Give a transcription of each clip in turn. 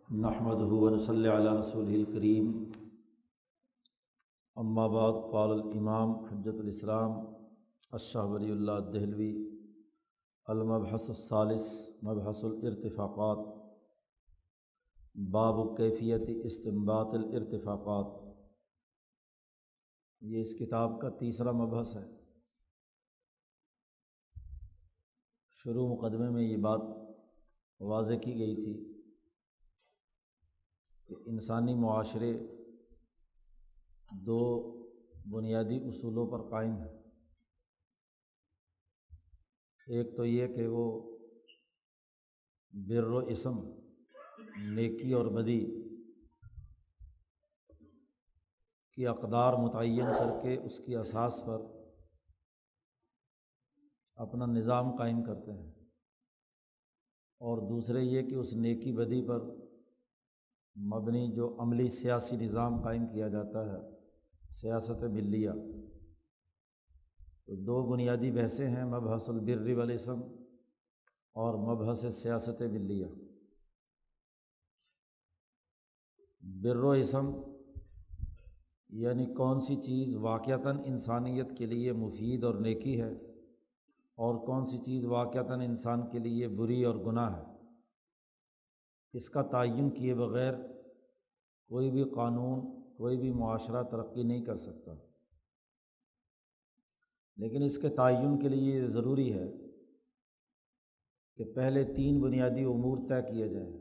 نحمدہ ونصلی علی رسولہ الکریم، اما بعد، قال الامام حجۃ الاسلام الشاہ ولی اللہ دہلوی المبحث الثالث مبحث الارتفاقات، باب کیفیت استنباط الارتفاقات۔ یہ اس کتاب کا تیسرا مبحث ہے۔ شروع مقدمے میں یہ بات واضح کی گئی تھی کہ انسانی معاشرے دو بنیادی اصولوں پر قائم ہے۔ ایک تو یہ کہ وہ بر و اسم، نیکی اور بدی کی اقدار متعین کر کے اس کی اساس پر اپنا نظام قائم کرتے ہیں، اور دوسرے یہ کہ اس نیکی بدی پر مبنی جو عملی سیاسی نظام قائم کیا جاتا ہے، سیاست ملیہ۔ تو دو بنیادی بحثیں ہیں، مبحث البر والاسم اور مبحث سیاست ملیہ۔ بر و اسم یعنی کون سی چیز واقعتاً انسانیت کے لیے مفید اور نیکی ہے، اور کون سی چیز واقعتاً انسان کے لیے بری اور گناہ ہے۔ اس کا تعین کیے بغیر کوئی بھی قانون، کوئی بھی معاشرہ ترقی نہیں کر سکتا۔ لیکن اس کے تعین کے لیے یہ ضروری ہے کہ پہلے تین بنیادی امور طے کیے جائیں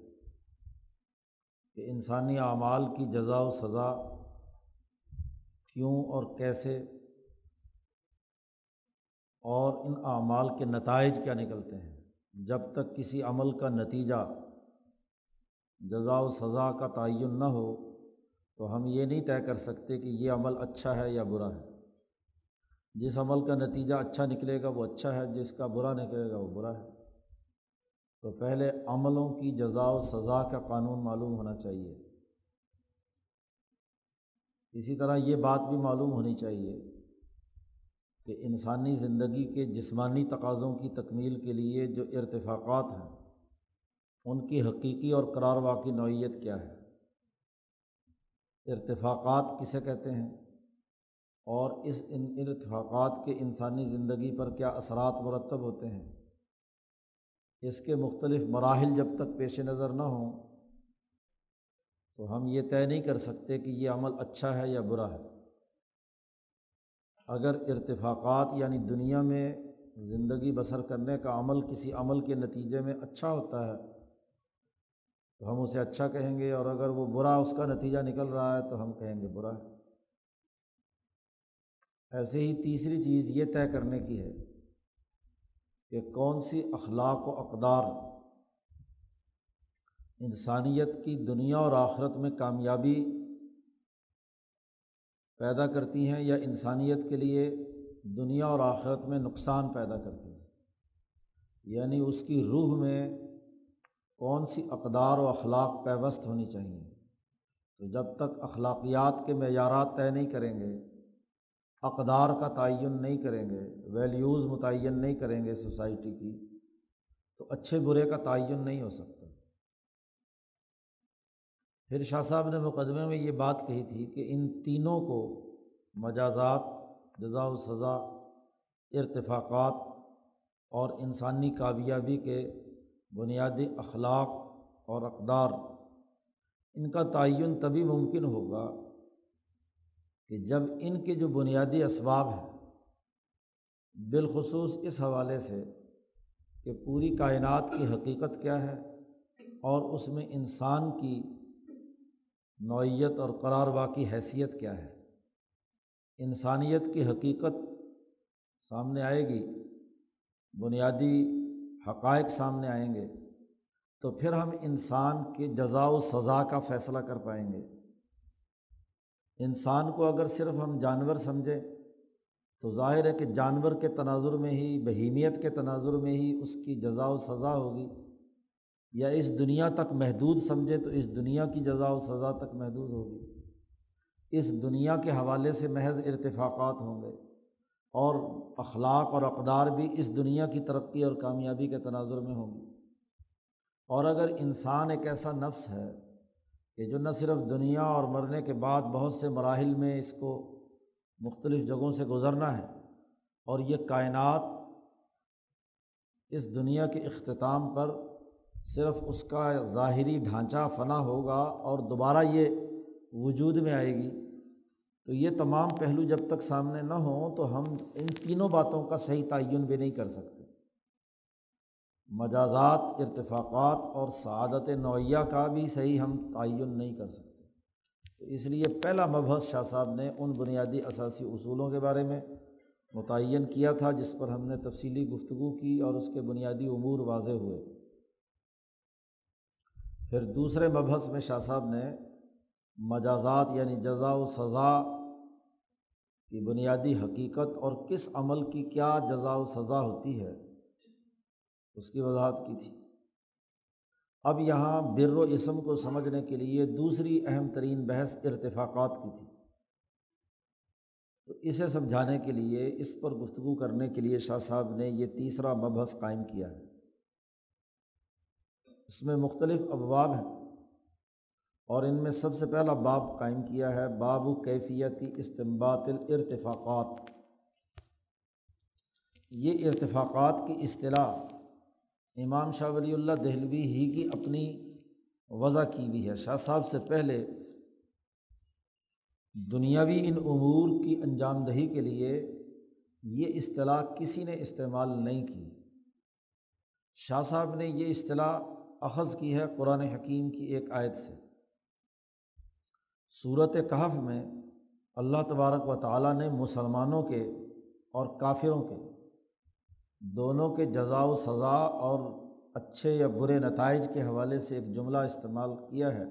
کہ انسانی اعمال کی جزا و سزا کیوں اور کیسے، اور ان اعمال کے نتائج کیا نکلتے ہیں۔ جب تک کسی عمل کا نتیجہ، جزا و سزا کا تعین نہ ہو تو ہم یہ نہیں طے کر سکتے کہ یہ عمل اچھا ہے یا برا ہے۔ جس عمل کا نتیجہ اچھا نکلے گا وہ اچھا ہے، جس کا برا نکلے گا وہ برا ہے۔ تو پہلے عملوں کی جزا و سزا کا قانون معلوم ہونا چاہیے۔ اسی طرح یہ بات بھی معلوم ہونی چاہیے کہ انسانی زندگی کے جسمانی تقاضوں کی تکمیل کے لیے جو ارتفاقات ہیں، ان کی حقیقی اور قرار واقعی نوعیت کیا ہے۔ ارتفاقات کسے کہتے ہیں، اور ان ارتفاقات کے انسانی زندگی پر کیا اثرات مرتب ہوتے ہیں، اس کے مختلف مراحل جب تک پیش نظر نہ ہوں تو ہم یہ طے نہیں کر سکتے کہ یہ عمل اچھا ہے یا برا ہے۔ اگر ارتفاقات یعنی دنیا میں زندگی بسر کرنے کا عمل کسی عمل کے نتیجے میں اچھا ہوتا ہے تو ہم اسے اچھا کہیں گے، اور اگر وہ برا اس کا نتیجہ نکل رہا ہے تو ہم کہیں گے برا ہے۔ ایسے ہی تیسری چیز یہ طے کرنے کی ہے کہ کون سی اخلاق و اقدار انسانیت کی دنیا اور آخرت میں کامیابی پیدا کرتی ہیں یا انسانیت کے لیے دنیا اور آخرت میں نقصان پیدا کرتی ہیں۔ یعنی اس کی روح میں کون سی اقدار و اخلاق پیوست ہونی چاہیے۔ تو جب تک اخلاقیات کے معیارات طے نہیں کریں گے، اقدار کا تعین نہیں کریں گے، ویلیوز متعین نہیں کریں گے سوسائٹی کی، تو اچھے برے کا تعین نہیں ہو سکتا۔ پھر شاہ صاحب نے مقدمے میں یہ بات کہی تھی کہ ان تینوں کو، مجازات، جزا و سزا، ارتفاقات اور انسانی کامیابی کے بنیادی اخلاق اور اقدار، ان کا تعین تبھی ممکن ہوگا کہ جب ان کے جو بنیادی اسباب ہیں، بالخصوص اس حوالے سے کہ پوری کائنات کی حقیقت کیا ہے اور اس میں انسان کی نوعیت اور قرار واقعی حیثیت کیا ہے، انسانیت کی حقیقت سامنے آئے گی، بنیادی حقائق سامنے آئیں گے، تو پھر ہم انسان کے جزا و سزا کا فیصلہ کر پائیں گے۔ انسان کو اگر صرف ہم جانور سمجھیں تو ظاہر ہے کہ جانور کے تناظر میں ہی، بہیمیت کے تناظر میں ہی اس کی جزا و سزا ہوگی، یا اس دنیا تک محدود سمجھے تو اس دنیا کی جزا و سزا تک محدود ہوگی۔ اس دنیا کے حوالے سے محض ارتفاقات ہوں گے، اور اخلاق اور اقدار بھی اس دنیا کی ترقی اور کامیابی کے تناظر میں ہوں گی۔ اور اگر انسان ایک ایسا نفس ہے کہ جو نہ صرف دنیا اور مرنے کے بعد بہت سے مراحل میں اس کو مختلف جگہوں سے گزرنا ہے، اور یہ کائنات اس دنیا کے اختتام پر صرف اس کا ظاہری ڈھانچہ فنا ہوگا اور دوبارہ یہ وجود میں آئے گی، تو یہ تمام پہلو جب تک سامنے نہ ہوں تو ہم ان تینوں باتوں کا صحیح تعین بھی نہیں کر سکتے، مجازات، ارتفاقات اور سعادت نوعیہ کا بھی صحیح ہم تعین نہیں کر سکتے۔ تو اس لیے پہلا مبحث شاہ صاحب نے ان بنیادی اساسی اصولوں کے بارے میں متعین کیا تھا جس پر ہم نے تفصیلی گفتگو کی اور اس کے بنیادی امور واضح ہوئے۔ پھر دوسرے مبحث میں شاہ صاحب نے مجازات یعنی جزا و سزا کی بنیادی حقیقت اور کس عمل کی کیا جزا و سزا ہوتی ہے اس کی وضاحت کی تھی۔ اب یہاں بر و اسم کو سمجھنے کے لیے دوسری اہم ترین بحث ارتفاقات کی تھی، تو اسے سمجھانے کے لیے، اس پر گفتگو کرنے کے لیے شاہ صاحب نے یہ تیسرا مبحث قائم کیا ہے۔ اس میں مختلف ابواب ہیں اور ان میں سب سے پہلا باب قائم کیا ہے باب کیفیت استنباط الارتفاقات۔ یہ ارتفاقات کی اصطلاح امام شاہ ولی اللہ دہلوی ہی کی اپنی وضع کی بھی ہے۔ شاہ صاحب سے پہلے دنیاوی ان امور کی انجام دہی کے لیے یہ اصطلاح کسی نے استعمال نہیں کی۔ شاہ صاحب نے یہ اصطلاح اخذ کی ہے قرآن حکیم کی ایک آیت سے۔ سورۃ کہف میں اللہ تبارک و تعالیٰ نے مسلمانوں کے اور کافروں کے دونوں کے جزا و سزا اور اچھے یا برے نتائج کے حوالے سے ایک جملہ استعمال کیا ہے۔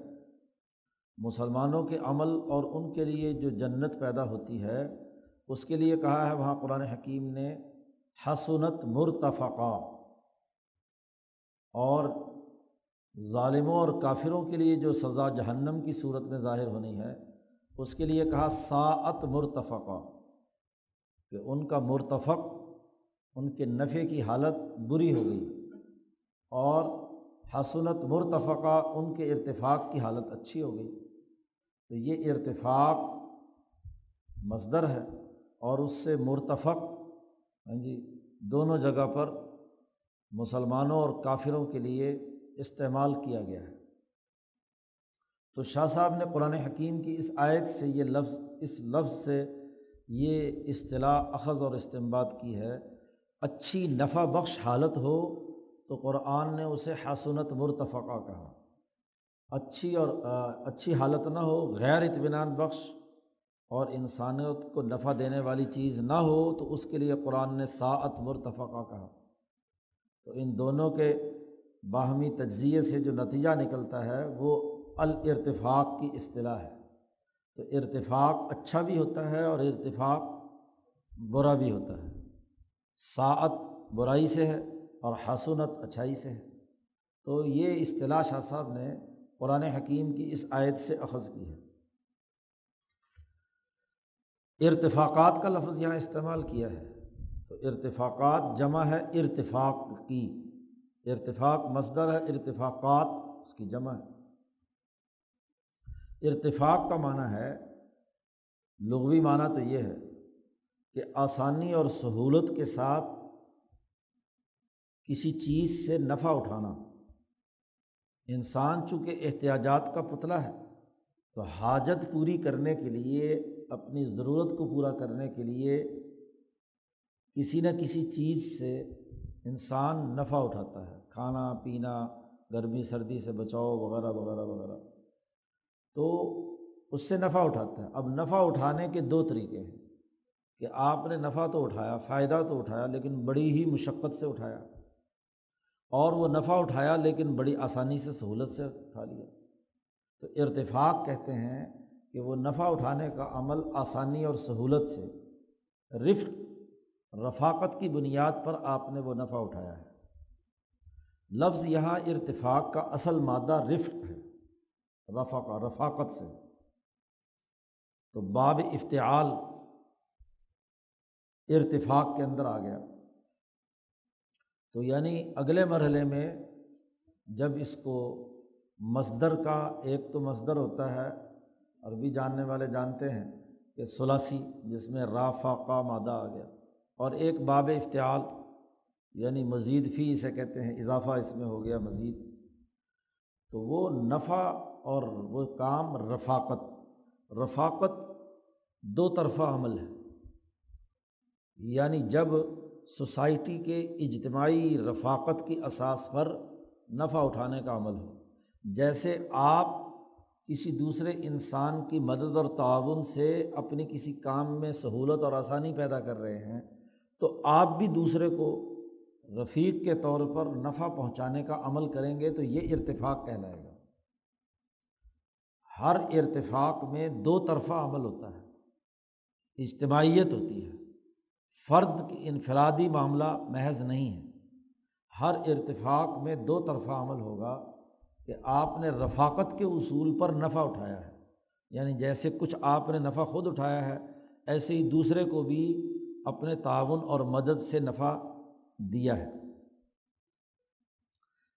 مسلمانوں کے عمل اور ان کے لیے جو جنت پیدا ہوتی ہے اس کے لیے کہا ہے وہاں قرآن حکیم نے حسنت مرتفقہ، اور ظالموں اور کافروں کے لیے جو سزا جہنم کی صورت میں ظاہر ہونی ہے اس کے لیے کہا ساعت مرتفقہ، کہ ان کا مرتفق، ان کے نفع کی حالت بری ہو گئی، اور حسنت مرتفقہ، ان کے ارتفاق کی حالت اچھی ہو گئی۔ تو یہ ارتفاق مصدر ہے اور اس سے مرتفق، دونوں جگہ پر مسلمانوں اور کافروں کے لیے استعمال کیا گیا ہے۔ تو شاہ صاحب نے قرآن حکیم کی اس آیت سے اس لفظ سے یہ اصطلاح اخذ اور استنباط کی ہے۔ اچھی نفع بخش حالت ہو تو قرآن نے اسے حسنت مرتفقہ کہا، اچھی حالت نہ ہو، غیر اطمینان بخش اور انسانیت کو نفع دینے والی چیز نہ ہو تو اس کے لیے قرآن نے ساعت مرتفقہ کہا۔ تو ان دونوں کے باہمی تجزیے سے جو نتیجہ نکلتا ہے وہ الارتفاق کی اصطلاح ہے۔ تو ارتفاق اچھا بھی ہوتا ہے اور ارتفاق برا بھی ہوتا ہے۔ ساعت برائی سے ہے اور حسنت اچھائی سے ہے۔ تو یہ اصطلاح شاہ صاحب نے قرآن حکیم کی اس آیت سے اخذ کی ہے۔ ارتفاقات کا لفظ یہاں استعمال کیا ہے، تو ارتفاقات جمع ہے ارتفاق کی، ارتفاق مصدر ہے، ارتفاقات اس کی جمع ہے۔ ارتفاق کا معنی ہے، لغوی معنی تو یہ ہے کہ آسانی اور سہولت کے ساتھ کسی چیز سے نفع اٹھانا۔ انسان چونکہ احتیاجات کا پتلا ہے تو حاجت پوری کرنے کے لیے، اپنی ضرورت کو پورا کرنے کے لیے کسی نہ کسی چیز سے انسان نفع اٹھاتا ہے، کھانا پینا، گرمی سردی سے بچاؤ وغیرہ وغیرہ وغیرہ، تو اس سے نفع اٹھاتا ہے۔ اب نفع اٹھانے کے دو طریقے ہیں کہ آپ نے نفع تو اٹھایا، فائدہ تو اٹھایا، لیکن بڑی ہی مشقت سے اٹھایا، اور وہ نفع اٹھایا لیکن بڑی آسانی سے، سہولت سے اٹھا لیا۔ تو ارتفاق کہتے ہیں کہ وہ نفع اٹھانے کا عمل آسانی اور سہولت سے، رفق، رفاقت کی بنیاد پر آپ نے وہ نفع اٹھایا ہے۔ لفظ یہاں ارتفاق کا اصل مادہ رفق ہے، رفاقت سے، تو باب افتعال ارتفاق کے اندر آ گیا۔ تو یعنی اگلے مرحلے میں جب اس کو مصدر کا ایک تو مصدر ہوتا ہے، عربی جاننے والے جانتے ہیں کہ ثلاثی، جس میں رافقہ مادہ آ گیا، اور ایک باب افتعال یعنی مزید فی اسے کہتے ہیں، اضافہ اس میں ہو گیا مزید۔ تو وہ نفع اور وہ کام رفاقت دو طرفہ عمل ہے، یعنی جب سوسائٹی کے اجتماعی رفاقت کی اساس پر نفع اٹھانے کا عمل ہو، جیسے آپ کسی دوسرے انسان کی مدد اور تعاون سے اپنی کسی کام میں سہولت اور آسانی پیدا کر رہے ہیں، تو آپ بھی دوسرے کو رفیق کے طور پر نفع پہنچانے کا عمل کریں گے، تو یہ ارتفاق کہلائے گا۔ ہر ارتفاق میں دو طرفہ عمل ہوتا ہے، اجتماعیت ہوتی ہے، فرد کی انفرادی معاملہ محض نہیں ہے۔ ہر ارتفاق میں دو طرفہ عمل ہوگا کہ آپ نے رفاقت کے اصول پر نفع اٹھایا ہے، یعنی جیسے کچھ آپ نے نفع خود اٹھایا ہے، ایسے ہی دوسرے کو بھی اپنے تعاون اور مدد سے نفع دیا ہے۔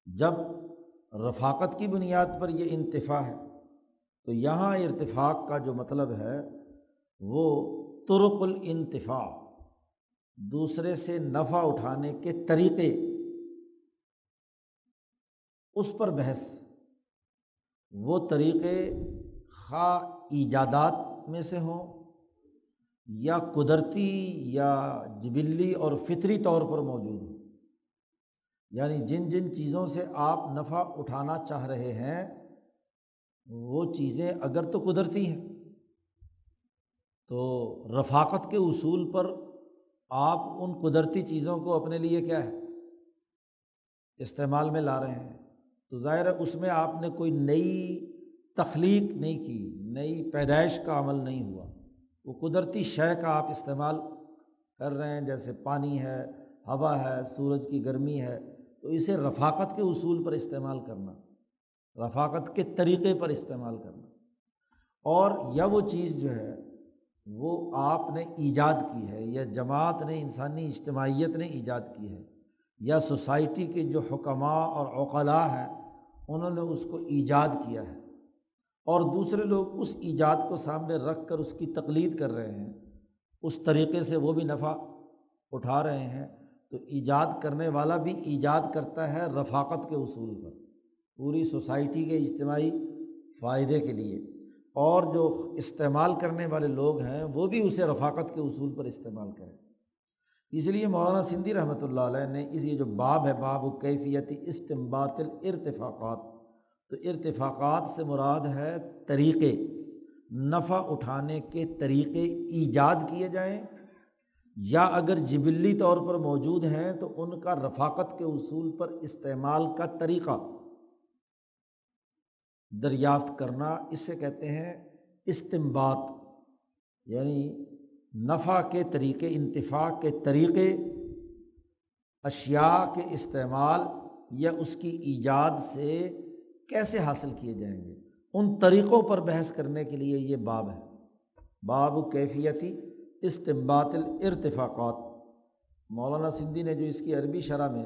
جب رفاقت کی بنیاد پر یہ انتفاع ہے، تو یہاں ارتفاق کا جو مطلب ہے وہ طرق الانتفاع، دوسرے سے نفع اٹھانے کے طریقے، اس پر بحث۔ وہ طریقے خواہ ایجادات میں سے ہوں یا قدرتی یا جبلی اور فطری طور پر موجود ہوں، یعنی جن جن چیزوں سے آپ نفع اٹھانا چاہ رہے ہیں وہ چیزیں اگر تو قدرتی ہیں تو رفاقت کے اصول پر آپ ان قدرتی چیزوں کو اپنے لیے کیا ہے استعمال میں لا رہے ہیں، تو ظاہر ہے اس میں آپ نے کوئی نئی تخلیق نہیں کی، نئی پیدائش کا عمل نہیں ہوا، وہ قدرتی شے کا آپ استعمال کر رہے ہیں، جیسے پانی ہے، ہوا ہے، سورج کی گرمی ہے، تو اسے رفاقت کے اصول پر استعمال کرنا، رفاقت کے طریقے پر استعمال کرنا۔ اور یا وہ چیز جو ہے وہ آپ نے ایجاد کی ہے، یا جماعت نے، انسانی اجتماعیت نے ایجاد کی ہے، یا سوسائٹی کے جو حکماء اور عقلاء ہیں انہوں نے اس کو ایجاد کیا ہے، اور دوسرے لوگ اس ایجاد کو سامنے رکھ کر اس کی تقلید کر رہے ہیں، اس طریقے سے وہ بھی نفع اٹھا رہے ہیں، تو ایجاد کرنے والا بھی ایجاد کرتا ہے رفاقت کے اصول پر، پوری سوسائٹی کے اجتماعی فائدے کے لیے، اور جو استعمال کرنے والے لوگ ہیں وہ بھی اسے رفاقت کے اصول پر استعمال کریں۔ اس لیے مولانا سندھی رحمۃ اللہ علیہ نے یہ جو باب ہے، باب کیفیت استنباط الارتفاقات، تو ارتفاقات سے مراد ہے طریقے، نفع اٹھانے کے طریقے ایجاد کیے جائیں، یا اگر جبلی طور پر موجود ہیں تو ان کا رفاقت کے اصول پر استعمال کا طریقہ دریافت کرنا، اسے کہتے ہیں استنباط، یعنی نفع کے طریقے، انتفاع کے طریقے، اشیاء کے استعمال یا اس کی ایجاد سے کیسے حاصل کیے جائیں گے، ان طریقوں پر بحث کرنے کے لیے یہ باب ہے، باب کیفیتی استنباط الارتفاقات۔ مولانا سندھی نے جو اس کی عربی شرح میں،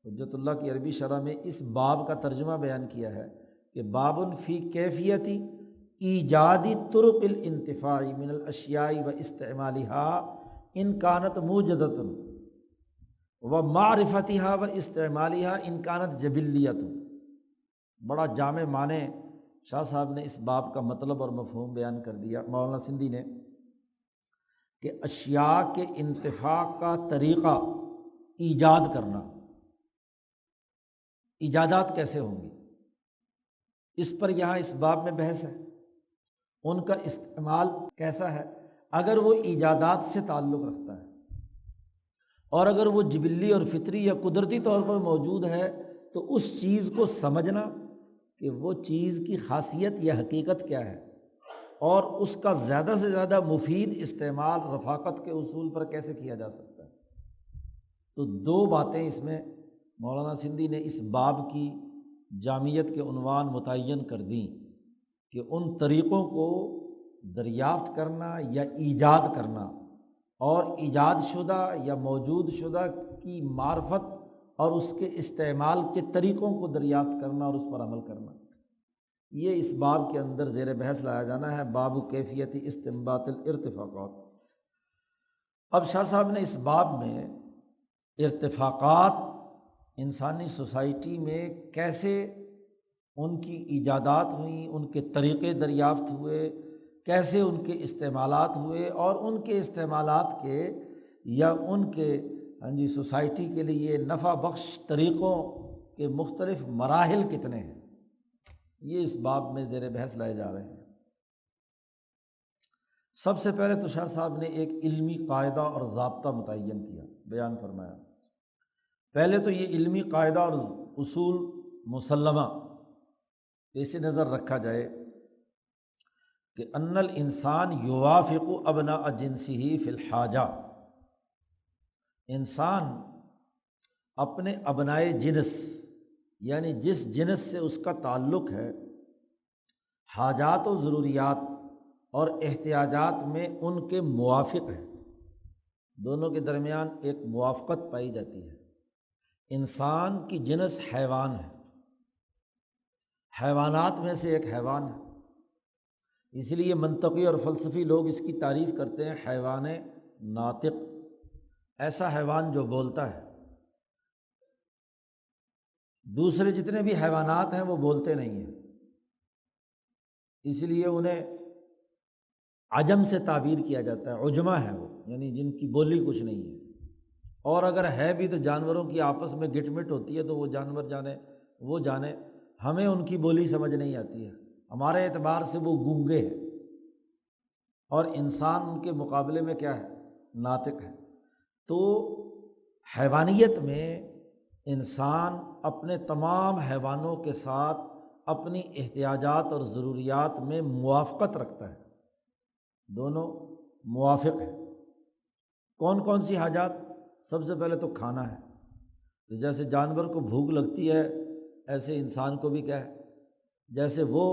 حجت اللہ کی عربی شرح میں اس باب کا ترجمہ بیان کیا ہے کہ باب فی کیفیتی ایجادی طرق الانتفاع من الاشیاء و استعمالها ان کانت موجدۃ و معرفتها و استعمالها ان کانت جبلیۃ۔ بڑا جامع معنی شاہ صاحب نے اس باب کا مطلب اور مفہوم بیان کر دیا مولانا سندھی نے، کہ اشیاء کے انتفاع کا طریقہ ایجاد کرنا، ایجادات کیسے ہوں گی، اس پر یہاں اس باب میں بحث ہے، ان کا استعمال کیسا ہے، اگر وہ ایجادات سے تعلق رکھتا ہے، اور اگر وہ جبلی اور فطری یا قدرتی طور پر موجود ہے تو اس چیز کو سمجھنا کہ وہ چیز کی خاصیت یا حقیقت کیا ہے، اور اس کا زیادہ سے زیادہ مفید استعمال رفاقت کے اصول پر کیسے کیا جا سکتا ہے۔ تو دو باتیں اس میں مولانا سندھی نے اس باب کی جامعیت کے عنوان متعین کر دیں کہ ان طریقوں کو دریافت کرنا یا ایجاد کرنا، اور ایجاد شدہ یا موجود شدہ کی معرفت اور اس کے استعمال کے طریقوں کو دریافت کرنا اور اس پر عمل کرنا، یہ اس باب کے اندر زیر بحث لایا جانا ہے، باب کیفیت استنباط الارتفاقات۔ اب شاہ صاحب نے اس باب میں ارتفاقات انسانی سوسائٹی میں کیسے ان کی ایجادات ہوئیں، ان کے طریقے دریافت ہوئے، کیسے ان کے استعمالات ہوئے، اور ان کے استعمالات کے یا ان کے سوسائٹی کے لیے نفع بخش طریقوں کے مختلف مراحل کتنے ہیں، یہ اس باب میں زیر بحث لائے جا رہے ہیں۔ سب سے پہلے تو شاہ صاحب نے ایک علمی قاعدہ اور ضابطہ متعین کیا، بیان فرمایا۔ پہلے تو یہ علمی قاعدہ اور اصول مسلمہ پیش نظر رکھا جائے کہ ان الانسان یوافق ابناء جنسہ فی الحاجہ، انسان اپنے ابنائے جنس یعنی جس جنس سے اس کا تعلق ہے، حاجات و ضروریات اور احتیاجات میں ان کے موافق ہے، دونوں کے درمیان ایک موافقت پائی جاتی ہے۔ انسان کی جنس حیوان ہے، حیوانات میں سے ایک حیوان ہے، اس لیے منطقی اور فلسفی لوگ اس کی تعریف کرتے ہیں حیوان ناطق، ایسا حیوان جو بولتا ہے۔ دوسرے جتنے بھی حیوانات ہیں وہ بولتے نہیں ہیں، اس لیے انہیں عجم سے تعبیر کیا جاتا ہے، عجمہ ہے وہ، یعنی جن کی بولی کچھ نہیں ہے، اور اگر ہے بھی تو جانوروں کی آپس میں گٹ مٹ ہوتی ہے تو وہ جانور جانے وہ جانے، ہمیں ان کی بولی سمجھ نہیں آتی ہے، ہمارے اعتبار سے وہ گونگے ہیں، اور انسان ان کے مقابلے میں کیا ہے، ناطق ہے۔ تو حیوانیت میں انسان اپنے تمام حیوانوں کے ساتھ اپنی احتیاجات اور ضروریات میں موافقت رکھتا ہے، دونوں موافق ہیں۔ کون کون سی حاجات؟ سب سے پہلے تو کھانا ہے، تو جیسے جانور کو بھوک لگتی ہے ایسے انسان کو بھی کیا ہے، جیسے وہ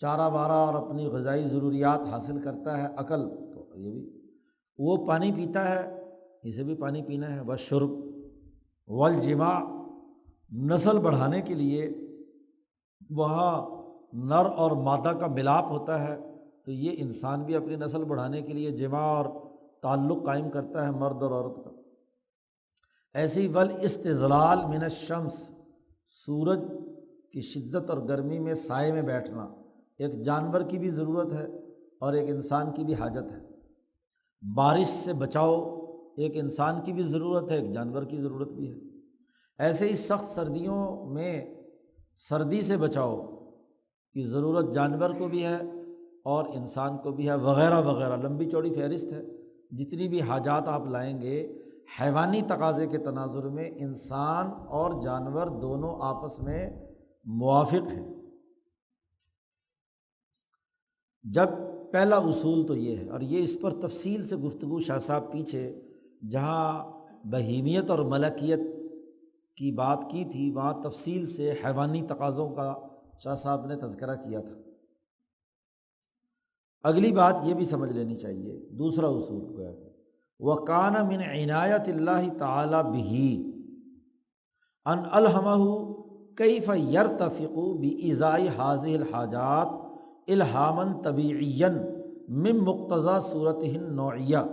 چارہ بارہ اور اپنی غذائی ضروریات حاصل کرتا ہے عقل، تو یہ بھی وہ پانی پیتا ہے، اسے بھی پانی پینا ہے۔ والشرب والجماع، نسل بڑھانے کے لیے وہاں نر اور مادہ کا ملاپ ہوتا ہے، تو یہ انسان بھی اپنی نسل بڑھانے کے لیے جماع اور تعلق قائم کرتا ہے مرد اور عورت کا۔ ایسے ہی والاستظلال من الشمس، سورج کی شدت اور گرمی میں سائے میں بیٹھنا ایک جانور کی بھی ضرورت ہے اور ایک انسان کی بھی حاجت ہے۔ بارش سے بچاؤ ایک انسان کی بھی ضرورت ہے، ایک جانور کی ضرورت بھی ہے۔ ایسے ہی سخت سردیوں میں سردی سے بچاؤ کی ضرورت جانور کو بھی ہے اور انسان کو بھی ہے، وغیرہ وغیرہ، لمبی چوڑی فہرست ہے۔ جتنی بھی حاجات آپ لائیں گے حیوانی تقاضے کے تناظر میں انسان اور جانور دونوں آپس میں موافق ہیں۔ جب پہلا اصول تو یہ ہے، اور یہ اس پر تفصیل سے گفتگو شاہ صاحب پیچھے جہاں بہیمیت اور ملکیت کی بات کی تھی وہاں تفصیل سے حیوانی تقاضوں کا شاہ صاحب نے تذکرہ کیا تھا۔ اگلی بات یہ بھی سمجھ لینی چاہیے، دوسرا اصول ہے وَكَانَ مِنْ عِنَایَةِ اللَّهِ تَعَالَى بِهِ أَنْ أَلْهَمَهُ كَيْفَ يَرْتَفِقُ بِإِزَاءِ هَذِهِ الْحَاجَاتِ إِلْهَامًا طَبِيعِيًّا مِنْ مُقْتَضَى صُورَتِهِ النَّوْعِيَّةِ۔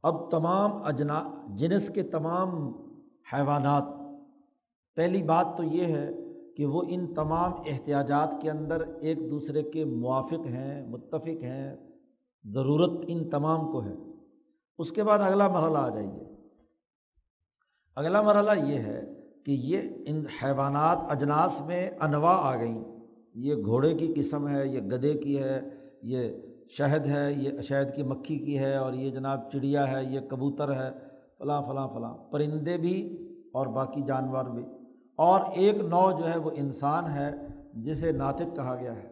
اب تمام جنس کے تمام حیوانات، پہلی بات تو یہ ہے کہ وہ ان تمام احتیاجات کے اندر ایک دوسرے کے موافق ہیں، متفق ہیں، ضرورت ان تمام کو ہے۔ اس کے بعد اگلا مرحلہ آ جائیے، اگلا مرحلہ یہ ہے کہ یہ ان حیوانات اجناس میں انواع آ گئیں، یہ گھوڑے کی قسم ہے، یہ گدھے کی ہے، یہ شہد ہے، یہ شہد کی مکھی کی ہے، اور یہ جناب چڑیا ہے، یہ کبوتر ہے، فلاں فلاں فلاں، پرندے بھی اور باقی جانور بھی، اور ایک نوع جو ہے وہ انسان ہے جسے ناطق کہا گیا ہے۔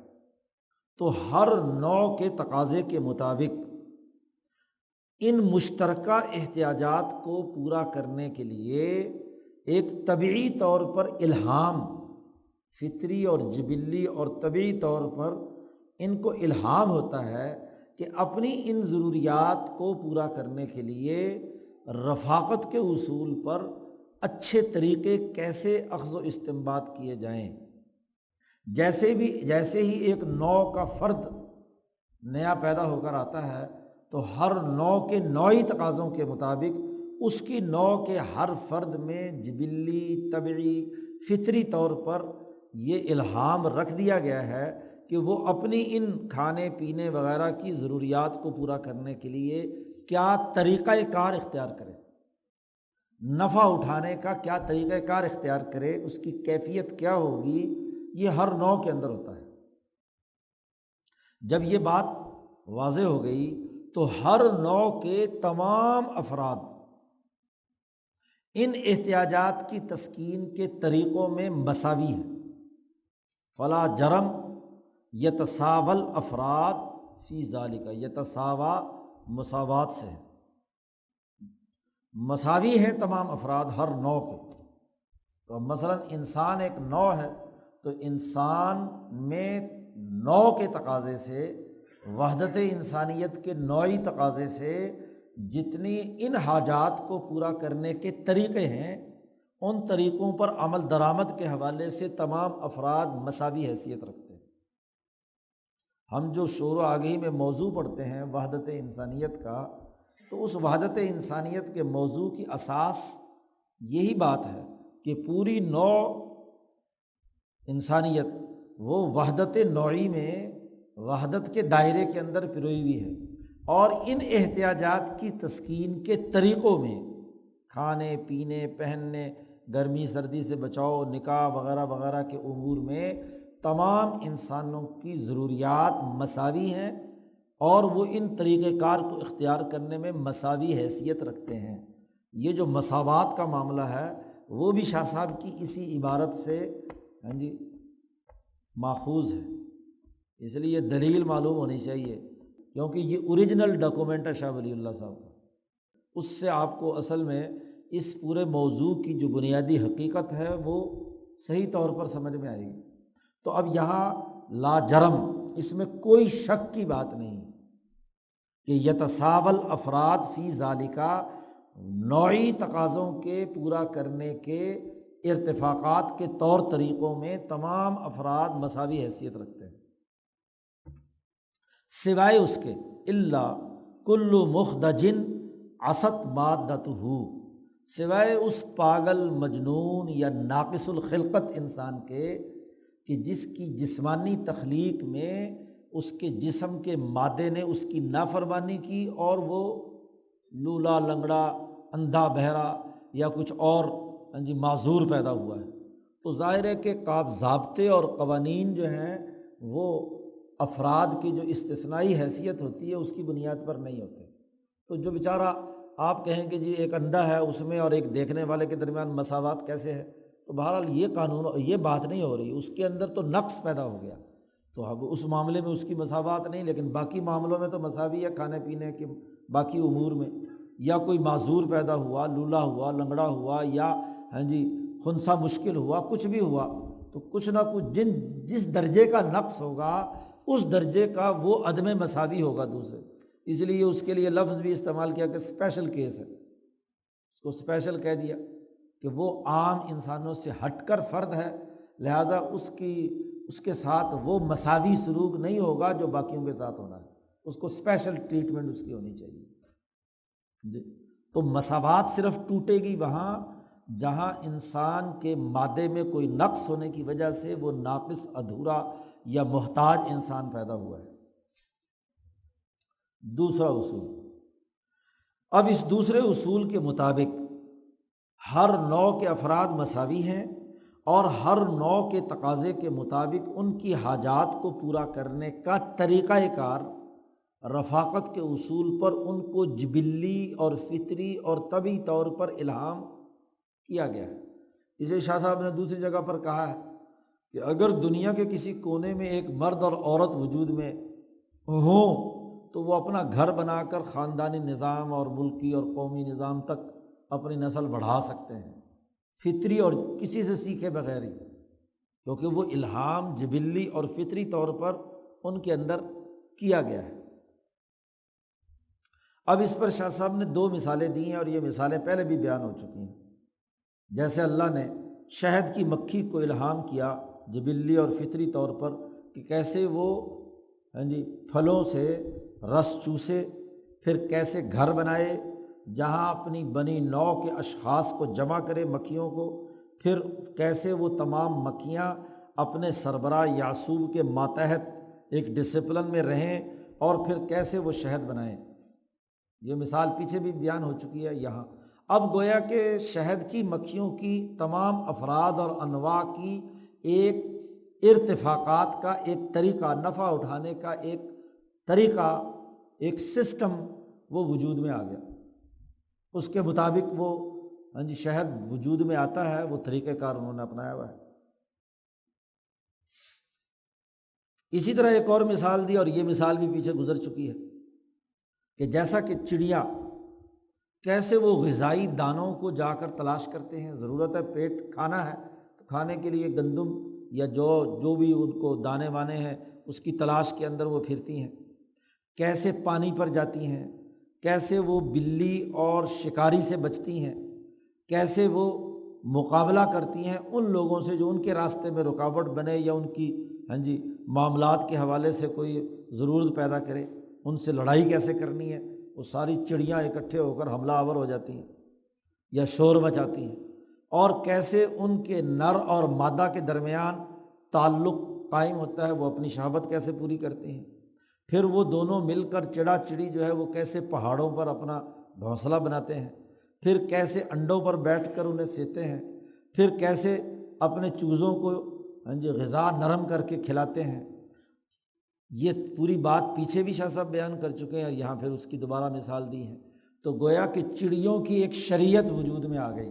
تو ہر نوع کے تقاضے کے مطابق ان مشترکہ احتیاجات کو پورا کرنے کے لیے ایک طبعی طور پر الہام، فطری اور جبلی اور طبعی طور پر ان کو الہام ہوتا ہے کہ اپنی ان ضروریات کو پورا کرنے کے لیے رفاقت کے اصول پر اچھے طریقے کیسے اخذ و استنباط کیے جائیں۔ جیسے ہی ایک نوع کا فرد نیا پیدا ہو کر آتا ہے تو ہر نوع کے نوعی تقاضوں کے مطابق اس کی نوع کے ہر فرد میں جبلی، طبعی، فطری طور پر یہ الہام رکھ دیا گیا ہے کہ وہ اپنی ان کھانے پینے وغیرہ کی ضروریات کو پورا کرنے کے لیے کیا طریقہ کار اختیار کرے، نفع اٹھانے کا کیا طریقہ کار اختیار کرے، اس کی کیفیت کیا ہوگی، یہ ہر نوع کے اندر ہوتا ہے۔ جب یہ بات واضح ہو گئی تو ہر نوع کے تمام افراد ان احتیاجات کی تسکین کے طریقوں میں مساوی ہیں۔ فلا جرم یتساوی الافراد فی ذالک، یتساوی مساوات سے ہے، مساوی ہیں تمام افراد ہر نوع کے۔ تو مثلاً انسان ایک نوع ہے تو انسان میں نوع کے تقاضے سے، وحدت انسانیت کے نوعی تقاضے سے جتنی ان حاجات کو پورا کرنے کے طریقے ہیں، ان طریقوں پر عمل درآمد کے حوالے سے تمام افراد مساوی حیثیت رکھتے ہیں۔ ہم جو شور و آگہی میں موضوع پڑھتے ہیں وحدت انسانیت کا، تو اس وحدت انسانیت کے موضوع کی اساس یہی بات ہے کہ پوری نوع انسانیت وہ وحدت نوعی میں، وحدت کے دائرے کے اندر پروئی ہوئی ہے، اور ان احتیاجات کی تسکین کے طریقوں میں، کھانے پینے، پہننے، گرمی سردی سے بچاؤ، نکاح وغیرہ وغیرہ کے امور میں تمام انسانوں کی ضروریات مساوی ہیں، اور وہ ان طریقۂ کار کو اختیار کرنے میں مساوی حیثیت رکھتے ہیں۔ یہ جو مساوات کا معاملہ ہے وہ بھی شاہ صاحب کی اسی عبارت سے ماخوذ ہے، اس لیے یہ دلیل معلوم ہونی چاہیے، کیونکہ یہ اوریجنل ڈاکومنٹ ہے شاہ ولی اللہ صاحب کا۔ اس سے آپ کو اصل میں اس پورے موضوع کی جو بنیادی حقیقت ہے وہ صحیح طور پر سمجھ میں آئے گی۔ تو اب یہاں لا جرم، اس میں کوئی شک کی بات نہیں کہ یتساوی الافراد فی ذالک، نوعی تقاضوں کے پورا کرنے کے ارتفاقات کے طور طریقوں میں تمام افراد مساوی حیثیت رکھتے ہیں، سوائے اس کے الا کل مخدج عصت مادتہ، سوائے اس پاگل، مجنون یا ناقص الخلقت انسان کے کہ جس کی جسمانی تخلیق میں اس کے جسم کے مادے نے اس کی نافرمانی کی اور وہ لولا، لنگڑا، اندھا، بہرا یا کچھ اور معذور پیدا ہوا ہے، تو ظاہر ہے کہ ضابطے اور قوانین جو ہیں وہ افراد کی جو استثنائی حیثیت ہوتی ہے اس کی بنیاد پر نہیں ہوتے۔ تو جو بیچارہ آپ کہیں کہ جی ایک اندھا ہے اس میں اور ایک دیکھنے والے کے درمیان مساوات کیسے ہے، تو بہرحال یہ قانون، یہ بات نہیں ہو رہی، اس کے اندر تو نقص پیدا ہو گیا، تو اب اس معاملے میں اس کی مساوات نہیں، لیکن باقی معاملوں میں تو مساوی ہے، کھانے پینے کے باقی امور میں، یا کوئی معذور پیدا ہوا، لولا ہوا، لنگڑا ہوا، یا خنثی مشکل ہوا، کچھ بھی ہوا، تو کچھ نہ کچھ جس درجے کا نقص ہوگا اس درجے کا وہ عدم مساوی ہوگا دوسرے، اس لیے اس کے لیے لفظ بھی استعمال کیا کہ اسپیشل کیس ہے، اس کو اسپیشل کہہ دیا کہ وہ عام انسانوں سے ہٹ کر فرد ہے، لہٰذا اس کے ساتھ وہ مساوی سلوک نہیں ہوگا جو باقیوں کے ساتھ ہونا ہے، اس کو اسپیشل ٹریٹمنٹ اس کی ہونی چاہیے۔ تو مساوات صرف ٹوٹے گی وہاں جہاں انسان کے مادے میں کوئی نقص ہونے کی وجہ سے وہ ناقص، ادھورا یا محتاج انسان پیدا ہوا ہے۔ دوسرا اصول، اب اس دوسرے اصول کے مطابق ہر نوع کے افراد مساوی ہیں، اور ہر نوع کے تقاضے کے مطابق ان کی حاجات کو پورا کرنے کا طریقہ کار رفاقت کے اصول پر ان کو جبلی اور فطری اور طبعی طور پر الہام کیا گیا ہے۔ اسے شاہ صاحب نے دوسری جگہ پر کہا ہے کہ اگر دنیا کے کسی کونے میں ایک مرد اور عورت وجود میں ہوں تو وہ اپنا گھر بنا کر خاندانی نظام اور ملکی اور قومی نظام تک اپنی نسل بڑھا سکتے ہیں، فطری اور کسی سے سیکھے بغیر ہی، کیونکہ وہ الہام جبلی اور فطری طور پر ان کے اندر کیا گیا ہے۔ اب اس پر شاہ صاحب نے دو مثالیں دی ہیں، اور یہ مثالیں پہلے بھی بیان ہو چکی ہیں۔ جیسے اللہ نے شہد کی مکھی کو الہام کیا جبلی اور فطری طور پر کہ کیسے وہ پھلوں سے رس چوسے، پھر کیسے گھر بنائے جہاں اپنی بنی نوع کے اشخاص کو جمع کرے، مکھیوں کو، پھر کیسے وہ تمام مکھیاں اپنے سربراہ یعصوب کے ماتحت ایک ڈسپلن میں رہیں، اور پھر کیسے وہ شہد بنائیں۔ یہ مثال پیچھے بھی بیان ہو چکی ہے یہاں۔ اب گویا کہ شہد کی مکھیوں کی تمام افراد اور انواع کی ایک ارتفاقات کا ایک طریقہ، نفع اٹھانے کا ایک طریقہ، ایک سسٹم وہ وجود میں آ گیا۔ اس کے مطابق وہ شہد وجود میں آتا ہے، وہ طریقہ کار انہوں نے اپنایا ہوا ہے۔ اسی طرح ایک اور مثال دی، اور یہ مثال بھی پیچھے گزر چکی ہے، کہ جیسا کہ چڑیا کیسے وہ غذائی دانوں کو جا کر تلاش کرتے ہیں، ضرورت ہے پیٹ کھانا ہے تو کھانے کے لیے گندم یا جو بھی ان کو دانے وانے ہیں اس کی تلاش کے اندر وہ پھرتی ہیں، کیسے پانی پر جاتی ہیں، کیسے وہ بلی اور شکاری سے بچتی ہیں، کیسے وہ مقابلہ کرتی ہیں ان لوگوں سے جو ان کے راستے میں رکاوٹ بنے یا ان کی معاملات کے حوالے سے کوئی ضرورت پیدا کرے، ان سے لڑائی کیسے کرنی ہے۔ وہ ساری چڑیاں اکٹھے ہو کر حملہ آور ہو جاتی ہیں یا شور مچاتی ہیں، اور کیسے ان کے نر اور مادہ کے درمیان تعلق قائم ہوتا ہے، وہ اپنی شہوت کیسے پوری کرتے ہیں۔ پھر وہ دونوں مل کر چڑا چڑی جو ہے وہ کیسے پہاڑوں پر اپنا گھونسلہ بناتے ہیں، پھر کیسے انڈوں پر بیٹھ کر انہیں سیتے ہیں، پھر کیسے اپنے چوزوں کو غذا نرم کر کے کھلاتے ہیں۔ یہ پوری بات پیچھے بھی شاہ صاحب بیان کر چکے ہیں، اور یہاں پھر اس کی دوبارہ مثال دی ہے۔ تو گویا کہ چڑیوں کی ایک شریعت وجود میں آ گئی،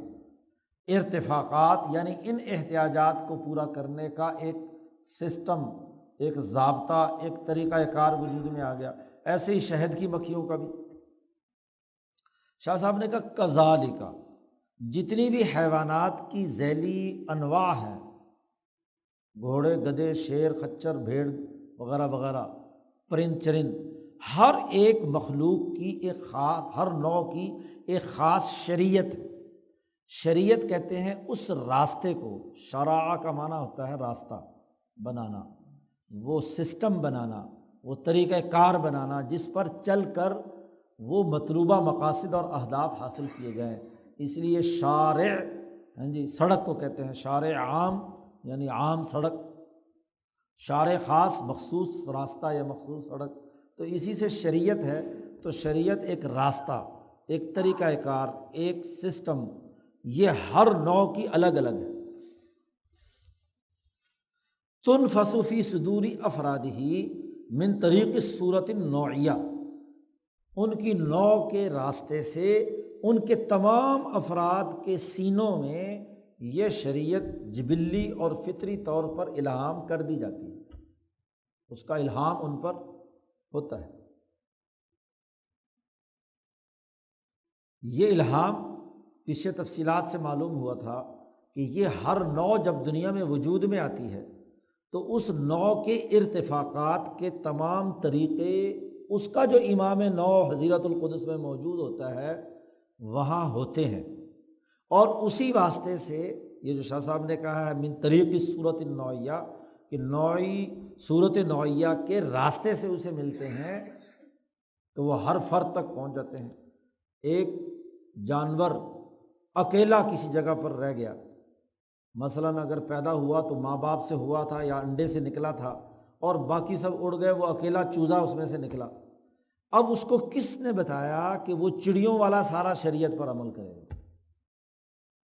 ارتفاقات یعنی ان احتیاجات کو پورا کرنے کا ایک سسٹم، ایک ضابطہ، ایک طریقہ کار وجود میں آ گیا۔ ایسے ہی شہد کی مکھیوں کا بھی شاہ صاحب نے کہا کذالک، جتنی بھی حیوانات کی ذیلی انواع ہیں، گھوڑے، گدھے، شیر، خچر، بھیڑ وغیرہ وغیرہ، پرند چرند، ہر ایک مخلوق کی ایک خاص، ہر نوع کی ایک خاص شریعت ہے۔ شریعت کہتے ہیں اس راستے کو، شرع کا معنی ہوتا ہے راستہ بنانا، وہ سسٹم بنانا، وہ طریقہ کار بنانا جس پر چل کر وہ مطلوبہ مقاصد اور اہداف حاصل کیے جائیں۔ اس لیے شارع سڑک کو کہتے ہیں، شارع عام یعنی عام سڑک، شارع خاص مخصوص راستہ یا مخصوص سڑک۔ تو اسی سے شریعت ہے، تو شریعت ایک راستہ، ایک طریقہ کار، ایک سسٹم، یہ ہر نوع کی الگ الگ ہے۔ تنفس فی صدور افرادہ من طریق الصورت النوعیہ، ان کی نوع کے راستے سے ان کے تمام افراد کے سینوں میں یہ شریعت جبلی اور فطری طور پر الہام کر دی جاتی ہے، اس کا الہام ان پر ہوتا ہے۔ یہ الہام پیچھے تفصیلات سے معلوم ہوا تھا کہ یہ ہر نوع جب دنیا میں وجود میں آتی ہے تو اس نوع کے ارتفاقات کے تمام طریقے، اس کا جو امام نوع حضیرت القدس میں موجود ہوتا ہے وہاں ہوتے ہیں، اور اسی واسطے سے یہ جو شاہ صاحب نے کہا ہے من طریق الصورت النوعیہ، کہ نوعی صورت نوعیہ کے راستے سے اسے ملتے ہیں تو وہ ہر فرد تک پہنچ جاتے ہیں۔ ایک جانور اکیلا کسی جگہ پر رہ گیا، مثلاً اگر پیدا ہوا تو ماں باپ سے ہوا تھا یا انڈے سے نکلا تھا، اور باقی سب اڑ گئے، وہ اکیلا چوزا اس میں سے نکلا۔ اب اس کو کس نے بتایا کہ وہ چڑیوں والا سارا شریعت پر عمل کرے گا؟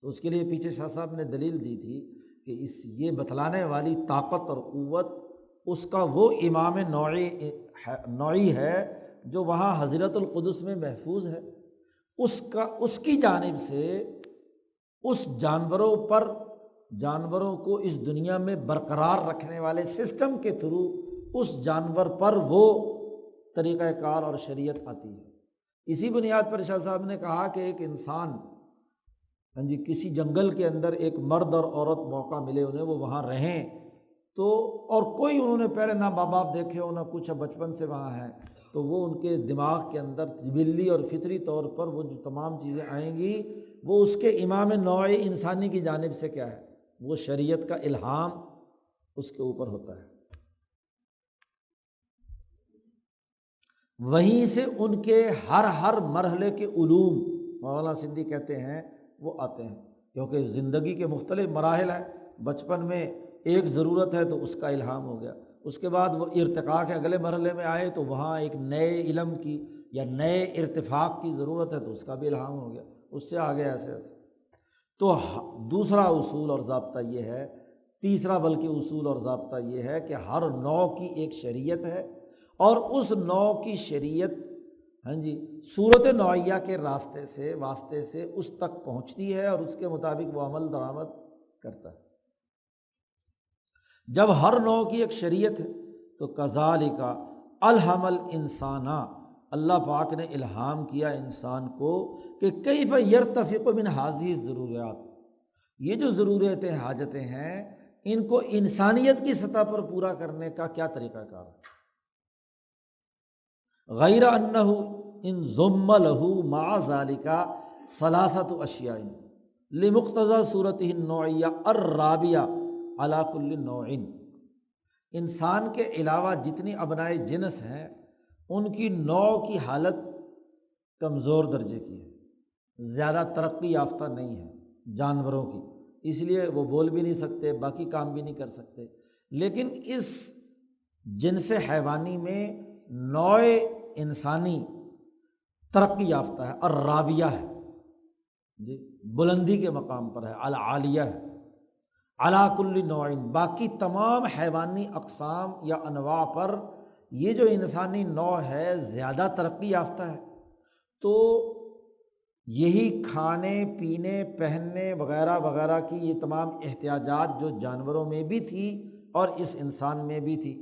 تو اس کے لیے پیچھے شاہ صاحب نے دلیل دی تھی کہ یہ بتلانے والی طاقت اور قوت اس کا وہ امام نوعی ہے جو وہاں حضرت القدس میں محفوظ ہے، اس کی جانب سے اس جانوروں کو اس دنیا میں برقرار رکھنے والے سسٹم کے تھرو اس جانور پر وہ طریقہ کار اور شریعت آتی ہے۔ اسی بنیاد پر شاہ صاحب نے کہا کہ ایک انسان کسی جنگل کے اندر ایک مرد اور عورت موقع ملے انہیں، وہ وہاں رہیں تو، اور کوئی انہوں نے پہلے نہ ماں باپ دیکھے ہو نہ کچھ، بچپن سے وہاں ہیں، تو وہ ان کے دماغ کے اندر جبلی اور فطری طور پر وہ جو تمام چیزیں آئیں گی وہ اس کے امام نوع انسانی کی جانب سے کیا ہے، وہ شریعت کا الہام اس کے اوپر ہوتا ہے۔ وہیں سے ان کے ہر مرحلے کے علوم مولانا سندھی کہتے ہیں وہ آتے ہیں، کیونکہ زندگی کے مختلف مراحل ہیں۔ بچپن میں ایک ضرورت ہے تو اس کا الہام ہو گیا، اس کے بعد وہ ارتقاء کے اگلے مرحلے میں آئے تو وہاں ایک نئے علم کی یا نئے ارتفاق کی ضرورت ہے تو اس کا بھی الہام ہو گیا، اس سے آگے ایسے ایسے۔ تو دوسرا اصول اور ضابطہ یہ ہے، تیسرا بلکہ اصول اور ضابطہ یہ ہے کہ ہر نوع کی ایک شریعت ہے، اور اس نوع کی شریعت صورت نوعیہ کے واسطے سے اس تک پہنچتی ہے اور اس کے مطابق وہ عمل درآمد کرتا ہے۔ جب ہر نوع کی ایک شریعت ہے تو کذالک الہم الانسان، اللہ پاک نے الہام کیا انسان کو کہ کیف یرتفق من ہذہ الضروریات، یہ جو ضرورتیں حاجتیں ہیں ان کو انسانیت کی سطح پر پورا کرنے کا کیا طریقہ کار ہے۔ غیر انہ ان ضم لہ مع ذالک ثلاثۃ اشیاء لمقتضی صورتہ النوعیہ الرابعہ علی کل نوع، انسان کے علاوہ جتنی ابنائے جنس ہیں ان کی نوع کی حالت کمزور درجے کی ہے، زیادہ ترقی یافتہ نہیں ہے جانوروں کی، اس لیے وہ بول بھی نہیں سکتے، باقی کام بھی نہیں کر سکتے۔ لیکن اس جنس حیوانی میں نوع انسانی ترقی یافتہ ہے، الرابیہ ہے، بلندی کے مقام پر ہے، العالیہ ہے، علی کل نوع، باقی تمام حیوانی اقسام یا انواع پر یہ جو انسانی نوع ہے زیادہ ترقی یافتہ ہے۔ تو یہی کھانے پینے پہننے وغیرہ وغیرہ کی یہ تمام احتیاجات جو جانوروں میں بھی تھی اور اس انسان میں بھی تھی،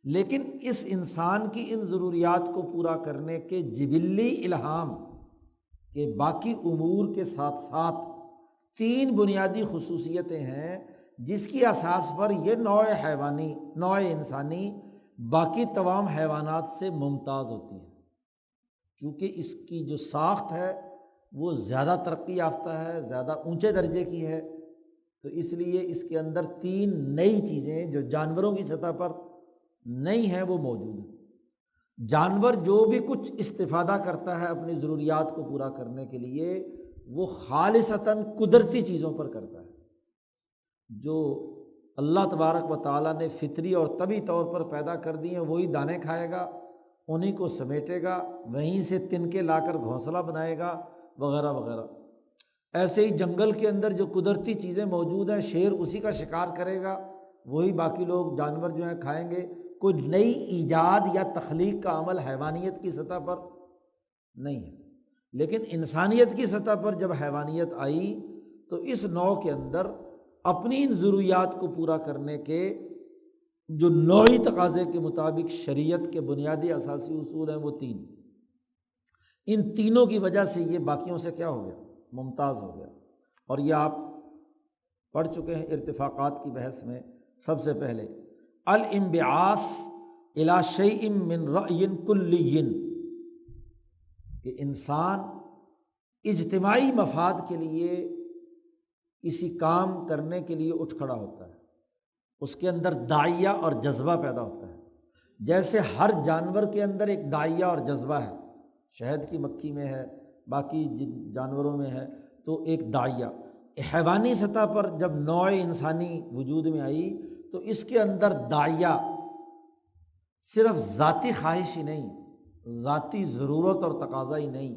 لیکن اس انسان کی ان ضروریات کو پورا کرنے کے جبلی الہام کے باقی امور کے ساتھ ساتھ تین بنیادی خصوصیتیں ہیں جس کی اساس پر یہ نوع انسانی باقی تمام حیوانات سے ممتاز ہوتی ہے، چونکہ اس کی جو ساخت ہے وہ زیادہ ترقی یافتہ ہے، زیادہ اونچے درجے کی ہے، تو اس لیے اس کے اندر تین نئی چیزیں جو جانوروں کی سطح پر نہیں ہیں وہ موجود ہیں۔ جانور جو بھی کچھ استفادہ کرتا ہے اپنی ضروریات کو پورا کرنے کے لیے وہ خالصتاً قدرتی چیزوں پر کرتا ہے، جو اللہ تبارک و تعالیٰ نے فطری اور طبعی طور پر پیدا کر دی ہیں وہی دانے کھائے گا، انہی کو سمیٹے گا، وہیں سے تنکے لا کر گھونسلہ بنائے گا وغیرہ وغیرہ۔ ایسے ہی جنگل کے اندر جو قدرتی چیزیں موجود ہیں شیر اسی کا شکار کرے گا، وہی باقی لوگ جانور جو ہیں کھائیں گے۔ کوئی نئی ایجاد یا تخلیق کا عمل حیوانیت کی سطح پر نہیں ہے، لیکن انسانیت کی سطح پر جب حیوانیت آئی تو اس نوع کے اندر اپنی ان ضروریات کو پورا کرنے کے جو نوعی تقاضے کے مطابق شریعت کے بنیادی اساسی اصول ہیں وہ تین، ان تینوں کی وجہ سے یہ باقیوں سے کیا ہو گیا؟ ممتاز ہو گیا۔ اور یہ آپ پڑھ چکے ہیں ارتفاقات کی بحث میں۔ سب سے پہلے الانبعاث الی شیء من رأی کلی، کہ انسان اجتماعی مفاد کے لیے کسی کام کرنے کے لیے اٹھ کھڑا ہوتا ہے، اس کے اندر داعیہ اور جذبہ پیدا ہوتا ہے۔ جیسے ہر جانور کے اندر ایک داعیہ اور جذبہ ہے، شہد کی مکھی میں ہے، باقی جانوروں میں ہے، تو ایک داعیہ۔ حیوانی سطح پر جب نوع انسانی وجود میں آئی تو اس کے اندر داعیہ صرف ذاتی خواہش ہی نہیں، ذاتی ضرورت اور تقاضا ہی نہیں،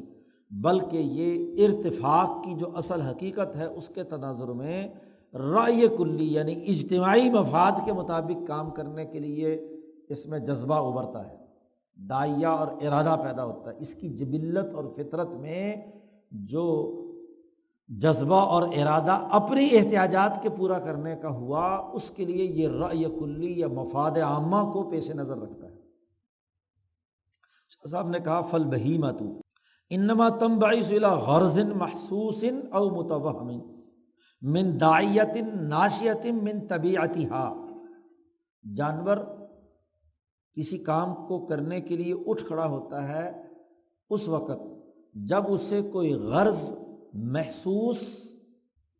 بلکہ یہ ارتفاق کی جو اصل حقیقت ہے اس کے تناظر میں رائے کلی یعنی اجتماعی مفاد کے مطابق کام کرنے کے لیے اس میں جذبہ ابھرتا ہے، داعیہ اور ارادہ پیدا ہوتا ہے۔ اس کی جبلت اور فطرت میں جو جذبہ اور ارادہ اپنی احتیاجات کے پورا کرنے کا ہوا، اس کے لیے یہ رأی کلی یا مفاد عامہ کو پیش نظر رکھتا ہے۔ شاہ صاحب نے کہا فالبہیمۃ انما تنبعث الی غرض محسوس او متوہم من داعیۃ ناشئۃ من طبیعتها، جانور کسی کام کو کرنے کے لیے اٹھ کھڑا ہوتا ہے اس وقت جب اسے کوئی غرض محسوس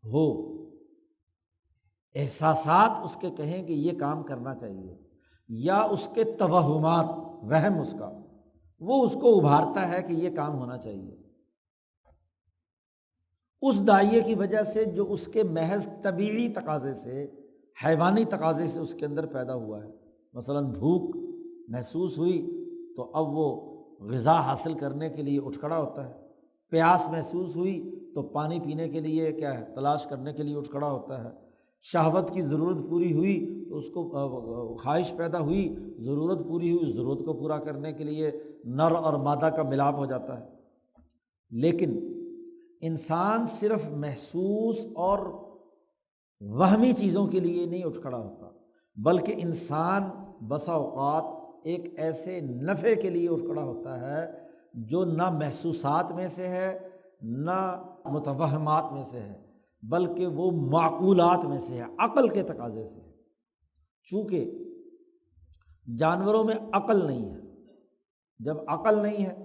ہو، احساسات اس کے کہیں کہ یہ کام کرنا چاہیے، یا اس کے توہمات، وہم اس کا، وہ اس کو ابھارتا ہے کہ یہ کام ہونا چاہیے، اس داعیے کی وجہ سے جو اس کے محض طبیعی تقاضے سے، حیوانی تقاضے سے اس کے اندر پیدا ہوا ہے۔ مثلاً بھوک محسوس ہوئی تو اب وہ غذا حاصل کرنے کے لیے اٹھ کھڑا ہوتا ہے، پیاس محسوس ہوئی تو پانی پینے کے لیے کیا ہے، تلاش کرنے کے لیے اٹھ کھڑا ہوتا ہے، شہوت کی ضرورت پوری ہوئی تو اس کو خواہش پیدا ہوئی، ضرورت پوری ہوئی، ضرورت کو پورا کرنے کے لیے نر اور مادہ کا ملاپ ہو جاتا ہے۔ لیکن انسان صرف محسوس اور وہمی چیزوں کے لیے نہیں اٹھ کھڑا ہوتا، بلکہ انسان بسا اوقات ایک ایسے نفع کے لیے اٹھ کھڑا ہوتا ہے جو نہ محسوسات میں سے ہے، نہ متوہمات میں سے ہے، بلکہ وہ معقولات میں سے ہے، عقل کے تقاضے سے ہے۔ چونکہ جانوروں میں عقل نہیں ہے، جب عقل نہیں ہے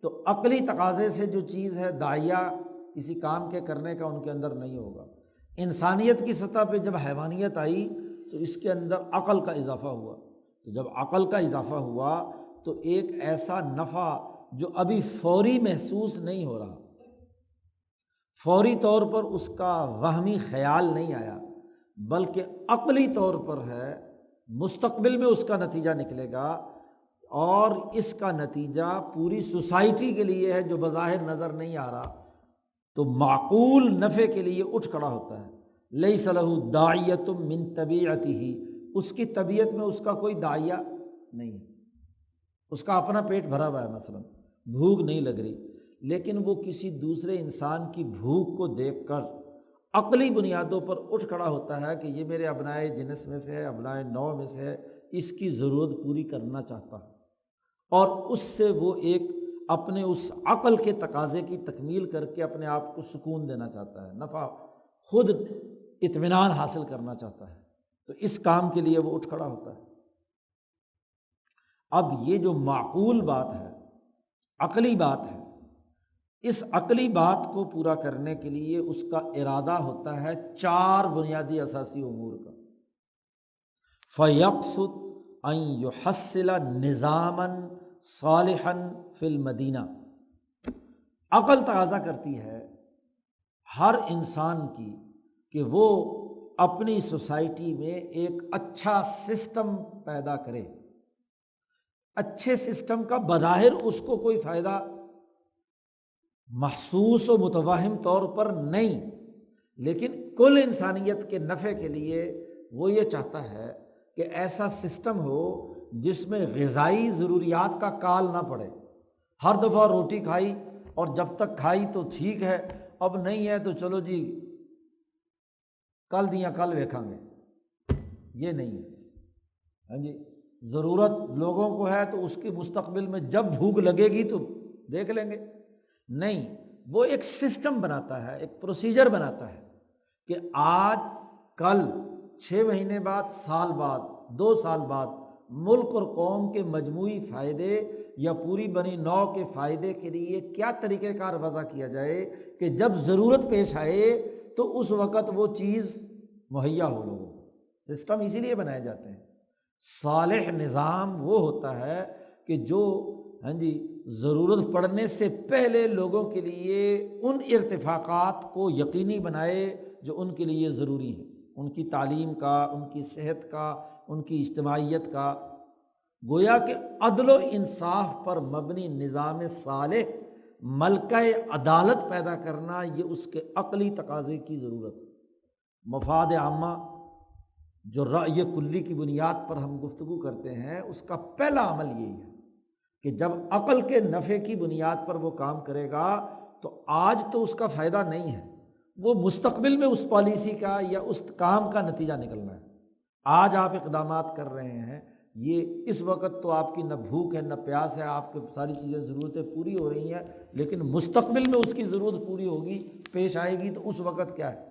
تو عقلی تقاضے سے جو چیز ہے، داعیہ کسی کام کے کرنے کا ان کے اندر نہیں ہوگا۔ انسانیت کی سطح پہ جب حیوانیت آئی تو اس کے اندر عقل کا اضافہ ہوا، تو جب عقل کا اضافہ ہوا تو ایک ایسا نفع جو ابھی فوری محسوس نہیں ہو رہا، فوری طور پر اس کا وہمی خیال نہیں آیا، بلکہ عقلی طور پر ہے، مستقبل میں اس کا نتیجہ نکلے گا، اور اس کا نتیجہ پوری سوسائٹی کے لیے ہے جو بظاہر نظر نہیں آ رہا، تو معقول نفع کے لیے اٹھ کھڑا ہوتا ہے۔ لیس لہ داعیۃ من طبیعتہ، اس کی طبیعت میں اس کا کوئی داعیہ نہیں ہے، اس کا اپنا پیٹ بھرا ہوا ہے، مثلا بھوک نہیں لگ رہی، لیکن وہ کسی دوسرے انسان کی بھوک کو دیکھ کر عقلی بنیادوں پر اٹھ کھڑا ہوتا ہے کہ یہ میرے ابنائے جنس میں سے ہے، ابنائے نوع میں سے ہے، اس کی ضرورت پوری کرنا چاہتا ہے، اور اس سے وہ ایک اپنے اس عقل کے تقاضے کی تکمیل کر کے اپنے آپ کو سکون دینا چاہتا ہے، نفع، خود اطمینان حاصل کرنا چاہتا ہے، تو اس کام کے لیے وہ اٹھ کھڑا ہوتا ہے۔ اب یہ جو معقول بات ہے، عقلی بات ہے، اس عقلی بات کو پورا کرنے کے لیے اس کا ارادہ ہوتا ہے 4 بنیادی اساسی امور کا۔ فَيَقْصُدْ أَن يُحَصِّلَ نِظَامًا صَالِحًا فِي الْمَدِينَةِ، عقل تقاضا کرتی ہے ہر انسان کی کہ وہ اپنی سوسائٹی میں ایک اچھا سسٹم پیدا کرے۔ اچھے سسٹم کا بظاہر اس کو کوئی فائدہ محسوس و متوہم طور پر نہیں، لیکن کل انسانیت کے نفع کے لیے وہ یہ چاہتا ہے کہ ایسا سسٹم ہو جس میں غذائی ضروریات کا کال نہ پڑے۔ ہر دفعہ روٹی کھائی اور جب تک کھائی تو ٹھیک ہے، اب نہیں ہے تو چلو جی کل دیاں کل ویکھاں گے، یہ نہیں ہے۔ ہاں جی، ضرورت لوگوں کو ہے تو اس کی مستقبل میں جب بھوک لگے گی تو دیکھ لیں گے، نہیں، وہ ایک سسٹم بناتا ہے، ایک پروسیجر بناتا ہے کہ آج، کل، 6 مہینے بعد، سال بعد، 2 سال بعد ملک اور قوم کے مجموعی فائدے یا پوری بنی نوع کے فائدے کے لیے کیا طریقہ کار وضع کیا جائے کہ جب ضرورت پیش آئے تو اس وقت وہ چیز مہیا ہو لوگوں کو۔ سسٹم اسی لیے بنائے جاتے ہیں۔ صالح نظام وہ ہوتا ہے کہ جو ہاں جی ضرورت پڑنے سے پہلے لوگوں کے لیے ان ارتفاقات کو یقینی بنائے جو ان کے لیے ضروری ہیں، ان کی تعلیم کا، ان کی صحت کا، ان کی اجتماعیت کا۔ گویا کہ عدل و انصاف پر مبنی نظام صالح، ملکہ عدالت پیدا کرنا، یہ اس کے عقلی تقاضے کی ضرورت ہے۔ مفاد عامہ جو رأی کلی کی بنیاد پر ہم گفتگو کرتے ہیں، اس کا پہلا عمل یہی ہے کہ جب عقل کے نفع کی بنیاد پر وہ کام کرے گا تو آج تو اس کا فائدہ نہیں ہے، وہ مستقبل میں اس پالیسی کا یا اس کام کا نتیجہ نکلنا ہے۔ آج آپ اقدامات کر رہے ہیں، یہ اس وقت تو آپ کی نہ بھوک ہے نہ پیاس ہے، آپ کے ساری چیزیں ضرورتیں پوری ہو رہی ہیں، لیکن مستقبل میں اس کی ضرورت پوری ہوگی، پیش آئے گی، تو اس وقت کیا ہے؟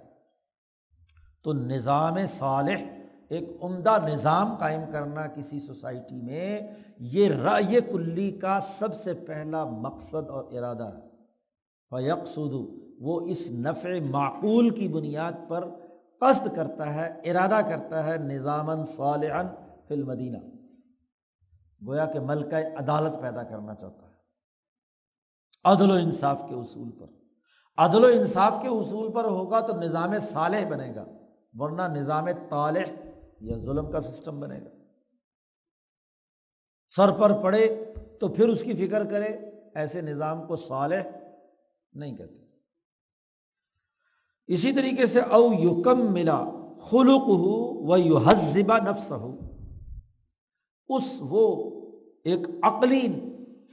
تو نظام صالح، ایک عمدہ نظام قائم کرنا کسی سوسائٹی میں، یہ رأی کلی کا سب سے پہلا مقصد اور ارادہ ہے۔ فَيَقْصُدُ، وہ اس نفع معقول کی بنیاد پر قصد کرتا ہے، ارادہ کرتا ہے نظاماً صالحا فی المدینہ، گویا کہ ملکہ عدالت پیدا کرنا چاہتا ہے عدل و انصاف کے اصول پر۔ عدل و انصاف کے اصول پر ہوگا تو نظام صالح بنے گا، ورنہ نظام طالح یا ظلم کا سسٹم بنے گا۔ سر پر پڑے تو پھر اس کی فکر کرے، ایسے نظام کو صالح نہیں کہتے۔ اسی طریقے سے او یکمل خلقہ و یہذب نفسہ، وہ ایک عقلی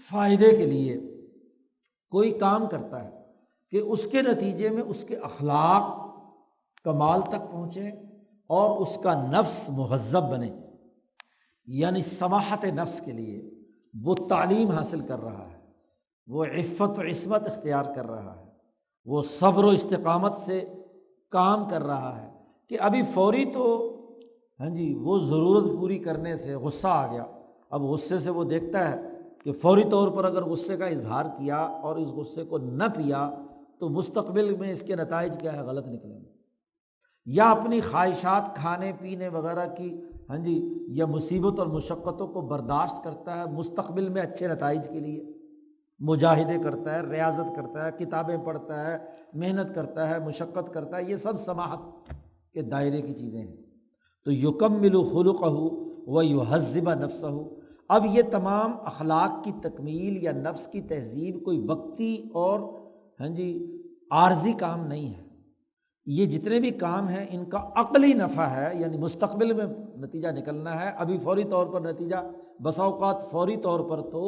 فائدے کے لیے کوئی کام کرتا ہے کہ اس کے نتیجے میں اس کے اخلاق کمال تک پہنچے اور اس کا نفس مہذب بنے، یعنی سماحت نفس کے لیے وہ تعلیم حاصل کر رہا ہے، وہ عفت و عصمت اختیار کر رہا ہے، وہ صبر و استقامت سے کام کر رہا ہے کہ ابھی فوری تو وہ ضرورت پوری کرنے سے غصہ آ گیا، اب غصے سے وہ دیکھتا ہے کہ فوری طور پر اگر غصے کا اظہار کیا اور اس غصے کو نہ پیا تو مستقبل میں اس کے نتائج کیا ہے، غلط نکلیں گے، یا اپنی خواہشات کھانے پینے وغیرہ کی یا مصیبت اور مشقتوں کو برداشت کرتا ہے مستقبل میں اچھے نتائج کے لیے، مجاہدے کرتا ہے، ریاضت کرتا ہے، کتابیں پڑھتا ہے، محنت کرتا ہے، مشقت کرتا ہے، یہ سب سماحت کے دائرے کی چیزیں ہیں۔ تو یکمل خلقہ و یہذب نفسہ، اب یہ تمام اخلاق کی تکمیل یا نفس کی تہذیب کوئی وقتی اور عارضی کام نہیں ہے، یہ جتنے بھی کام ہیں ان کا عقلی نفع ہے، یعنی مستقبل میں نتیجہ نکلنا ہے، ابھی فوری طور پر نتیجہ بسا اوقات فوری طور پر تو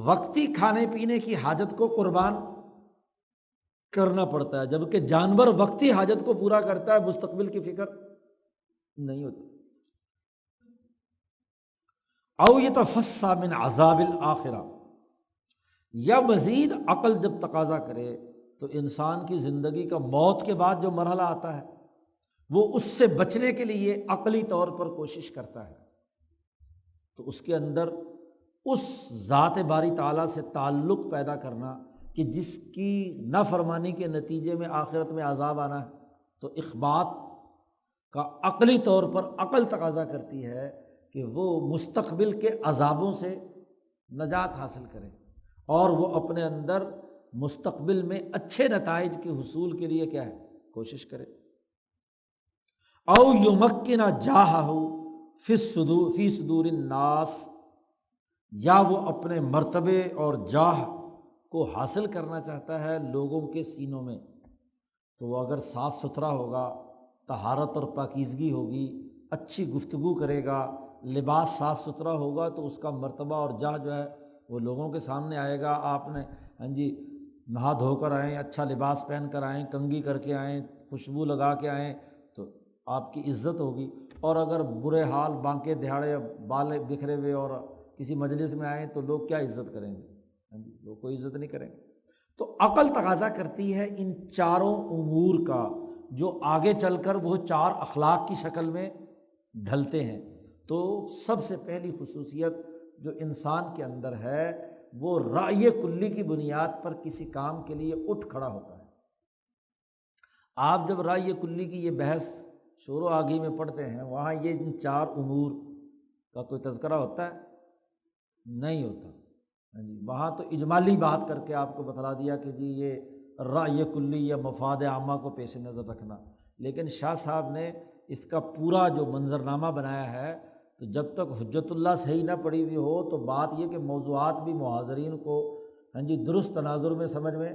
وقتی کھانے پینے کی حاجت کو قربان کرنا پڑتا ہے، جبکہ جانور وقتی حاجت کو پورا کرتا ہے، مستقبل کی فکر نہیں ہوتی۔ او یتفسا من عذاب الآخرہ، یا مزید عقل جب تقاضا کرے تو انسان کی زندگی کا موت کے بعد جو مرحلہ آتا ہے وہ اس سے بچنے کے لیے عقلی طور پر کوشش کرتا ہے، تو اس کے اندر اس ذات باری تعالیٰ سے تعلق پیدا کرنا کہ جس کی نافرمانی کے نتیجے میں آخرت میں عذاب آنا ہے، تو اخبات کا عقلی طور پر عقل تقاضا کرتی ہے کہ وہ مستقبل کے عذابوں سے نجات حاصل کرے اور وہ اپنے اندر مستقبل میں اچھے نتائج کے حصول کے لیے کیا ہے، کوشش کرے۔ او یمکن جاہہ فی صدور الناس، یا وہ اپنے مرتبے اور جاہ کو حاصل کرنا چاہتا ہے لوگوں کے سینوں میں، تو وہ اگر صاف ستھرا ہوگا، طہارت اور پاکیزگی ہوگی، اچھی گفتگو کرے گا، لباس صاف ستھرا ہوگا تو اس کا مرتبہ اور جاہ جو ہے وہ لوگوں کے سامنے آئے گا۔ آپ نے نہا دھو کر آئیں، اچھا لباس پہن کر آئیں، کنگھی کر کے آئیں، خوشبو لگا کے آئیں تو آپ کی عزت ہوگی، اور اگر برے حال بانکے دہاڑے بال بکھرے ہوئے اور کسی مجلس میں آئیں تو لوگ کیا عزت کریں گے، لوگ کوئی عزت نہیں کریں گے۔ تو عقل تقاضا کرتی ہے ان چاروں امور کا جو آگے چل کر وہ چار اخلاق کی شکل میں ڈھلتے ہیں۔ تو سب سے پہلی خصوصیت جو انسان کے اندر ہے وہ رائے کلی کی بنیاد پر کسی کام کے لیے اٹھ کھڑا ہوتا ہے۔ آپ جب رائے کلی کی یہ بحث شور و آگی میں پڑھتے ہیں، وہاں یہ ان چار امور کا کوئی تذکرہ ہوتا ہے؟ نہیں ہوتا۔ وہاں تو اجمالی بات کر کے آپ کو بتلا دیا کہ جی یہ رائے کلی یا مفاد عامہ کو پیش نظر رکھنا، لیکن شاہ صاحب نے اس کا پورا جو منظرنامہ بنایا ہے، تو جب تک حجت اللہ صحیح نہ پڑی ہوئی ہو تو بات یہ کہ موضوعات بھی محاضرین کو درست تناظر میں سمجھ میں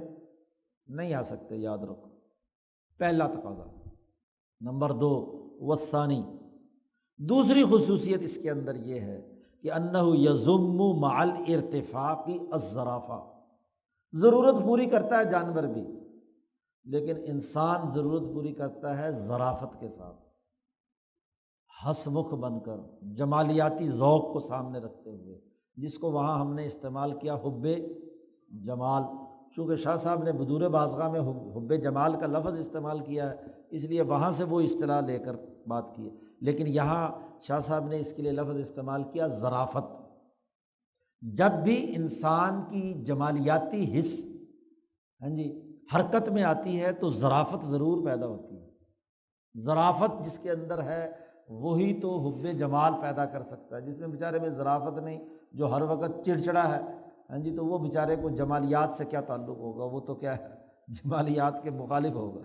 نہیں آ سکتے، یاد رکھو، پہلا تقاضا۔ نمبر 2 والثانی، دوسری خصوصیت اس کے اندر یہ ہے کہ انہ یضم مع الارتفاق الظرافہ، ضرورت پوری کرتا ہے جانور بھی، لیکن انسان ضرورت پوری کرتا ہے ظرافت کے ساتھ، ہنسمکھ بن کر، جمالیاتی ذوق کو سامنے رکھتے ہوئے، جس کو وہاں ہم نے استعمال کیا حب جمال، چونکہ شاہ صاحب نے بدور بازغہ میں حب جمال کا لفظ استعمال کیا ہے، اس لیے وہاں سے وہ اصطلاح لے کر بات کی ہے، لیکن یہاں شاہ صاحب نے اس کے لیے لفظ استعمال کیا ظرافت۔ جب بھی انسان کی جمالیاتی حس حرکت میں آتی ہے تو ظرافت ضرور پیدا ہوتی ہے، ظرافت جس کے اندر ہے وہی تو حب جمال پیدا کر سکتا ہے، جس میں بیچارے میں ظرافت نہیں، جو ہر وقت چڑچڑا ہے، ہاں جی، تو وہ بیچارے کو جمالیات سے کیا تعلق ہوگا، وہ تو کیا ہے، جمالیات کے مخالف ہوگا۔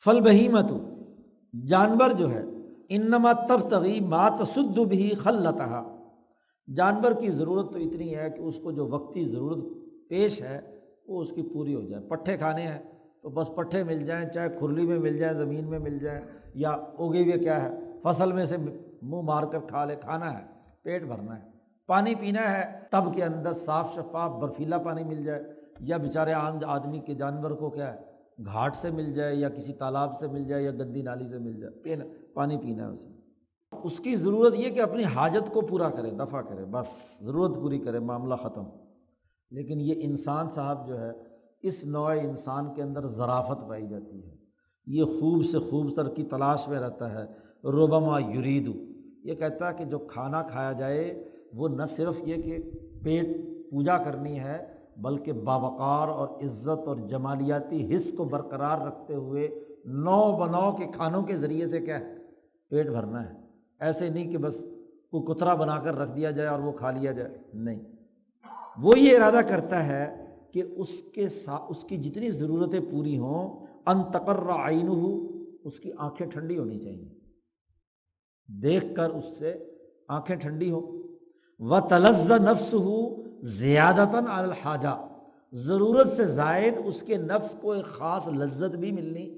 فالبہیمۃ، جانور جو ہے، انما تبتغی ما تسد به خلتها، جانور کی ضرورت تو اتنی ہے کہ اس کو جو وقتی ضرورت پیش ہے وہ اس کی پوری ہو جائے۔ پٹھے کھانے ہیں تو بس پٹھے مل جائیں، چاہے کھرلی میں مل جائیں، زمین میں مل جائیں، یا اگے ہوئے کیا ہے فصل میں سے منہ مار کر کھا لے، کھانا ہے، پیٹ بھرنا ہے۔ پانی پینا ہے، ٹب کے اندر صاف شفاف برفیلا پانی مل جائے، یا بیچارے عام آدمی کے جانور کو کیا ہے گھاٹ سے مل جائے، یا کسی تالاب سے مل جائے، یا گندی نالی سے مل جائے، پانی پینا ہے اسے۔ اس کی ضرورت یہ کہ اپنی حاجت کو پورا کرے، دفع کرے، بس ضرورت پوری کرے، معاملہ ختم۔ لیکن یہ انسان صاحب جو ہے، اس نوع انسان کے اندر ظرافت پائی جاتی ہے، یہ خوب سے خوب تر کی تلاش میں رہتا ہے۔ ربما یریدو، یہ کہتا ہے کہ جو کھانا کھایا جائے وہ نہ صرف یہ کہ پیٹ پوجا کرنی ہے، بلکہ باوقار اور عزت اور جمالیاتی حص کو برقرار رکھتے ہوئے نو بنو کے کھانوں کے ذریعے سے کیا ہے پیٹ بھرنا ہے۔ ایسے نہیں کہ بس کو کترا بنا کر رکھ دیا جائے اور وہ کھا لیا جائے، نہیں، وہ یہ ارادہ کرتا ہے کہ اس کی جتنی ضرورتیں پوری ہوں، ان تقر عینہ، اس کی آنکھیں ٹھنڈی ہونی چاہیے، دیکھ کر اس سے آنکھیں ٹھنڈی ہو۔ وتلذ نفسہ زیادۃ علی الحاجہ، ضرورت سے زائد اس کے نفس کو ایک خاص لذت بھی ملنی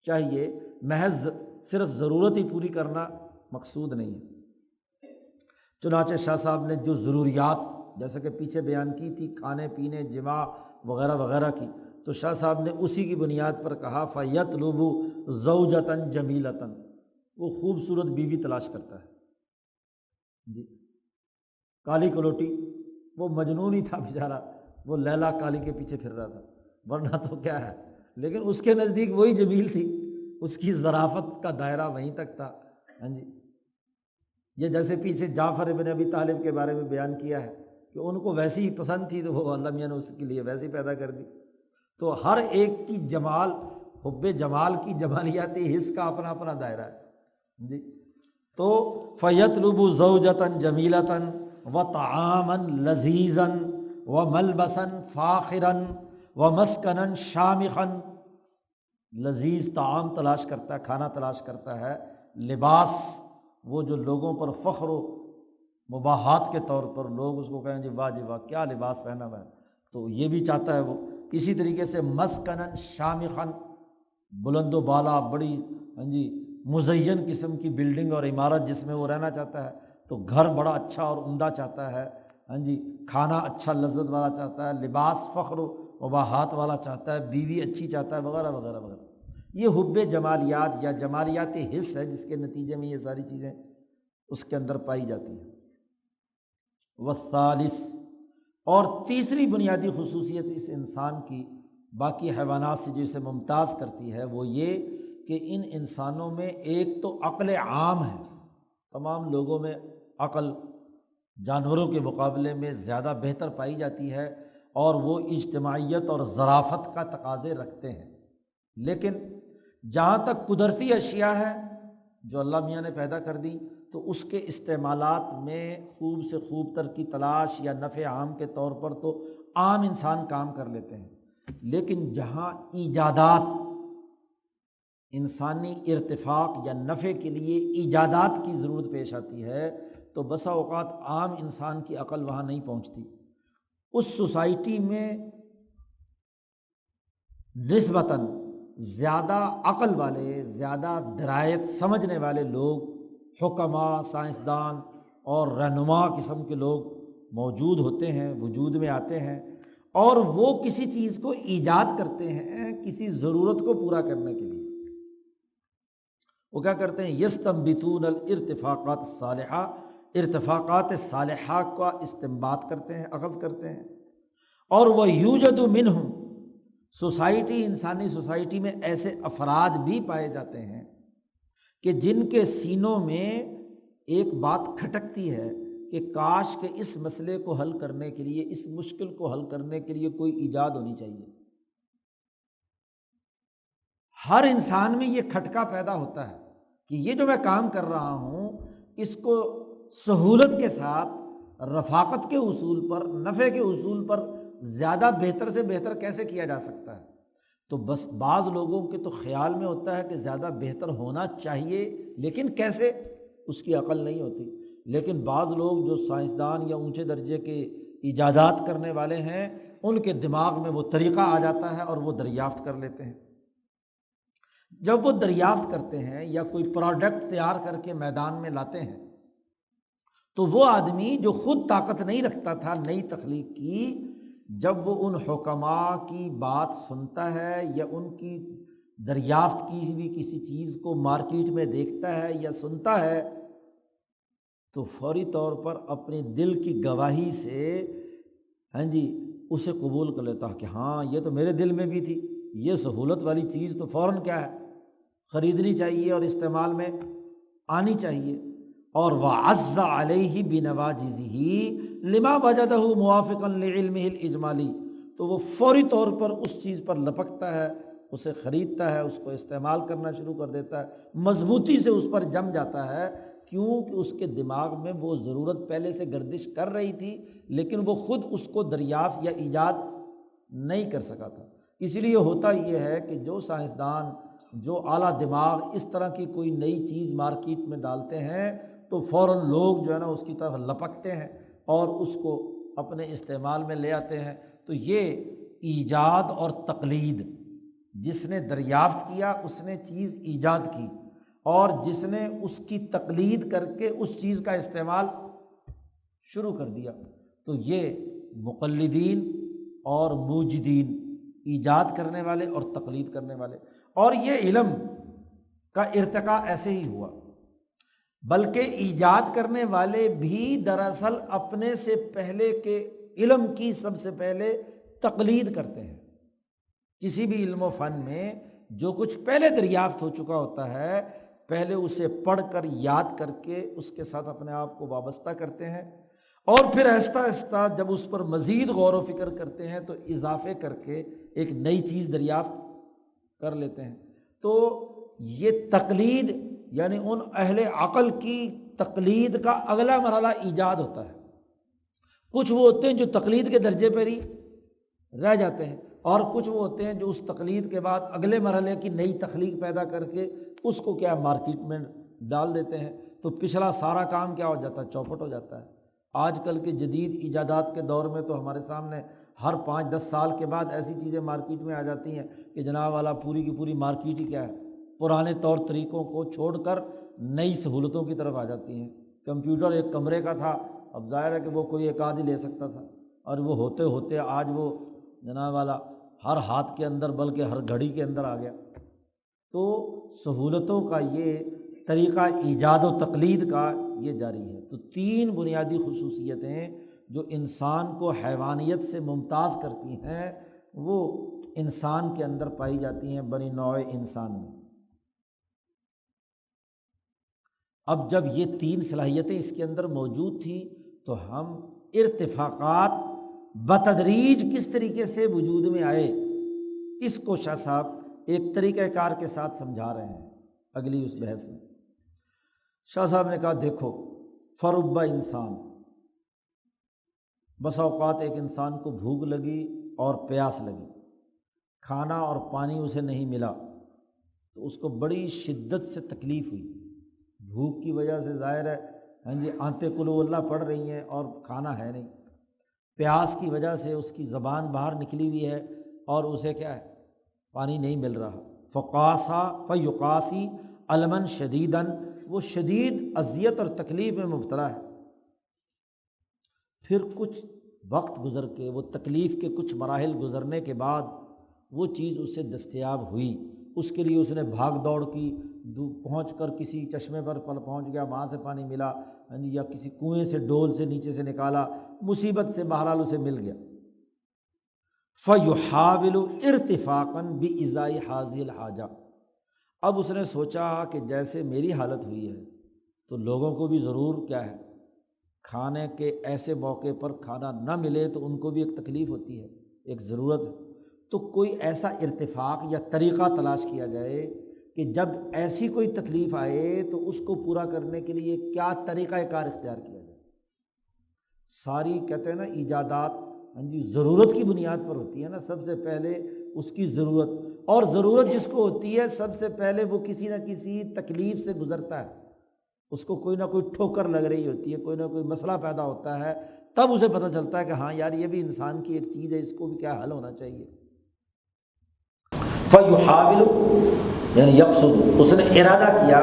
چاہیے، محض صرف ضرورت ہی پوری کرنا مقصود نہیں ہے۔ چنانچہ شاہ صاحب نے جو ضروریات جیسے کہ پیچھے بیان کی تھی، کھانے پینے، جماع وغیرہ وغیرہ کی، تو شاہ صاحب نے اسی کی بنیاد پر کہا فَيَطْلُبُ زَوْجَةً جَمِيلَةً، وہ خوبصورت بیوی تلاش کرتا ہے جی۔ کالی کلوٹی، وہ مجنون ہی تھا بیچارہ، وہ لیلا کالی کے پیچھے پھر رہا تھا، ورنہ تو کیا ہے، لیکن اس کے نزدیک وہی جمیل تھی، اس کی ظرافت کا دائرہ وہیں تک تھا، ہاں جی۔ یہ جیسے پیچھے جعفر ابن ابی طالب کے بارے میں بیان کیا ہے کہ ان کو ویسی ہی پسند تھی تو وہ اللہ میاں نے اس کے لیے ویسی پیدا کر دی۔ تو ہر ایک کی جمال، حب جمال کی جمالیاتی حص کا اپنا اپنا دائرہ ہے جی۔ تو فَيَطْلُبُ زَوْجَةً جَمِيلَةً وَطَعَامًا لَذِيذًا وَمَلْبَسًا فَاخِرًا وَمَسْكَنًا شَامِخًا، لذیذ طعام تلاش کرتا ہے، کھانا تلاش کرتا ہے، لباس، وہ جو لوگوں پر فخر و مباحات کے طور پر لوگ اس کو کہیں جی واہ جی واہ کیا لباس پہنا ہوا ہے، تو یہ بھی چاہتا ہے وہ۔ اسی طریقے سے مسکنن شامخن، بلند و بالا بڑی ہاں جی مزین قسم کی بلڈنگ اور عمارت جس میں وہ رہنا چاہتا ہے، تو گھر بڑا اچھا اور عمدہ چاہتا ہے، ہاں جی، کھانا اچھا لذت والا چاہتا ہے، لباس فخر و مباحات والا چاہتا ہے، بیوی اچھی چاہتا ہے، وغیرہ وغیرہ وغیرہ۔ یہ حب جمالیات یا جمالیاتی حص ہے جس کے نتیجے میں یہ ساری چیزیں اس کے اندر پائی جاتی ہیں۔ والثالث، اور تیسری بنیادی خصوصیت اس انسان کی باقی حیوانات سے جو اسے ممتاز کرتی ہے وہ یہ کہ ان انسانوں میں ایک تو عقل عام ہے، تمام لوگوں میں عقل جانوروں کے مقابلے میں زیادہ بہتر پائی جاتی ہے، اور وہ اجتماعیت اور ظرافت کا تقاضے رکھتے ہیں۔ لیکن جہاں تک قدرتی اشیاء ہے جو اللہ میاں نے پیدا کر دی، تو اس کے استعمالات میں خوب سے خوب تر کی تلاش یا نفع عام کے طور پر تو عام انسان کام کر لیتے ہیں، لیکن جہاں ایجادات، انسانی ارتفاق یا نفع کے لیے ایجادات کی ضرورت پیش آتی ہے، تو بسا اوقات عام انسان کی عقل وہاں نہیں پہنچتی۔ اس سوسائٹی میں نسبتاً زیادہ عقل والے، زیادہ درایت سمجھنے والے لوگ، حکماء، سائنسدان اور رہنما قسم کے لوگ موجود ہوتے ہیں، وجود میں آتے ہیں، اور وہ کسی چیز کو ایجاد کرتے ہیں کسی ضرورت کو پورا کرنے کے لیے۔ وہ کیا کرتے ہیں؟ یستنبتون الارتفاقات الصالحہ، ارتفاقات صالحہ کا استنباط کرتے ہیں، اخذ کرتے ہیں، اور وہ یوجد منہم، سوسائٹی، انسانی سوسائٹی میں ایسے افراد بھی پائے جاتے ہیں کہ جن کے سینوں میں ایک بات کھٹکتی ہے کہ کاش کہ اس مسئلے کو حل کرنے کے لیے، اس مشکل کو حل کرنے کے لیے کوئی ایجاد ہونی چاہیے۔ ہر انسان میں یہ کھٹکا پیدا ہوتا ہے کہ یہ جو میں کام کر رہا ہوں اس کو سہولت کے ساتھ رفاقت کے اصول پر، نفع کے اصول پر زیادہ بہتر سے بہتر کیسے کیا جا سکتا ہے۔ تو بس بعض لوگوں کے تو خیال میں ہوتا ہے کہ زیادہ بہتر ہونا چاہیے، لیکن کیسے، اس کی عقل نہیں ہوتی۔ لیکن بعض لوگ جو سائنسدان یا اونچے درجے کے ایجادات کرنے والے ہیں، ان کے دماغ میں وہ طریقہ آ جاتا ہے اور وہ دریافت کر لیتے ہیں۔ جب وہ دریافت کرتے ہیں یا کوئی پروڈکٹ تیار کر کے میدان میں لاتے ہیں، تو وہ آدمی جو خود طاقت نہیں رکھتا تھا نئی تخلیق کی، جب وہ ان حکماء کی بات سنتا ہے یا ان کی دریافت کی ہوئی کسی چیز کو مارکیٹ میں دیکھتا ہے یا سنتا ہے، تو فوری طور پر اپنے دل کی گواہی سے اسے قبول کر لیتا کہ ہاں یہ تو میرے دل میں بھی تھی، یہ سہولت والی چیز تو فوراً کیا ہے، خریدنی چاہیے اور استعمال میں آنی چاہیے۔ اور وَعَزَّ عَلَيْهِ بِنَوَاجِزِهِ لِمَا وَجَدَهُ مُوَافِقًا لِعِلْمِهِ الْإِجْمَالِ، تو وہ فوری طور پر اس چیز پر لپکتا ہے، اسے خریدتا ہے، اس کو استعمال کرنا شروع کر دیتا ہے، مضبوطی سے اس پر جم جاتا ہے، کیونکہ اس کے دماغ میں وہ ضرورت پہلے سے گردش کر رہی تھی، لیکن وہ خود اس کو دریافت یا ایجاد نہیں کر سکا تھا۔ اس لیے ہوتا یہ ہے کہ جو سائنسدان، جو اعلیٰ دماغ اس طرح کی کوئی نئی چیز مارکیٹ میں ڈالتے ہیں، تو فوراً لوگ جو ہے نا اس کی طرف لپکتے ہیں اور اس کو اپنے استعمال میں لے آتے ہیں۔ تو یہ ایجاد اور تقلید، جس نے دریافت کیا اس نے چیز ایجاد کی، اور جس نے اس کی تقلید کر کے اس چیز کا استعمال شروع کر دیا، تو یہ مقلدین اور موجدین، ایجاد کرنے والے اور تقلید کرنے والے۔ اور یہ علم کا ارتقاء ایسے ہی ہوا، بلکہ ایجاد کرنے والے بھی دراصل اپنے سے پہلے کے علم کی سب سے پہلے تقلید کرتے ہیں۔ کسی بھی علم و فن میں جو کچھ پہلے دریافت ہو چکا ہوتا ہے، پہلے اسے پڑھ کر یاد کر کے اس کے ساتھ اپنے آپ کو وابستہ کرتے ہیں، اور پھر آہستہ آہستہ جب اس پر مزید غور و فکر کرتے ہیں تو اضافے کر کے ایک نئی چیز دریافت کر لیتے ہیں۔ تو یہ تقلید یعنی ان اہل عقل کی تقلید کا اگلا مرحلہ ایجاد ہوتا ہے۔ کچھ وہ ہوتے ہیں جو تقلید کے درجے پر ہی رہ جاتے ہیں، اور کچھ وہ ہوتے ہیں جو اس تقلید کے بعد اگلے مرحلے کی نئی تخلیق پیدا کر کے اس کو کیا مارکیٹ میں ڈال دیتے ہیں، تو پچھلا سارا کام کیا ہو جاتا ہے، چوپٹ ہو جاتا ہے۔ آج کل کے جدید ایجادات کے دور میں تو ہمارے سامنے ہر 5-10 سال کے بعد ایسی چیزیں مارکیٹ میں آ جاتی ہیں کہ جناب والا پوری کی پوری مارکیٹ ہی کیا ہے، پرانے طور طریقوں کو چھوڑ کر نئی سہولتوں کی طرف آ جاتی ہیں۔ کمپیوٹر ایک کمرے کا تھا، اب ظاہر ہے کہ وہ کوئی ایک آدھ ہی لے سکتا تھا، اور وہ ہوتے ہوتے آج وہ جناب والا ہر ہاتھ کے اندر بلکہ ہر گھڑی کے اندر آ گیا۔ تو سہولتوں کا یہ طریقہ ایجاد و تقلید کا یہ جاری ہے۔ تو 3 بنیادی خصوصیتیں جو انسان کو حیوانیت سے ممتاز کرتی ہیں، وہ انسان کے اندر پائی جاتی ہیں، بنی نوع انسان میں۔ اب جب یہ 3 صلاحیتیں اس کے اندر موجود تھیں، تو ہم ارتفاقات بتدریج کس طریقے سے وجود میں آئے، اس کو شاہ صاحب ایک طریقہ کار کے ساتھ سمجھا رہے ہیں اگلی اس بحث میں۔ شاہ صاحب نے کہا دیکھو، فرب انسان، بس اوقات ایک انسان کو بھوک لگی اور پیاس لگی، کھانا اور پانی اسے نہیں ملا، تو اس کو بڑی شدت سے تکلیف ہوئی۔ بھوک کی وجہ سے ظاہر ہے آنتے کلو اللہ پڑھ رہی ہیں اور کھانا ہے نہیں، پیاس کی وجہ سے اس کی زبان باہر نکلی ہوئی ہے اور اسے کیا ہے، پانی نہیں مل رہا۔ فقاسا فیقاسی المن شدیداً، وہ شدید اذیت اور تکلیف میں مبتلا ہے۔ پھر کچھ وقت گزر کے، وہ تکلیف کے کچھ مراحل گزرنے کے بعد وہ چیز اسے دستیاب ہوئی، اس کے لیے اس نے بھاگ دوڑ کی، پہنچ کر کسی چشمے پر پہنچ گیا، وہاں سے پانی ملا، یا کسی کنویں سے ڈول سے نیچے سے نکالا، مصیبت سے بہرحال اسے مل گیا۔ فَيُحَاوِلُ ارتفاقاً بِإِزَاءِ هَذِهِ الْحَاجَةِ، اب اس نے سوچا کہ جیسے میری حالت ہوئی ہے تو لوگوں کو بھی ضرور کیا ہے، کھانے کے ایسے موقع پر کھانا نہ ملے تو ان کو بھی ایک تکلیف ہوتی ہے، ایک ضرورت ہے۔ تو کوئی ایسا ارتفاق یا طریقہ تلاش کیا جائے کہ جب ایسی کوئی تکلیف آئے تو اس کو پورا کرنے کے لیے کیا طریقہ کار اختیار کیا جائے۔ ساری کہتے ہیں نا ایجادات ضرورت کی بنیاد پر ہوتی ہے نا، سب سے پہلے اس کی ضرورت، اور ضرورت جس کو ہوتی ہے سب سے پہلے وہ کسی نہ کسی تکلیف سے گزرتا ہے، اس کو کوئی نہ کوئی ٹھوکر لگ رہی ہوتی ہے، کوئی نہ کوئی مسئلہ پیدا ہوتا ہے، تب اسے پتہ چلتا ہے کہ ہاں یار یہ بھی انسان کی ایک چیز ہے، اس کو بھی کیا حل ہونا چاہیے۔ فَيُحَاوِلُ یعنی یقصد، اس نے ارادہ کیا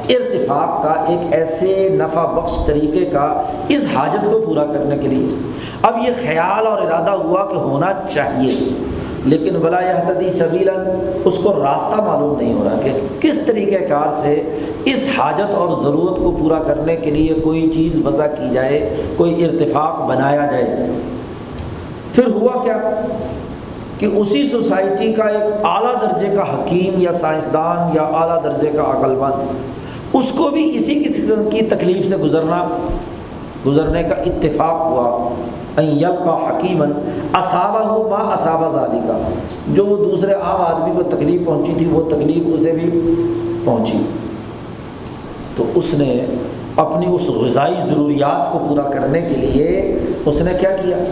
ارتفاق کا ایک ایسے نفع بخش طریقے کا اس حاجت کو پورا کرنے کے لیے۔ اب یہ خیال اور ارادہ ہوا کہ ہونا چاہیے، لیکن ولا یہتدی سبیلا، اس کو راستہ معلوم نہیں ہو رہا کہ کس طریقہ کار سے اس حاجت اور ضرورت کو پورا کرنے کے لیے کوئی چیز وضع کی جائے، کوئی ارتفاق بنایا جائے۔ پھر ہوا کیا کہ اسی سوسائٹی کا ایک اعلیٰ درجے کا حکیم یا سائنسدان یا اعلیٰ درجے کا عقل مند، اس کو بھی اسی قسم کی تکلیف سے گزرنے کا اتفاق ہوا۔ ان یلقی حکیما اصابہ ما اصاب ذلک، جو وہ دوسرے عام آدمی کو تکلیف پہنچی تھی وہ تکلیف اسے بھی پہنچی، تو اس نے اپنی اس غذائی ضروریات کو پورا کرنے کے لیے اس نے کیا کیا،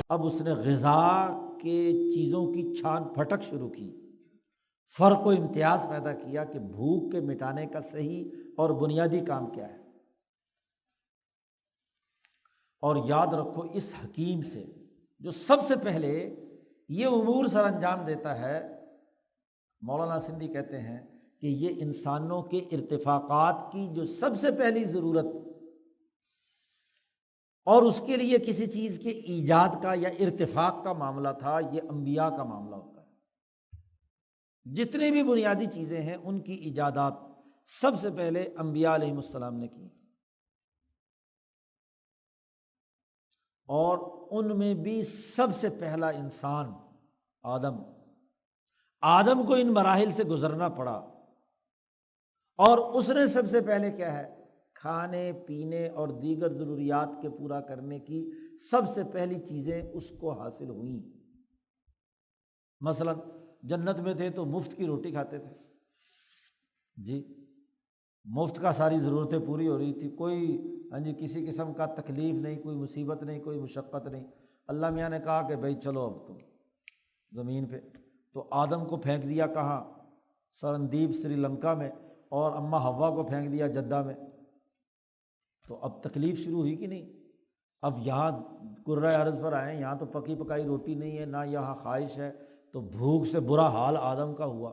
اب اس نے غذا کے چیزوں کی چھان پھٹک شروع کی، فرق و امتیاز پیدا کیا کہ بھوک کے مٹانے کا صحیح اور بنیادی کام کیا ہے۔ اور یاد رکھو اس حکیم سے جو سب سے پہلے یہ امور سر انجام دیتا ہے، مولانا سندھی کہتے ہیں کہ یہ انسانوں کے ارتفاقات کی جو سب سے پہلی ضرورت اور اس کے لیے کسی چیز کے ایجاد کا یا ارتفاق کا معاملہ تھا، یہ انبیاء کا معاملہ ہوتا ہے۔ جتنی بھی بنیادی چیزیں ہیں ان کی ایجادات سب سے پہلے انبیاء علیہم السلام نے کی، اور ان میں بھی سب سے پہلا انسان آدم کو ان مراحل سے گزرنا پڑا، اور اس نے سب سے پہلے کیا ہے، کھانے پینے اور دیگر ضروریات کے پورا کرنے کی سب سے پہلی چیزیں اس کو حاصل ہوئیں۔ مثلا جنت میں تھے تو مفت کی روٹی کھاتے تھے، جی مفت کا ساری ضرورتیں پوری ہو رہی تھی، کوئی کسی قسم کا تکلیف نہیں، کوئی مصیبت نہیں، کوئی مشقت نہیں۔ اللہ میاں نے کہا کہ بھائی چلو اب تم زمین پہ، تو آدم کو پھینک دیا کہاں، سرندیپ سری لنکا میں، اور اماں حوا کو پھینک دیا جدہ میں، تو اب تکلیف شروع ہوئی کہ نہیں؟ اب یہاں کرۂ ارض پر آئے، یہاں تو پکی پکائی روٹی نہیں ہے، نہ یہاں خواہش ہے، تو بھوک سے برا حال آدم کا ہوا،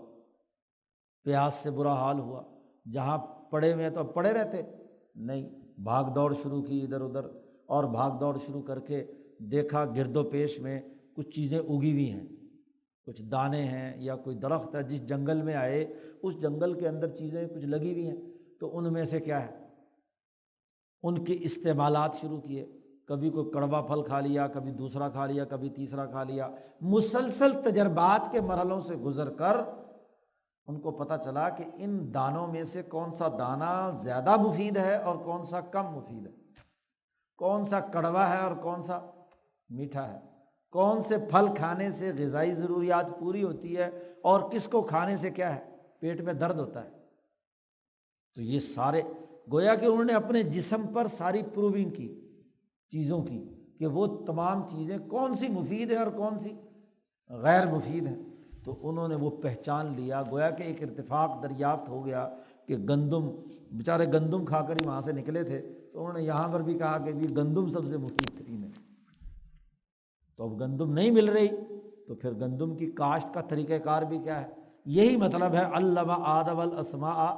پیاس سے برا حال ہوا، جہاں پڑے ہوئے تو اب پڑے رہتے نہیں، بھاگ دوڑ شروع کی ادھر ادھر، اور بھاگ دوڑ شروع کر کے دیکھا گرد و پیش میں کچھ چیزیں اگی ہوئی ہیں، کچھ دانے ہیں یا کوئی درخت ہے، جس جنگل میں آئے اس جنگل کے اندر چیزیں کچھ لگی ہوئی ہیں، تو ان میں سے کیا ہے، ان کے استعمالات شروع کیے، کبھی کوئی کڑوا پھل کھا لیا، کبھی دوسرا کھا لیا، کبھی تیسرا کھا لیا، مسلسل تجربات کے مرحلوں سے گزر کر ان کو پتہ چلا کہ ان دانوں میں سے کون سا دانہ زیادہ مفید ہے اور کون سا کم مفید ہے، کون سا کڑوا ہے اور کون سا میٹھا ہے، کون سے پھل کھانے سے غذائی ضروریات پوری ہوتی ہے اور کس کو کھانے سے کیا ہے، پیٹ میں درد ہوتا ہے۔ تو یہ سارے گویا کہ انہوں نے اپنے جسم پر ساری پروونگ کی چیزوں کی کہ وہ تمام چیزیں کون سی مفید ہیں اور کون سی غیر مفید ہیں، تو انہوں نے وہ پہچان لیا، گویا کہ ایک ارتفاق دریافت ہو گیا کہ گندم، بیچارے گندم کھا کر ہی وہاں سے نکلے تھے، تو انہوں نے یہاں پر بھی کہا کہ بھی گندم سب سے مفید ترین ہے۔ تو اب گندم نہیں مل رہی تو پھر گندم کی کاشت کا طریقہ کار بھی کیا ہے، یہی مطلب ہے علم آدم الاسماء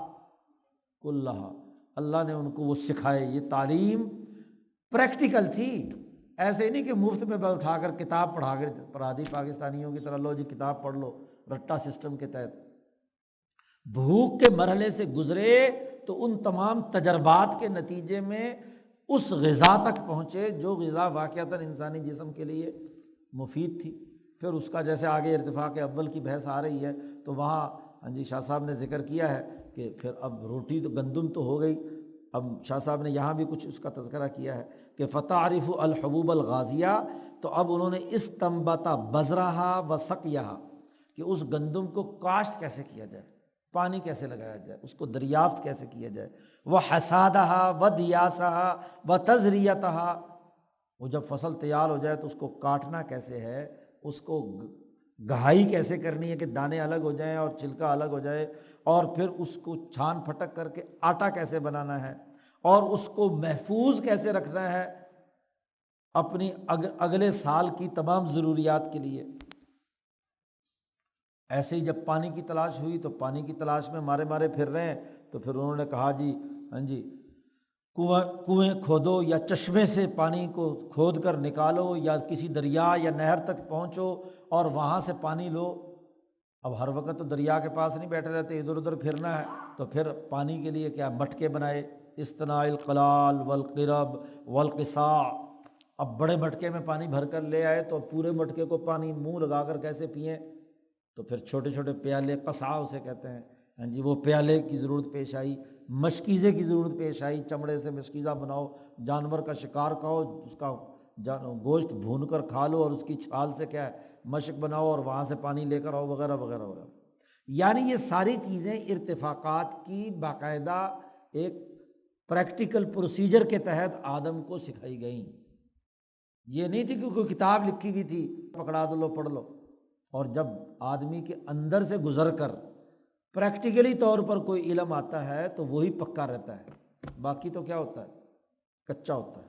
کلھا، اللہ نے ان کو وہ سکھائے، یہ تعلیم پریکٹیکل تھی، ایسے ہی نہیں کہ مفت میں اٹھا کر کتاب پڑھا دی پاکستانیوں کی طرح، لو جی کتاب پڑھ لو رٹا سسٹم کے تحت۔ بھوک کے مرحلے سے گزرے تو ان تمام تجربات کے نتیجے میں اس غذا تک پہنچے جو غذا واقعتاً انسانی جسم کے لیے مفید تھی۔ پھر اس کا جیسے آگے ارتفاق اول کی بحث آ رہی ہے تو وہاں شاہ صاحب نے ذکر کیا ہے کہ پھر اب روٹی تو گندم تو ہو گئی، اب شاہ صاحب نے یہاں بھی کچھ اس کا تذکرہ کیا ہے کہ فتعرف الحبوب الغازیہ، تو اب انہوں نے استنبط بذرہا و سقیہا، کہ اس گندم کو کاشت کیسے کیا جائے، پانی کیسے لگایا جائے، اس کو دریافت کیسے کیا جائے، وحصادها ودیاسها وتزریتها، وہ جب فصل تیار ہو جائے تو اس کو کاٹنا کیسے ہے، اس کو گہائی کیسے کرنی ہے کہ دانے الگ ہو جائیں اور چھلکا الگ ہو جائے، اور پھر اس کو چھان پھٹک کر کے آٹا کیسے بنانا ہے، اور اس کو محفوظ کیسے رکھنا ہے اپنی اگلے سال کی تمام ضروریات کے لیے۔ ایسے ہی جب پانی کی تلاش ہوئی تو پانی کی تلاش میں مارے مارے پھر رہے ہیں، تو پھر انہوں نے کہا جی ہاں جی کنویں کھودو یا چشمے سے پانی کو کھود کر نکالو، یا کسی دریا یا نہر تک پہنچو اور وہاں سے پانی لو۔ اب ہر وقت تو دریا کے پاس نہیں بیٹھے رہتے، ادھر ادھر پھرنا ہے، تو پھر پانی کے لیے کیا مٹکے بنائے، اصطناع القلال والقرب والقصاع۔ اب بڑے مٹکے میں پانی بھر کر لے آئے تو پورے مٹکے کو پانی منہ لگا کر کیسے پئیں، تو پھر چھوٹے چھوٹے پیالے، قصاع اسے کہتے ہیں، ہاں جی وہ پیالے کی ضرورت پیش آئی، مشکیزے کی ضرورت پیش آئی، چمڑے سے مشکیزہ بناؤ، جانور کا شکار کھاؤ، اس کا گوشت بھون کر کھا لو اور اس کی چھال سے کیا ہے مشق بناؤ اور وہاں سے پانی لے کر آؤ، وغیرہ وغیرہ وغیرہ۔ یعنی یہ ساری چیزیں ارتفاقات کی باقاعدہ ایک پریکٹیکل پروسیجر کے تحت آدم کو سکھائی گئیں۔ یہ نہیں تھی کہ کوئی کتاب لکھی ہوئی تھی پکڑا دو لو پڑھ لو، اور جب آدمی کے اندر سے گزر کر پریکٹیکلی طور پر کوئی علم آتا ہے تو وہی پکا رہتا ہے، باقی تو کیا ہوتا ہے کچا ہوتا ہے۔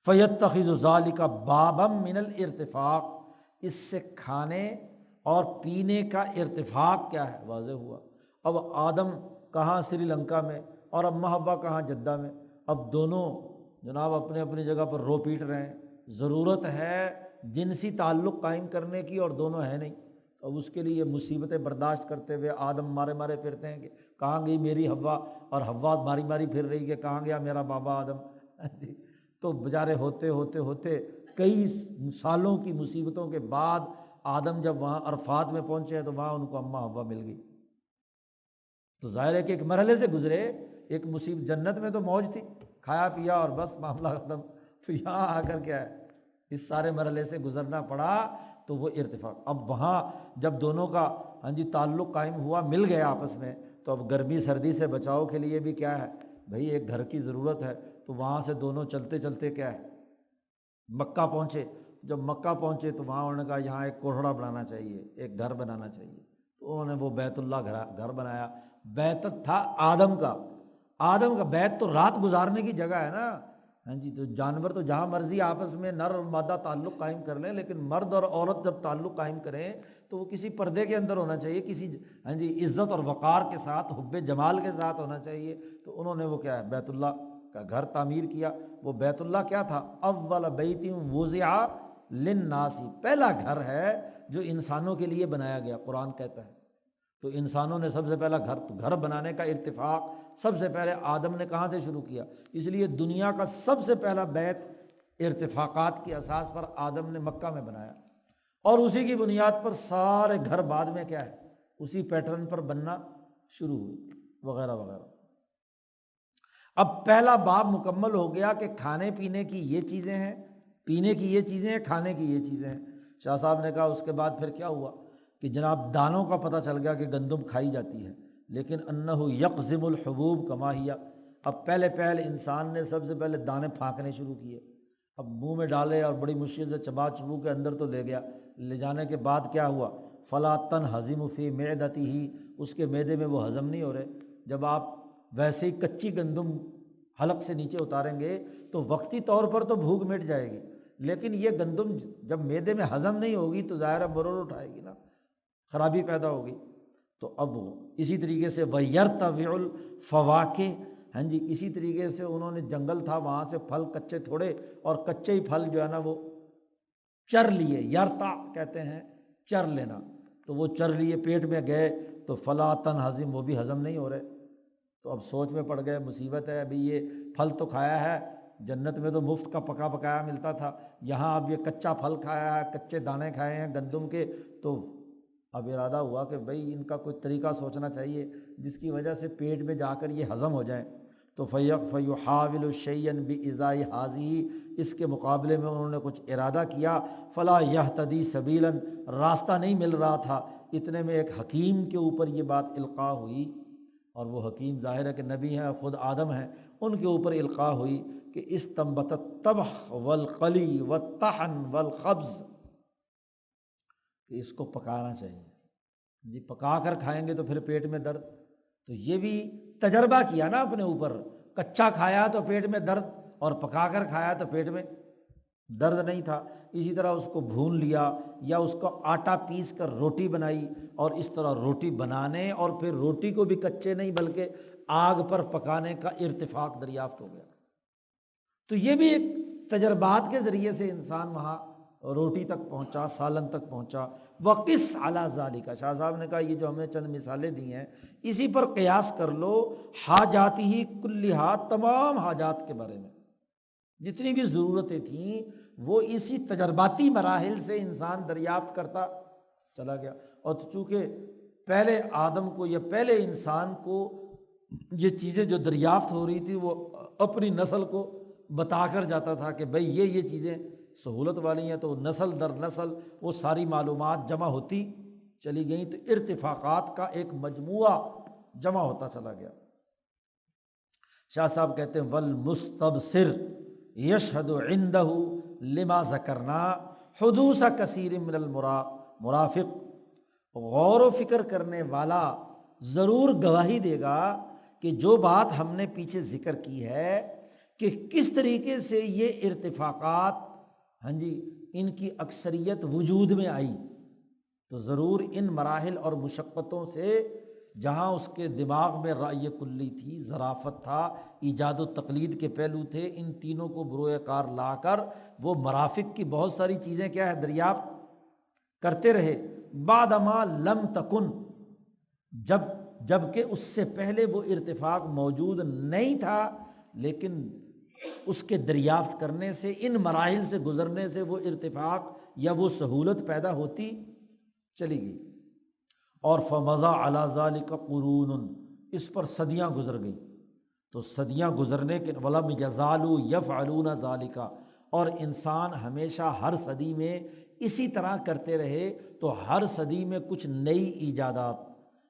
فَيَتَّخِذُ ذَلِكَ بَابًا مِنَ الْإِرْتِفَاقِ، اس سے کھانے اور پینے کا ارتفاق کیا ہے واضح ہوا۔ اب آدم کہاں سری لنکا میں اور اماں حوا کہاں جدہ میں، اب دونوں جناب اپنے اپنی جگہ پر رو پیٹ رہے ہیں، ضرورت ہے جنسی تعلق قائم کرنے کی اور دونوں ہیں نہیں، اب اس کے لیے مصیبتیں برداشت کرتے ہوئے آدم مارے مارے پھرتے ہیں کہ کہاں گئی میری حوا، اور حوا ماری ماری پھر رہی کہ کہاں گیا میرا بابا آدم۔ تو بیچارے ہوتے ہوتے ہوتے کئی سالوں کی مصیبتوں کے بعد آدم جب وہاں عرفات میں پہنچے تو وہاں ان کو اماں حوا مل گئی۔ تو ظاہر ہے کہ ایک مرحلے سے گزرے، ایک مصیبت، جنت میں تو موج تھی، کھایا پیا اور بس معاملہ ختم، تو یہاں آ کر کیا ہے اس سارے مرحلے سے گزرنا پڑا، تو وہ ارتفاق۔ اب وہاں جب دونوں کا ہاں جی تعلق قائم ہوا، مل گیا آپس میں، تو اب گرمی سردی سے بچاؤ کے لیے بھی کیا ہے بھائی ایک گھر کی ضرورت ہے، تو وہاں سے دونوں چلتے چلتے کیا ہے مکہ پہنچے۔ جب مکہ پہنچے تو وہاں انہوں نے کہا یہاں ایک کوٹھڑا بنانا چاہیے، ایک گھر بنانا چاہیے، تو انہوں نے وہ بیت اللہ گھر بنایا۔ بیت تھا آدم کا بیت تو رات گزارنے کی جگہ ہے نا، ہاں جی تو جانور تو جہاں مرضی آپس میں نر اور مادہ تعلق قائم کر لیں، لیکن مرد اور عورت جب تعلق قائم کریں تو وہ کسی پردے کے اندر ہونا چاہیے، کسی ہاں جی عزت اور وقار کے ساتھ، حب جمال کے ساتھ ہونا چاہیے۔ تو انہوں نے وہ کیا ہے بیت اللہ کا گھر تعمیر کیا۔ وہ بیت اللہ کیا تھا؟ اول بیت وضع للناس، پہلا گھر ہے جو انسانوں کے لیے بنایا گیا، قرآن کہتا ہے۔ تو انسانوں نے سب سے پہلا گھر بنانے کا ارتفاق سب سے پہلے آدم نے کہاں سے شروع کیا؟ اس لیے دنیا کا سب سے پہلا بیت ارتفاقات کی اساس پر آدم نے مکہ میں بنایا، اور اسی کی بنیاد پر سارے گھر بعد میں کیا ہے اسی پیٹرن پر بننا شروع ہوئے، وغیرہ وغیرہ۔ اب پہلا باب مکمل ہو گیا کہ کھانے پینے کی یہ چیزیں ہیں، پینے کی یہ چیزیں ہیں، کھانے کی یہ چیزیں ہیں۔ شاہ صاحب نے کہا اس کے بعد پھر کیا ہوا کہ جناب دانوں کا پتہ چل گیا کہ گندم کھائی جاتی ہے، لیکن انہ یقذم الحبوب کما ہی، اب پہلے انسان نے سب سے پہلے دانے پھانکنے شروع کیے، اب منہ میں ڈالے اور بڑی مشکل سے چبا چبو کے اندر تو لے گیا، لے جانے کے بعد کیا ہوا؟ فلا تنہضم فی معدتہ، اس کے معدے میں وہ ہضم نہیں ہو رہے۔ جب آپ ویسے ہی کچی گندم حلق سے نیچے اتاریں گے تو وقتی طور پر تو بھوک مٹ جائے گی، لیکن یہ گندم جب معدے میں ہضم نہیں ہوگی تو ظاہر مرور اٹھائے گی نا، خرابی پیدا ہوگی۔ تو اب اسی طریقے سے وَيَرْتَوِعُ الْفَوَاكِهُ، ہاں جی اسی طریقے سے انہوں نے جنگل تھا وہاں سے پھل کچے تھوڑے، اور کچے ہی پھل جو ہے نا وہ چر لیے، یرتا کہتے ہیں چر لینا، تو وہ چر لیے پیٹ میں گئے تو فلا تنہضم، وہ بھی ہضم نہیں ہو رہے۔ تو اب سوچ میں پڑ گئے مصیبت ہے، ابھی یہ پھل تو کھایا ہے، جنت میں تو مفت کا پکا پکایا ملتا تھا، یہاں اب یہ کچا پھل کھایا ہے، کچے دانے کھائے ہیں گندم کے، تو اب ارادہ ہوا کہ بھئی ان کا کوئی طریقہ سوچنا چاہیے جس کی وجہ سے پیٹ میں جا کر یہ ہضم ہو جائیں۔ تو فیحاول الشیئا بازائی حاضی، اس کے مقابلے میں انہوں نے کچھ ارادہ کیا، فلا یہتدی سبیلا، راستہ نہیں مل رہا تھا۔ اتنے میں ایک حکیم کے اوپر یہ بات القاء ہوئی، اور وہ حکیم ظاہر ہے کہ نبی ہیں، خود آدم ہیں، ان کے اوپر القاء ہوئی کہ استنبت الطبخ والقلی والطحن والخبز، کہ اس کو پکانا چاہیے جی، پکا کر کھائیں گے تو پھر پیٹ میں درد۔ تو یہ بھی تجربہ کیا نا اپنے اوپر، کچا کھایا تو پیٹ میں درد، اور پکا کر کھایا تو پیٹ میں درد نہیں تھا۔ اسی طرح اس کو بھون لیا یا اس کو آٹا پیس کر روٹی بنائی، اور اس طرح روٹی بنانے اور پھر روٹی کو بھی کچے نہیں بلکہ آگ پر پکانے کا ارتفاق دریافت ہو گیا۔ تو یہ بھی ایک تجربات کے ذریعے سے انسان وہاں روٹی تک پہنچا، سالن تک پہنچا۔ وقس علی ذالک، شاہ صاحب نے کہا یہ جو ہمیں چند مثالیں دی ہیں اسی پر قیاس کر لو حاجاتی ہی کلھا، تمام حاجات کے بارے میں جتنی بھی ضرورتیں تھیں وہ اسی تجرباتی مراحل سے انسان دریافت کرتا چلا گیا۔ اور چونکہ پہلے آدم کو یا پہلے انسان کو یہ چیزیں جو دریافت ہو رہی تھی وہ اپنی نسل کو بتا کر جاتا تھا کہ بھئی یہ چیزیں سہولت والی ہیں، تو نسل در نسل وہ ساری معلومات جمع ہوتی چلی گئیں، تو ارتفاقات کا ایک مجموعہ جمع ہوتا چلا گیا۔ شاہ صاحب کہتے ہیں والمستبصر یشہد عندہ لما ذکرنا حدوث کثیر من المرافق، غور و فکر کرنے والا ضرور گواہی دے گا کہ جو بات ہم نے پیچھے ذکر کی ہے کہ کس طریقے سے یہ ارتفاقات ان کی اکثریت وجود میں آئی، تو ضرور ان مراحل اور مشقتوں سے، جہاں اس کے دماغ میں رائے کلی تھی، ظرافت تھا، ایجاد و تقلید کے پہلو تھے، ان تینوں کو بروئے کار لا کر وہ مرافق کی بہت ساری چیزیں کیا ہے دریافت کرتے رہے۔ بعد ما لم تکن، جب کہ اس سے پہلے وہ ارتفاق موجود نہیں تھا، لیکن اس کے دریافت کرنے سے، ان مراحل سے گزرنے سے وہ ارتفاق یا وہ سہولت پیدا ہوتی چلی گئی۔ اور فمضى على ذلك قرون، اس پر صدیاں گزر گئیں، تو صدیاں گزرنے کے ولم يزالوا يفعلون ذلك، اور انسان ہمیشہ ہر صدی میں اسی طرح کرتے رہے، تو ہر صدی میں کچھ نئی ایجادات،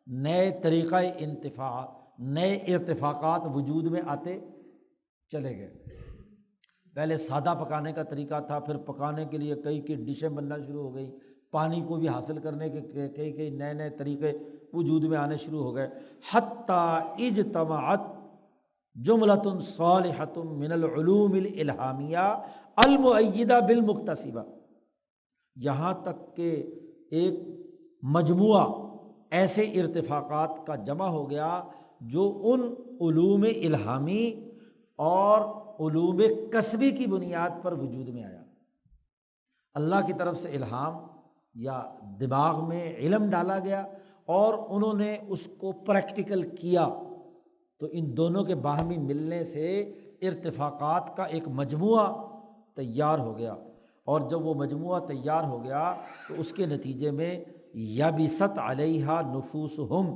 نئے طریقہ انتفاع، نئے ارتفاقات وجود میں آتے چلے گئے۔ پہلے سادہ پکانے کا طریقہ تھا، پھر پکانے کے لیے کئی ڈشیں بننا شروع ہو گئی، پانی کو بھی حاصل کرنے کے کئی نئے طریقے وجود میں آنے شروع ہو گئے۔ حتی اجتمعت جملۃ صالحۃ من العلوم الالہامیہ المؤیدہ بالمکتسبہ، یہاں تک کہ ایک مجموعہ ایسے ارتفاقات کا جمع ہو گیا جو ان علوم الہامی اور علوم کسبی کی بنیاد پر وجود میں آیا۔ اللہ کی طرف سے الہام یا دماغ میں علم ڈالا گیا اور انہوں نے اس کو پریکٹیکل کیا، تو ان دونوں کے باہمی ملنے سے ارتفاقات کا ایک مجموعہ تیار ہو گیا، اور جب وہ مجموعہ تیار ہو گیا تو اس کے نتیجے میں یبست علیہا نفوسہم،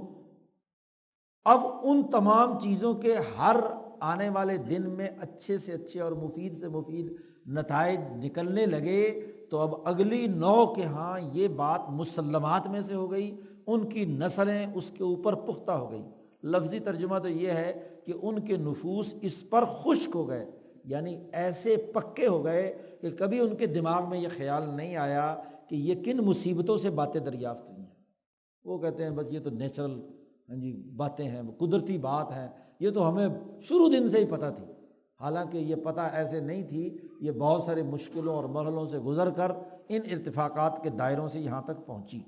اب ان تمام چیزوں کے ہر آنے والے دن میں اچھے سے اچھے اور مفید سے مفید نتائج نکلنے لگے، تو اب اگلی نو کے ہاں یہ بات مسلمات میں سے ہو گئی، ان کی نسلیں اس کے اوپر پختہ ہو گئی۔ لفظی ترجمہ تو یہ ہے کہ ان کے نفوس اس پر خشک ہو گئے، یعنی ایسے پکے ہو گئے کہ کبھی ان کے دماغ میں یہ خیال نہیں آیا کہ یہ کن مصیبتوں سے باتیں دریافت ہوئی ہیں۔ وہ کہتے ہیں بس یہ تو نیچرل باتیں ہیں، قدرتی بات ہے، یہ تو ہمیں شروع دن سے ہی پتہ تھی، حالانکہ یہ پتہ ایسے نہیں تھی، یہ بہت سارے مشکلوں اور مرحلوں سے گزر کر ان ارتفاقات کے دائروں سے یہاں تک پہنچی۔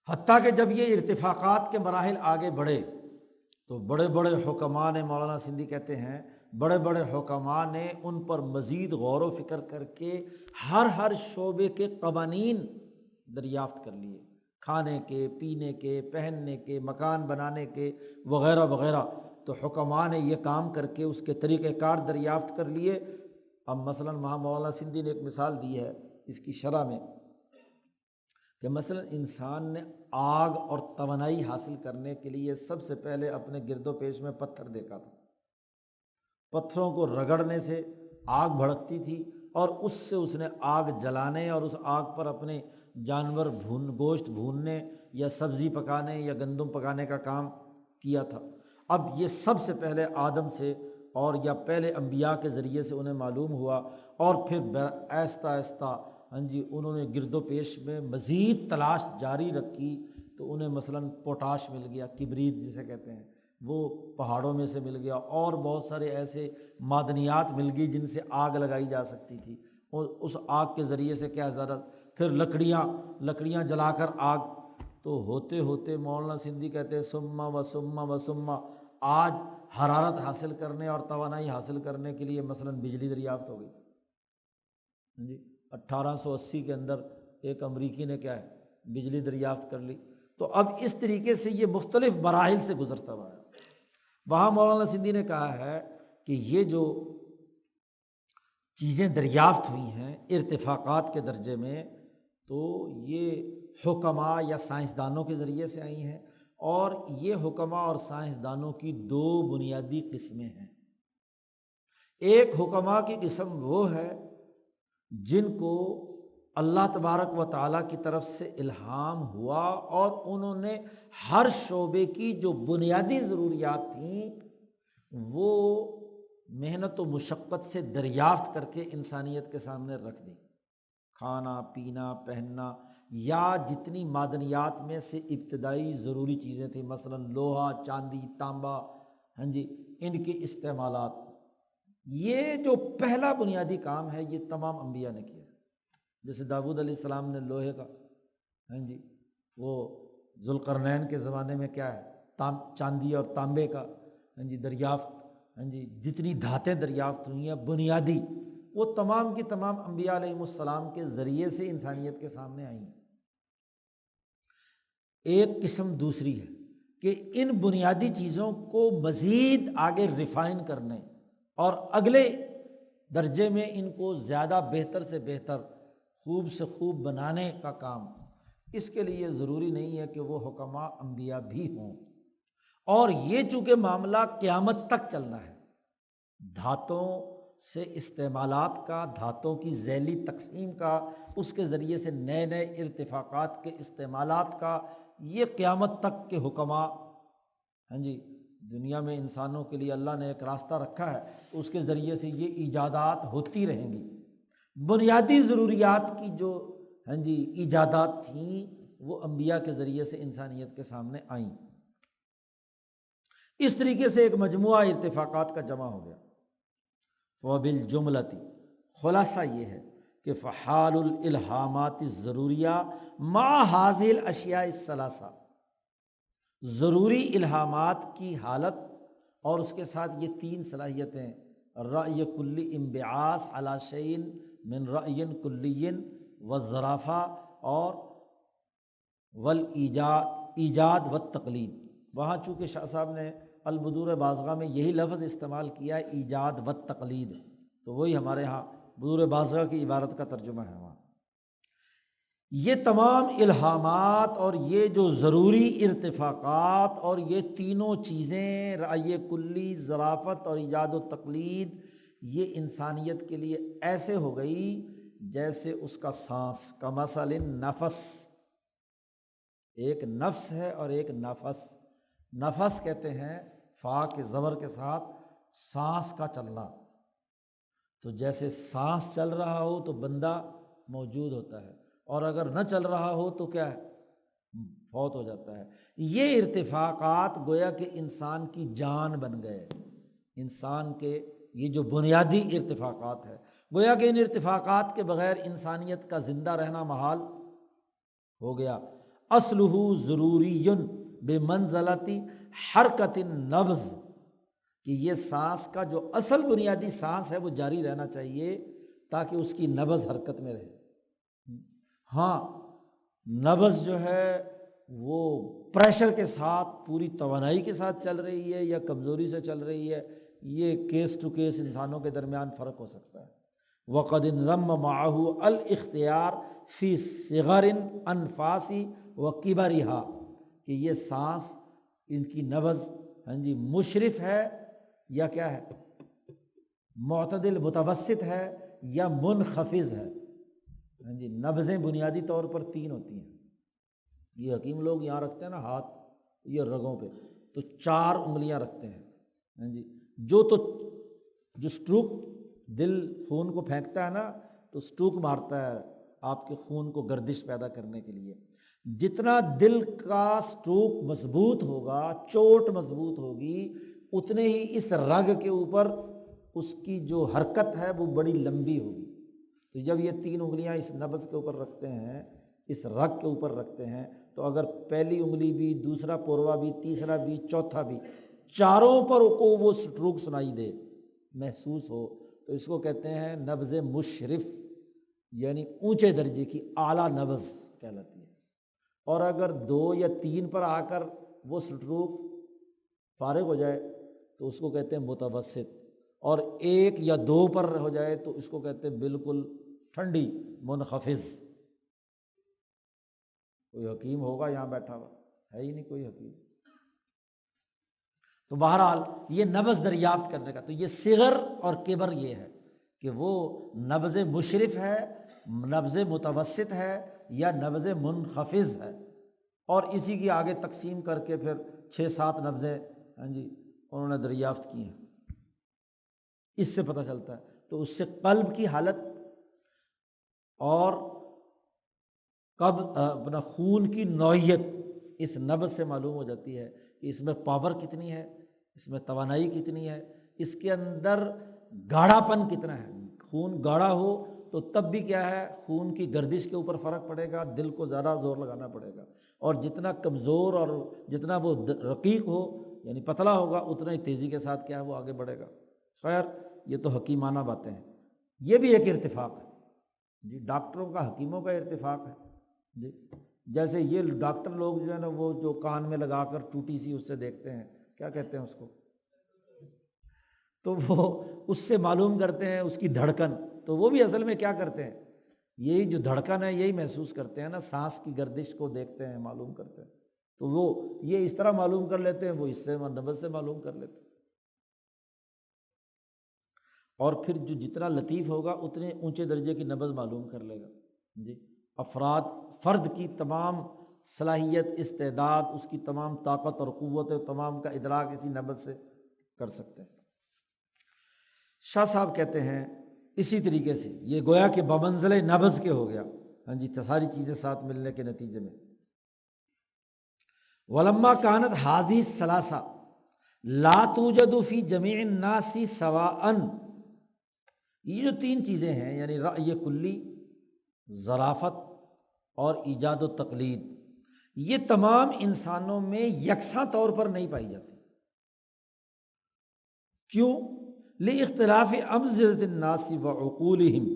حتیٰ کہ جب یہ ارتفاقات کے مراحل آگے بڑھے تو بڑے بڑے حکماء نے، مولانا سندھی کہتے ہیں بڑے بڑے حکماء نے ان پر مزید غور و فکر کر کے ہر شعبے کے قوانین دریافت کر لیے، کھانے کے، پینے کے، پہننے کے، مکان بنانے کے وغیرہ وغیرہ۔ تو حکماء نے یہ کام کر کے اس کے طریقہ کار دریافت کر لیے۔ اب مثلاً مولانا سندھی نے ایک مثال دی ہے اس کی شرح میں کہ مثلا انسان نے آگ اور توانائی حاصل کرنے کے لیے سب سے پہلے اپنے گرد و پیش میں پتھر دیکھا تھا، پتھروں کو رگڑنے سے آگ بھڑکتی تھی اور اس سے اس نے آگ جلانے اور اس آگ پر اپنے جانور گوشت بھوننے یا سبزی پکانے یا گندم پکانے کا کام کیا تھا۔ اب یہ سب سے پہلے آدم سے اور یا پہلے انبیاء کے ذریعے سے انہیں معلوم ہوا، اور پھر آہستہ آہستہ انہوں نے گرد و پیش میں مزید تلاش جاری رکھی تو انہیں مثلاً پوٹاش مل گیا، کبریت جسے کہتے ہیں، وہ پہاڑوں میں سے مل گیا، اور بہت سارے ایسے معدنیات مل گئی جن سے آگ لگائی جا سکتی تھی، اور اس آگ کے ذریعے سے کیا زیادہ پھر لکڑیاں جلا کر آگ، تو ہوتے ہوتے مولانا سندھی کہتے ہیں سما و سما و سما، آج حرارت حاصل کرنے اور توانائی حاصل کرنے کے لیے مثلاً بجلی دریافت ہو گئی۔ 1880 کے اندر ایک امریکی نے کیا ہے بجلی دریافت کر لی۔ تو اب اس طریقے سے یہ مختلف مراحل سے گزرتا ہوا ہے۔ وہاں مولانا سندھی نے کہا ہے کہ یہ جو چیزیں دریافت ہوئی ہیں ارتفاقات کے درجے میں، تو یہ حکماء یا سائنسدانوں کے ذریعے سے آئی ہیں، اور یہ حکماء اور سائنسدانوں کی دو بنیادی قسمیں ہیں۔ ایک حکماء کی قسم وہ ہے جن کو اللہ تبارک و تعالیٰ کی طرف سے الہام ہوا اور انہوں نے ہر شعبے کی جو بنیادی ضروریات تھیں وہ محنت و مشقت سے دریافت کر کے انسانیت کے سامنے رکھ دیں، کھانا پینا پہننا، یا جتنی معدنیات میں سے ابتدائی ضروری چیزیں تھیں، مثلا لوہا، چاندی، تانبا، ان کے استعمالات، یہ جو پہلا بنیادی کام ہے یہ تمام انبیاء نے کیا۔ جیسے داؤد علیہ السلام نے لوہے کا وہ ذوالقرنین کے زمانے میں کیا ہے چاندی اور تانبے کا دریافت، جتنی دھاتیں دریافت ہوئی ہیں بنیادی، وہ تمام کی تمام انبیاء علیہ السلام کے ذریعے سے انسانیت کے سامنے آئی ہیں۔ ایک قسم دوسری ہے کہ ان بنیادی چیزوں کو مزید آگے ریفائن کرنے اور اگلے درجے میں ان کو زیادہ بہتر سے بہتر، خوب سے خوب بنانے کا کام، اس کے لیے ضروری نہیں ہے کہ وہ حکماء انبیاء بھی ہوں۔ اور یہ چونکہ معاملہ قیامت تک چلنا ہے، دھاتوں سے استعمالات کا، دھاتوں کی ذیلی تقسیم کا، اس کے ذریعے سے نئے نئے ارتفاقات کے استعمالات کا، یہ قیامت تک کے حکماء دنیا میں انسانوں کے لیے اللہ نے ایک راستہ رکھا ہے، اس کے ذریعے سے یہ ایجادات ہوتی رہیں گی۔ بنیادی ضروریات کی جو ایجادات تھیں وہ انبیاء کے ذریعے سے انسانیت کے سامنے آئیں۔ اس طریقے سے ایک مجموعہ ارتفاقات کا جمع ہو گیا۔ وبالجملۃ، خلاصہ یہ ہے کہ فحال الالہامات الضروریہ مع هذه الاشیاء الثلاثہ، ضروری الہامات کی حالت اور اس کے ساتھ یہ تین صلاحیتیں، رأی کلی انبعاث علی شیء من رأی کلی والظرافہ اور ایجاد والتقلید۔ وہاں چونکہ شاہ صاحب نے البدور بازغہ میں یہی لفظ استعمال کیا ہے ایجاد والتقلید، تو وہی ہمارے ہاں بدور بازغہ کی عبارت کا ترجمہ ہے۔ وہاں یہ تمام الہامات اور یہ جو ضروری ارتفاقات اور یہ تینوں چیزیں، رأی کلی، ظرافت اور ایجاد و تقلید، یہ انسانیت کے لیے ایسے ہو گئی جیسے اس کا سانس، کمثل النفس، ایک نفس ہے اور ایک نفس۔ نفس کہتے ہیں فا کے زبر کے ساتھ سانس کا چلنا، تو جیسے سانس چل رہا ہو تو بندہ موجود ہوتا ہے، اور اگر نہ چل رہا ہو تو کیا ہے فوت ہو جاتا ہے۔ یہ ارتفاقات گویا کہ انسان کی جان بن گئے، انسان کے یہ جو بنیادی ارتفاقات ہے، گویا کہ ان ارتفاقات کے بغیر انسانیت کا زندہ رہنا محال ہو گیا۔ اصلہ ضروری بمنزلۃ حرکت النبض، کہ یہ سانس کا جو اصل بنیادی سانس ہے وہ جاری رہنا چاہیے تاکہ اس کی نبض حرکت میں رہے۔ ہاں نبض جو ہے وہ پریشر کے ساتھ پوری توانائی کے ساتھ چل رہی ہے یا کمزوری سے چل رہی ہے، یہ کیس ٹو کیس انسانوں کے درمیان فرق ہو سکتا ہے۔ وقد انضم معه الاختیار فی صغر انفاسی و کبرہا، کہ یہ سانس ان کی نبض مشرف ہے یا کیا ہے، معتدل متوسط ہے یا منخفض ہے۔ نبضیں بنیادی طور پر 3 ہوتی ہیں، یہ حکیم لوگ یہاں رکھتے ہیں نا ہاتھ، یہ رگوں پہ تو 4 انگلیاں رکھتے ہیں۔ جو سٹروک دل خون کو پھینکتا ہے نا، تو سٹروک مارتا ہے آپ کے خون کو گردش پیدا کرنے کے لیے۔ جتنا دل کا سٹروک مضبوط ہوگا، چوٹ مضبوط ہوگی، اتنے ہی اس رگ کے اوپر اس کی جو حرکت ہے وہ بڑی لمبی ہوگی۔ تو جب یہ 3 انگلیاں اس نبض کے اوپر رکھتے ہیں، اس رگ کے اوپر رکھتے ہیں، تو اگر پہلی انگلی بھی، دوسرا پوروا بھی، تیسرا بھی، چوتھا بھی، چاروں پر کو وہ سٹروک سنائی دے، محسوس ہو، تو اس کو کہتے ہیں نبض مشرف، یعنی اونچے درجے کی اعلیٰ نبض کہلاتی ہے۔ اور اگر 2 یا 3 پر آ کر وہ سٹروک فارغ ہو جائے تو اس کو کہتے ہیں متوسط، اور 1 یا 2 پر ہو جائے تو اس کو کہتے ہیں بالکل ٹھنڈی، منخفض۔ کوئی حکیم ہوگا یہاں بیٹھا ہوا؟ ہے ہی نہیں کوئی حکیم۔ تو بہرحال یہ نبض دریافت کرنے کا، تو یہ صغر اور کبر یہ ہے کہ وہ نبض مشرف ہے، نبض متوسط ہے یا نبض منخفض ہے، اور اسی کی آگے تقسیم کر کے پھر 6-7 نبضیں انہوں نے دریافت کی ہیں۔ اس سے پتہ چلتا ہے، تو اس سے قلب کی حالت اور اپنا خون کی نوعیت اس نبض سے معلوم ہو جاتی ہے کہ اس میں پاور کتنی ہے، اس میں توانائی کتنی ہے، اس کے اندر گاڑھا پن کتنا ہے۔ خون گاڑھا ہو تو تب بھی کیا ہے، خون کی گردش کے اوپر فرق پڑے گا، دل کو زیادہ زور لگانا پڑے گا، اور جتنا کمزور اور جتنا وہ رقیق ہو یعنی پتلا ہوگا، اتنا ہی تیزی کے ساتھ کیا ہے وہ آگے بڑھے گا۔ خیر یہ تو حکیمانہ باتیں ہیں، یہ بھی ایک ارتفاق ہے ڈاکٹروں کا، حکیموں کا ارتفاق ہے جیسے یہ ڈاکٹر لوگ جو ہے نا، وہ جو کان میں لگا کر ٹوٹی سی اس سے دیکھتے ہیں، کیا کہتے ہیں اس کو، تو وہ اس سے معلوم کرتے ہیں اس کی دھڑکن، تو وہ بھی اصل میں کیا کرتے ہیں، یہی جو دھڑکن ہے یہی محسوس کرتے ہیں نا، سانس کی گردش کو دیکھتے ہیں، معلوم کرتے ہیں، تو وہ یہ اس طرح معلوم کر لیتے ہیں، وہ اس سے نبض سے معلوم کر لیتے ہیں۔ اور پھر جو جتنا لطیف ہوگا اتنے اونچے درجے کی نبض معلوم کر لے گا۔ فرد کی تمام صلاحیت، استعداد، اس کی تمام طاقت اور قوت تمام کا ادراک اسی نبض سے کر سکتے ہیں۔ شاہ صاحب کہتے ہیں اسی طریقے سے یہ گویا کہ بمنزل نبض کے ہو گیا، ساری چیزیں ساتھ ملنے کے نتیجے میں۔ ولما کانت حاضی ثلاثہ لا توجد فی جمیع الناس سواء، یہ جو 3 چیزیں ہیں یعنی رأی کلی، ظرافت اور ایجاد و تقلید، یہ تمام انسانوں میں یکساں طور پر نہیں پائی جاتی۔ کیوں؟ لاختلاف امزجۃ الناس وعقولہم،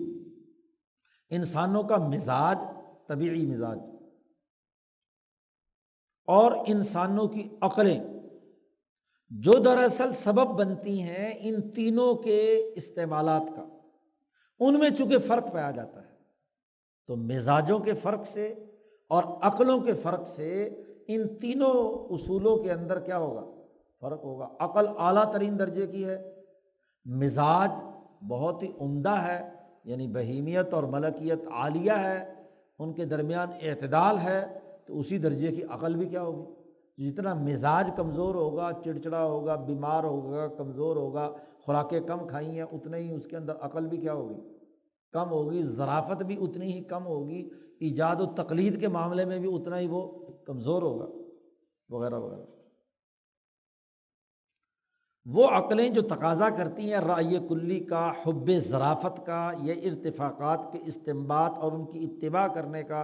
انسانوں کا مزاج، طبیعی مزاج، اور انسانوں کی عقلیں جو دراصل سبب بنتی ہیں ان تینوں کے استعمالات کا، ان میں چونکہ فرق پایا جاتا ہے، تو مزاجوں کے فرق سے اور عقلوں کے فرق سے ان تینوں اصولوں کے اندر کیا ہوگا، فرق ہوگا۔ عقل اعلیٰ ترین درجے کی ہے، مزاج بہت ہی عمدہ ہے، یعنی بہیمیت اور ملکیت عالیہ ہے، ان کے درمیان اعتدال ہے، تو اسی درجے کی عقل بھی کیا ہوگی۔ جتنا مزاج کمزور ہوگا، چڑچڑا ہوگا، بیمار ہوگا، کمزور ہوگا، خوراکیں کم کھائی ہیں، اتنا ہی اس کے اندر عقل بھی کیا ہوگی، کم ہوگی، ظرافت بھی اتنی ہی کم ہوگی، ایجاد و تقلید کے معاملے میں بھی اتنا ہی وہ کمزور ہوگا، وغیرہ وغیرہ۔ وہ عقلیں جو تقاضا کرتی ہیں رأی کلی کا، حب ظرافت کا، یہ ارتفاقات کے استنباط اور ان کی اتباع کرنے کا،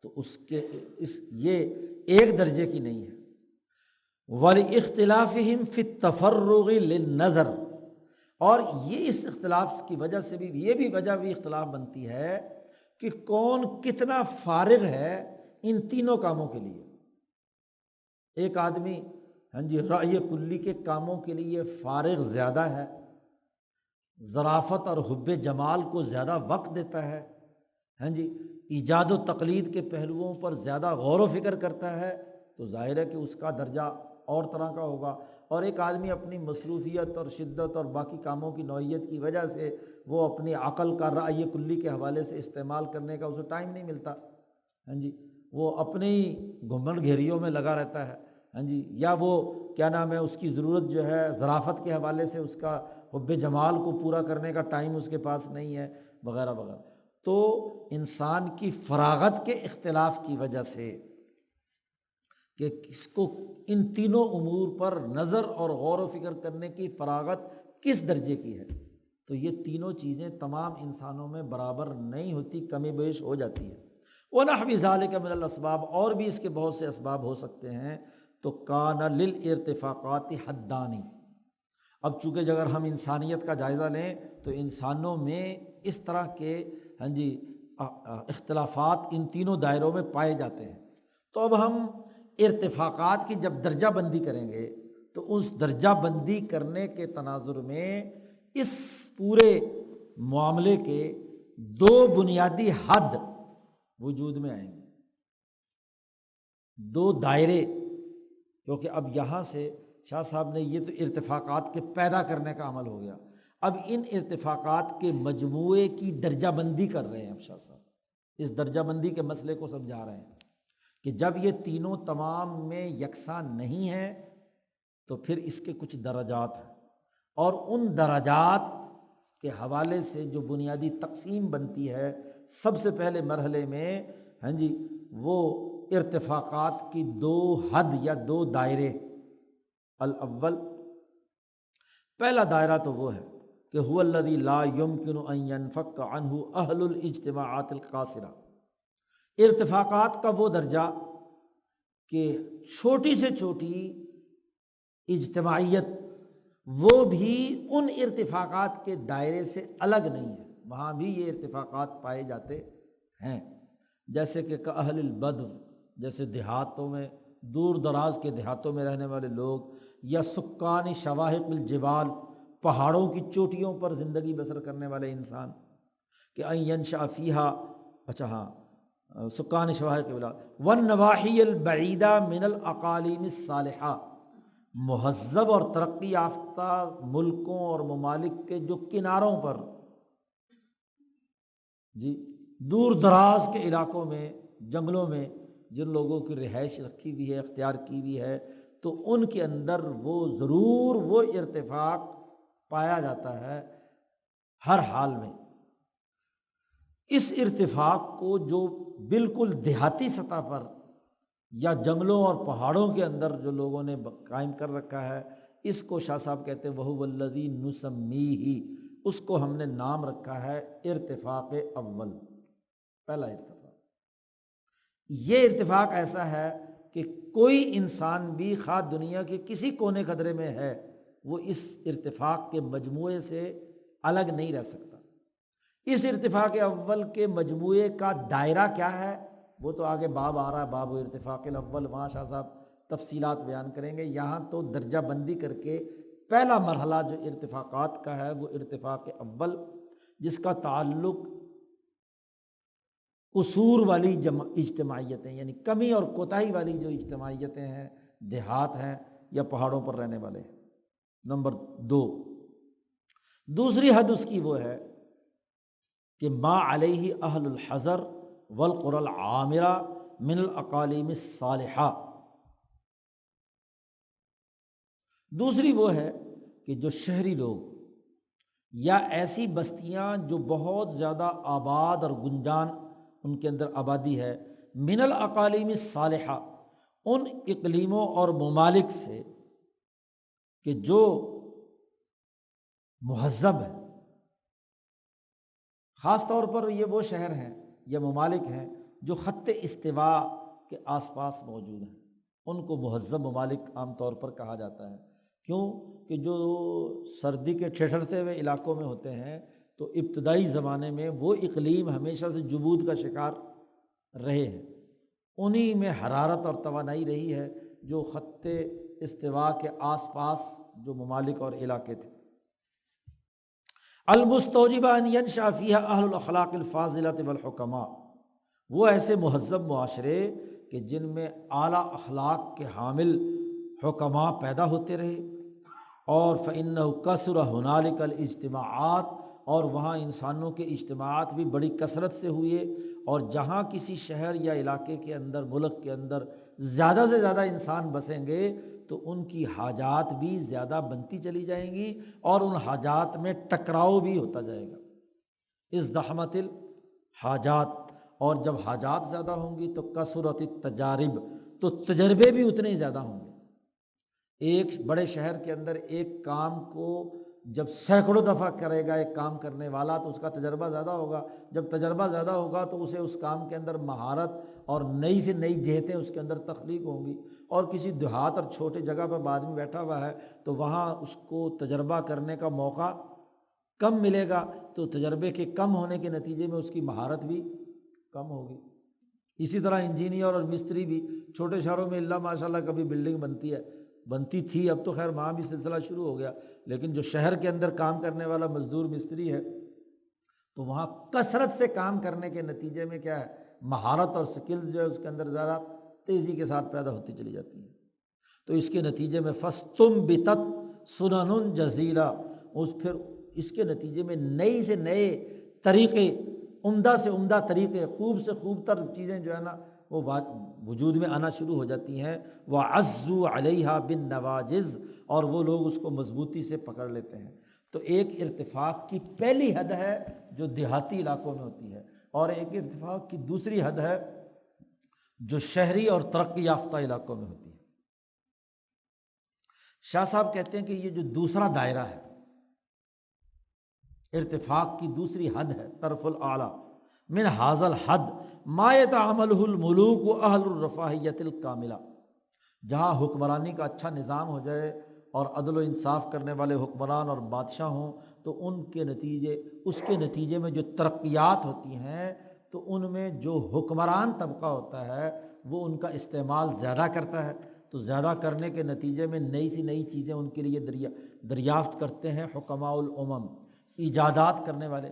تو یہ ایک درجے کی نہیں ہے۔ وَلِاخْتِلَافِهِمْ فِي التَّفَرُّغِ لِلنَّظَرِ، اور یہ اس اختلاف کی وجہ سے بھی، یہ بھی وجہ بھی اختلاف بنتی ہے کہ کون کتنا فارغ ہے ان تینوں کاموں کے لیے۔ ایک آدمی رأی کلی کے کاموں کے لیے فارغ زیادہ ہے، ظرافت اور حب جمال کو زیادہ وقت دیتا ہے، ایجاد و تقلید کے پہلوؤں پر زیادہ غور و فکر کرتا ہے تو ظاہر ہے کہ اس کا درجہ اور طرح کا ہوگا، اور ایک آدمی اپنی مصروفیت اور شدت اور باقی کاموں کی نوعیت کی وجہ سے وہ اپنی عقل کا رأی کلی کے حوالے سے استعمال کرنے کا اسے ٹائم نہیں ملتا، ہاں جی، وہ اپنے ہی گھمنڈ گھیریوں میں لگا رہتا ہے، ہاں جی، یا وہ کیا نام ہے اس کی ضرورت جو ہے ظرافت کے حوالے سے اس کا حب جمال کو پورا کرنے کا ٹائم اس کے پاس نہیں ہے، وغیرہ وغیرہ۔ تو انسان کی فراغت کے اختلاف کی وجہ سے کہ کس کو ان تینوں امور پر نظر اور غور و فکر کرنے کی فراغت کس درجے کی ہے، تو یہ تینوں چیزیں تمام انسانوں میں برابر نہیں ہوتی، کمی بیش ہو جاتی ہے۔ وَنَحْوِ ذَلِكَ مِنَ الْأَسْبَابِ، اور بھی اس کے بہت سے اسباب ہو سکتے ہیں۔ تو کَانَ لِلْإِرْتِفَاقَاتِ حَدَّانِ، اب چونکہ اگر ہم انسانیت کا جائزہ لیں تو انسانوں میں اس طرح کے ہاں جی اختلافات ان تینوں دائروں میں پائے جاتے ہیں، تو اب ہم ارتفاقات کی جب درجہ بندی کریں گے تو اس درجہ بندی کرنے کے تناظر میں اس پورے معاملے کے دو بنیادی حد وجود میں آئیں گے، دو دائرے، کیونکہ اب یہاں سے شاہ صاحب نے یہ تو ارتفاقات کے پیدا کرنے کا عمل ہو گیا، اب ان ارتفاقات کے مجموعے کی درجہ بندی کر رہے ہیں اب شاہ صاحب، اس درجہ بندی کے مسئلے کو سمجھا رہے ہیں کہ جب یہ تینوں تمام میں یکساں نہیں ہیں تو پھر اس کے کچھ درجات ہیں، اور ان درجات کے حوالے سے جو بنیادی تقسیم بنتی ہے سب سے پہلے مرحلے میں ہاں جی وہ ارتفاقات کی دو حد یا دو دائرے۔ الاول، پہلا دائرہ تو وہ ہے کہ هو الذی لا يمکن ان ينفك عنہ اہل الاجتماعات القاصرہ، ارتفاقات کا وہ درجہ کہ چھوٹی سے چھوٹی اجتماعیت وہ بھی ان ارتفاقات کے دائرے سے الگ نہیں ہے، وہاں بھی یہ ارتفاقات پائے جاتے ہیں، جیسے کہ اہل البدو، جیسے دیہاتوں میں دور دراز کے دیہاتوں میں رہنے والے لوگ، یا سکان شواہق الجبال، پہاڑوں کی چوٹیوں پر زندگی بسر کرنے والے انسان، کہ ان ینشأ فیہا، اچھا ہاں سکان شواہق الجبال والنواحی البعیدہ من الاقالیم الصالحہ، مہذب اور ترقی یافتہ ملکوں اور ممالک کے جو کناروں پر جی دور دراز کے علاقوں میں، جنگلوں میں جن لوگوں کی رہائش رکھی ہوئی ہے، اختیار کی ہوئی ہے، تو ان کے اندر وہ ضرور وہ ارتفاق پایا جاتا ہے ہر حال میں۔ اس ارتفاق کو جو بالکل دیہاتی سطح پر یا جنگلوں اور پہاڑوں کے اندر جو لوگوں نے قائم کر رکھا ہے، اس کو شاہ صاحب کہتے ہیں وَهُوَ الَّذِي نُسَمِّيهِ، اس کو ہم نے نام رکھا ہے ارتفاق اول، پہلا ارتفاق۔ یہ ارتفاق ایسا ہے کہ کوئی انسان بھی خواہ دنیا کے کسی کونے قدرے میں ہے، وہ اس ارتفاق کے مجموعے سے الگ نہیں رہ سکتا۔ اس ارتفاق اول کے مجموعے کا دائرہ کیا ہے وہ تو آگے باب آ رہا ہے، باب ارتفاق الاول، وہاں شاہ صاحب تفصیلات بیان کریں گے۔ یہاں تو درجہ بندی کر کے پہلا مرحلہ جو ارتفاقات کا ہے وہ ارتفاق اول، جس کا تعلق قصور والی اجتماعیتیں، یعنی کمی اور کوتاہی والی جو اجتماعیتیں ہیں، دیہات ہیں یا پہاڑوں پر رہنے والے ہیں۔ نمبر دو، دوسری حد اس کی وہ ہے کہ ما علیہ اہل الحضر والقری العامرہ من الاقالیم الصالحہ، دوسری وہ ہے کہ جو شہری لوگ یا ایسی بستیاں جو بہت زیادہ آباد اور گنجان ان کے اندر آبادی ہے، من الاقالیم الصالحہ، ان اقلیموں اور ممالک سے کہ جو مہذب ہے، خاص طور پر یہ وہ شہر ہیں یا ممالک ہیں جو خط استواء کے آس پاس موجود ہیں، ان کو مہذب ممالک عام طور پر کہا جاتا ہے۔ کیوں کہ جو سردی کے ٹھٹھرتے ہوئے علاقوں میں ہوتے ہیں تو ابتدائی زمانے میں وہ اقلیم ہمیشہ سے جمود کا شکار رہے ہیں، انہی میں حرارت اور توانائی رہی ہے جو خط استواء کے آس پاس جو ممالک اور علاقے تھے۔ المستوجبہ ان ینشأ فیہا اہل الاخلاق الفاضلۃ والحکماء، وہ ایسے مہذب معاشرے کہ جن میں اعلیٰ اخلاق کے حامل حکماء پیدا ہوتے رہے، اور فإنہ کثر ہنالک الاجتماعات، اور وہاں انسانوں کے اجتماعات بھی بڑی کثرت سے ہوئے، اور جہاں کسی شہر یا علاقے کے اندر، ملک کے اندر زیادہ سے زیادہ انسان بسیں گے تو ان کی حاجات بھی زیادہ بنتی چلی جائیں گی، اور ان حاجات میں ٹکراؤ بھی ہوتا جائے گا، ازدحمت الحاجات، اور جب حاجات زیادہ ہوں گی تو کثرت التجارب، تو تجربے بھی اتنے ہی زیادہ ہوں گے۔ ایک بڑے شہر کے اندر ایک کام کو جب سینکڑوں دفعہ کرے گا ایک کام کرنے والا تو اس کا تجربہ زیادہ ہوگا، جب تجربہ زیادہ ہوگا تو اسے اس کام کے اندر مہارت اور نئی سے نئی جہتیں اس کے اندر تخلیق ہوں گی، اور کسی دیہات اور چھوٹے جگہ پر آدمی بیٹھا ہوا ہے تو وہاں اس کو تجربہ کرنے کا موقع کم ملے گا، تو تجربے کے کم ہونے کے نتیجے میں اس کی مہارت بھی کم ہوگی۔ اسی طرح انجینئر اور مستری بھی چھوٹے شہروں میں اللہ ماشاء اللہ کبھی بلڈنگ بنتی تھی، اب تو خیر وہاں بھی سلسلہ شروع ہو گیا، لیکن جو شہر کے اندر کام کرنے والا مزدور مستری ہے تو وہاں کثرت سے کام کرنے کے نتیجے میں کیا ہے، مہارت اور سکلز جو ہے اس کے اندر زیادہ تیزی کے ساتھ پیدا ہوتی چلی جاتی ہیں۔ تو اس کے نتیجے میں فَاسْتُنبِتَتْ سُنَنٌ جَزِيلَةٌ، پھر اس کے نتیجے میں نئی سے نئے طریقے، عمدہ سے عمدہ طریقے، خوب سے خوب تر چیزیں جو ہے نا وہ وجود میں آنا شروع ہو جاتی ہیں۔ وَعَزُّوا عَلَيْهَا بِالنَّوَاجِذِ، اور وہ لوگ اس کو مضبوطی سے پکڑ لیتے ہیں۔ تو ایک ارتفاق کی پہلی حد ہے جو دیہاتی علاقوں میں ہوتی ہے، اور ایک ارتفاق کی دوسری حد ہے جو شہری اور ترقی یافتہ علاقوں میں ہوتی ہے۔ شاہ صاحب کہتے ہیں کہ یہ جو دوسرا دائرہ ہے، ارتفاق کی دوسری حد ہے، طرف الاعلیٰ من ھذا الحد ما يتعاملہ الملوک واہل الرفاہیۃ الکاملہ، جہاں حکمرانی کا اچھا نظام ہو جائے اور عدل و انصاف کرنے والے حکمران اور بادشاہ ہوں، تو اس کے نتیجے میں جو ترقیات ہوتی ہیں تو ان میں جو حکمران طبقہ ہوتا ہے وہ ان کا استعمال زیادہ کرتا ہے، تو زیادہ کرنے کے نتیجے میں نئی سی نئی چیزیں ان کے لیے دریافت کرتے ہیں حکماء الامم، ایجادات کرنے والے۔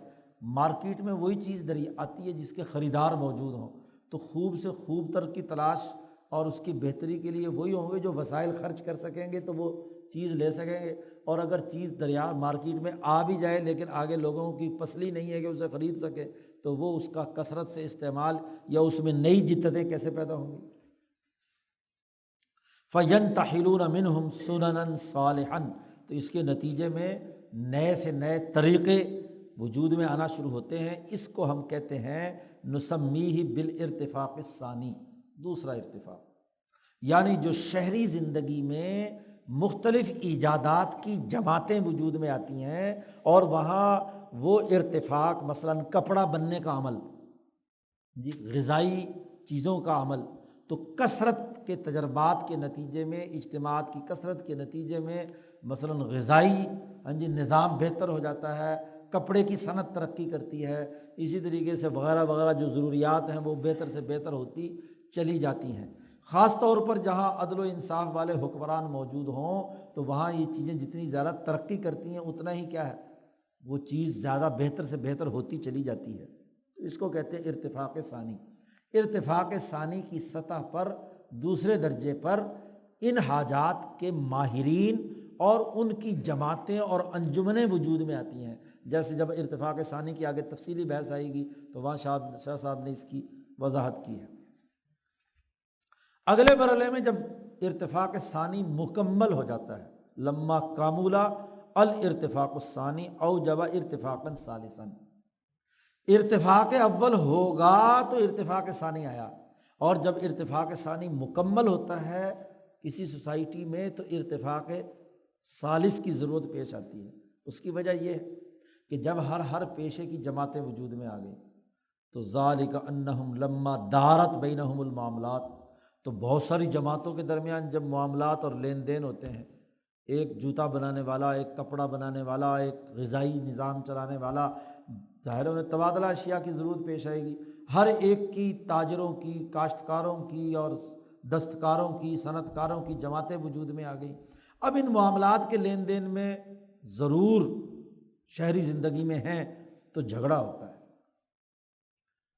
مارکیٹ میں وہی چیز آتی ہے جس کے خریدار موجود ہوں، تو خوب سے خوب تر کی تلاش اور اس کی بہتری کے لیے وہی ہوں گے جو وسائل خرچ کر سکیں گے تو وہ چیز لے سکیں گے، اور اگر چیز مارکیٹ میں آ بھی جائے لیکن آگے لوگوں کی پسلی نہیں ہے کہ اسے خرید سکے، تو وہ اس کا کثرت سے استعمال یا اس میں نئی جدتیں کیسے پیدا ہوں گی۔ فَيَنْتَحِلُونَ مِنْهُمْ سُنَنًا صَالِحًا، تو اس کے نتیجے میں نئے سے نئے طریقے وجود میں آنا شروع ہوتے ہیں۔ اس کو ہم کہتے ہیں نسمیہ بالارتفاق الثانی، دوسرا ارتفاق، یعنی جو شہری زندگی میں مختلف ایجادات کی جماعتیں وجود میں آتی ہیں، اور وہاں وہ ارتفاق مثلاً کپڑا بننے کا عمل، غذائی چیزوں کا عمل، تو کثرت کے تجربات کے نتیجے میں، اجتماعات کی کثرت کے نتیجے میں مثلاً غذائی نظام بہتر ہو جاتا ہے، کپڑے کی صنعت ترقی کرتی ہے، اسی طریقے سے وغیرہ وغیرہ جو ضروریات ہیں وہ بہتر سے بہتر ہوتی چلی جاتی ہیں۔ خاص طور پر جہاں عدل و انصاف والے حکمران موجود ہوں تو وہاں یہ چیزیں جتنی زیادہ ترقی کرتی ہیں اتنا ہی کیا ہے، وہ چیز زیادہ بہتر سے بہتر ہوتی چلی جاتی ہے۔ تو اس کو کہتے ہیں ارتفاق ثانی۔ ارتفاق ثانی کی سطح پر، دوسرے درجے پر، ان حاجات کے ماہرین اور ان کی جماعتیں اور انجمنیں وجود میں آتی ہیں۔ جیسے جب ارتفاق ثانی کی آگے تفصیلی بحث آئے گی تو وہاں شاہ صاحب نے اس کی وضاحت کی ہے۔ اگلے مرحلے میں جب ارتفاق ثانی مکمل ہو جاتا ہے، لما کاملا الارتفاق الثانی اوجب ارتفاقا ثالثا، ارتفاق اول ہوگا تو ارتفاق ثانی آیا، اور جب ارتفاق ثانی مکمل ہوتا ہے کسی سوسائٹی میں تو ارتفاق ثالث کی ضرورت پیش آتی ہے۔ اس کی وجہ یہ ہے کہ جب ہر پیشے کی جماعتیں وجود میں آ گئی تو ذالک انہم لما دارت بینہم المعاملات، تو بہت ساری جماعتوں کے درمیان جب معاملات اور لین دین ہوتے ہیں، ایک جوتا بنانے والا، ایک کپڑا بنانے والا، ایک غذائی نظام چلانے والا، ظاہر ہے تبادلہ اشیاء کی ضرورت پیش آئے گی، ہر ایک کی، تاجروں کی، کاشتکاروں کی اور دستکاروں کی، صنعت کاروں کی جماعتیں وجود میں آ گئیں۔ اب ان معاملات کے لین دین میں ضرور شہری زندگی میں ہیں تو جھگڑا ہوتا ہے،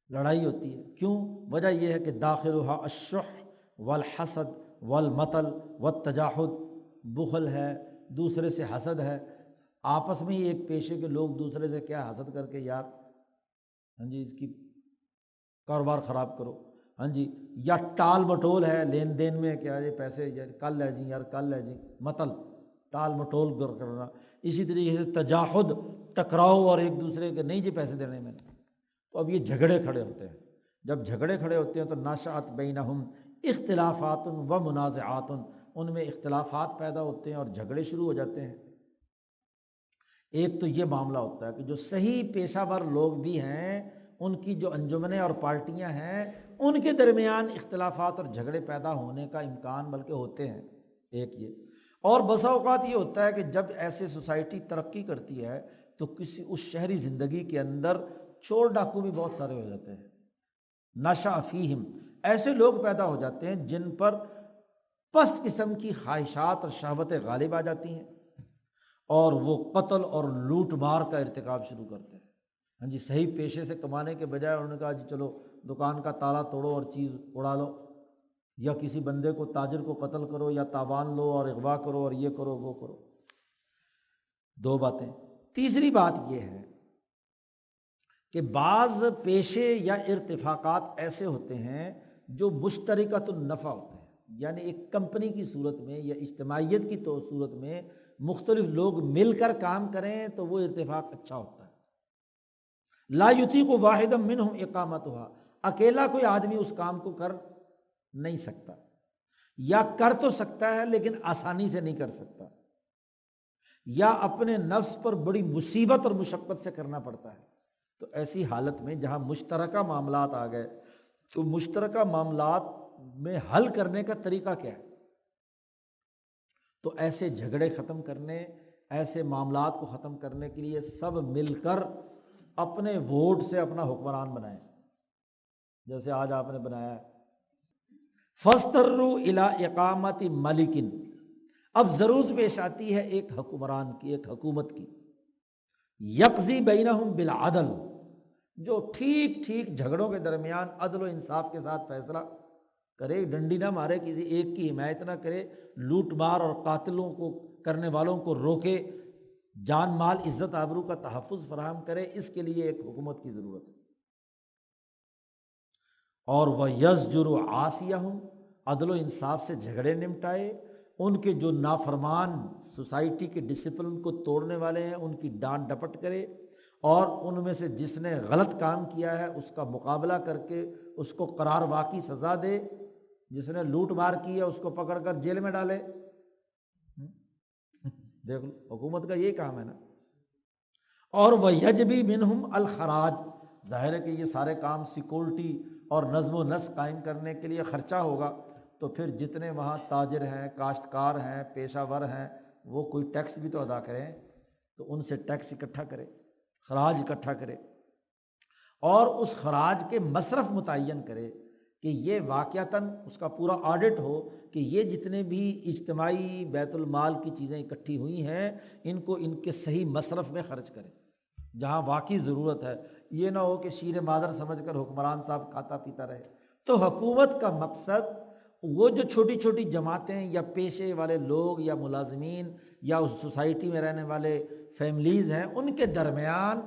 لڑائی ہوتی ہے۔ کیوں؟ وجہ یہ ہے کہ داخلها الشح والحسد والمطل والتجاحد، بخل ہے، دوسرے سے حسد ہے، آپس میں ہی ایک پیشے کے لوگ دوسرے سے کیا حسد کر کے یار ہاں جی اس کی کاروبار خراب کرو، ہاں جی، یا ٹال مٹول ہے لین دین میں، کیا یہ پیسے یار کل ہے جی، یار کل ہے جی، مطل ٹال مٹول کرنا۔ اسی طریقے سے تجاحد، ٹکراؤ اور ایک دوسرے کے نہیں جی پیسے دینے میں، تو اب یہ جھگڑے کھڑے ہوتے ہیں۔ جب جھگڑے کھڑے ہوتے ہیں تو ناشأت بینہم اختلافات و منازعات، ان میں اختلافات پیدا ہوتے ہیں اور جھگڑے شروع ہو جاتے ہیں۔ ایک تو یہ معاملہ ہوتا ہے کہ جو صحیح پیشہ ور لوگ بھی ہیں، ان کی جو انجمنیں اور پارٹیاں ہیں، ان کے درمیان اختلافات اور جھگڑے پیدا ہونے کا امکان بلکہ ہوتے ہیں، ایک یہ۔ اور بسا اوقات یہ ہوتا ہے کہ جب ایسے سوسائٹی ترقی کرتی ہے تو کسی اس شہری زندگی کے اندر چور ڈاکو بھی بہت سارے ہو جاتے ہیں۔ نشأ فیہم، ایسے لوگ پیدا ہو جاتے ہیں جن پر پست قسم کی خواہشات اور شہوتیں غالب آ جاتی ہیں، اور وہ قتل اور لوٹ مار کا ارتکاب شروع کرتے ہیں۔ ہاں جی، صحیح پیشے سے کمانے کے بجائے انہوں نے کہا جی چلو دکان کا تالا توڑو اور چیز اڑا لو، یا کسی بندے کو تاجر کو قتل کرو، یا تاوان لو اور اغوا کرو اور یہ کرو وہ کرو۔ دو باتیں۔ تیسری بات یہ ہے کہ بعض پیشے یا ارتفاقات ایسے ہوتے ہیں جو مشترکۃ النفع ہوتے ہیں، یعنی ایک کمپنی کی صورت میں یا اجتماعیت کی صورت میں مختلف لوگ مل کر کام کریں تو وہ ارتفاق اچھا ہوتا ہے۔ لا یطیق واحد منہم اقامتها، اکیلا کوئی آدمی اس کام کو کر نہیں سکتا، یا کر تو سکتا ہے لیکن آسانی سے نہیں کر سکتا، یا اپنے نفس پر بڑی مصیبت اور مشقت سے کرنا پڑتا ہے۔ تو ایسی حالت میں جہاں مشترکہ معاملات آ گئے تو مشترکہ معاملات میں حل کرنے کا طریقہ کیا ہے؟ تو ایسے جھگڑے ختم کرنے، ایسے معاملات کو ختم کرنے کے لیے سب مل کر اپنے ووٹ سے اپنا حکمران بنائیں، جیسے آج آپ نے بنایا ہے۔ فاضطروا الی اقامت ملک، اب ضرورت پیش آتی ہے ایک حکمران کی، ایک حکومت کی، یقضی بینہم بالعدل، جو ٹھیک ٹھیک جھگڑوں کے درمیان عدل و انصاف کے ساتھ فیصلہ کرے، ڈنڈی نہ مارے، کسی ایک کی حمایت نہ کرے، لوٹ مار اور قاتلوں کو کرنے والوں کو روکے، جان مال عزت آبرو کا تحفظ فراہم کرے۔ اس کے لیے ایک حکومت کی ضرورت ہے۔ اور وَيَزْجُرُ عَاصِيَهُمْ، عدل و انصاف سے جھگڑے نمٹائے، ان کے جو نافرمان سوسائٹی کے ڈسپلن کو توڑنے والے ہیں ان کی ڈانٹ ڈپٹ کرے، اور ان میں سے جس نے غلط کام کیا ہے اس کا مقابلہ کر کے اس کو قرار واقعی سزا دے، جس نے لوٹ مار کی ہے اس کو پکڑ کر جیل میں ڈالے۔ دیکھ لو، حکومت کا یہ کام ہے نا۔ اور وَيَجْبِي مِنْهُمْ الْخَرَاجِ، ظاہر ہے کہ یہ سارے کام سیکورٹی اور نظم و نسق قائم کرنے کے لیے خرچہ ہوگا، تو پھر جتنے وہاں تاجر ہیں، کاشتکار ہیں، پیشہ ور ہیں، وہ کوئی ٹیکس بھی تو ادا کریں، تو ان سے ٹیکس اکٹھا کرے، خراج اکٹھا کرے، اور اس خراج کے مصرف متعین کرے کہ یہ واقعتاً اس کا پورا آڈٹ ہو کہ یہ جتنے بھی اجتماعی بیت المال کی چیزیں اکٹھی ہوئی ہیں ان کو ان کے صحیح مصرف میں خرچ کرے جہاں واقعی ضرورت ہے۔ یہ نہ ہو کہ شیر مادر سمجھ کر حکمران صاحب کھاتا پیتا رہے۔ تو حکومت کا مقصد وہ جو چھوٹی چھوٹی جماعتیں یا پیشے والے لوگ یا ملازمین یا اس سوسائٹی میں رہنے والے فیملیز ہیں ان کے درمیان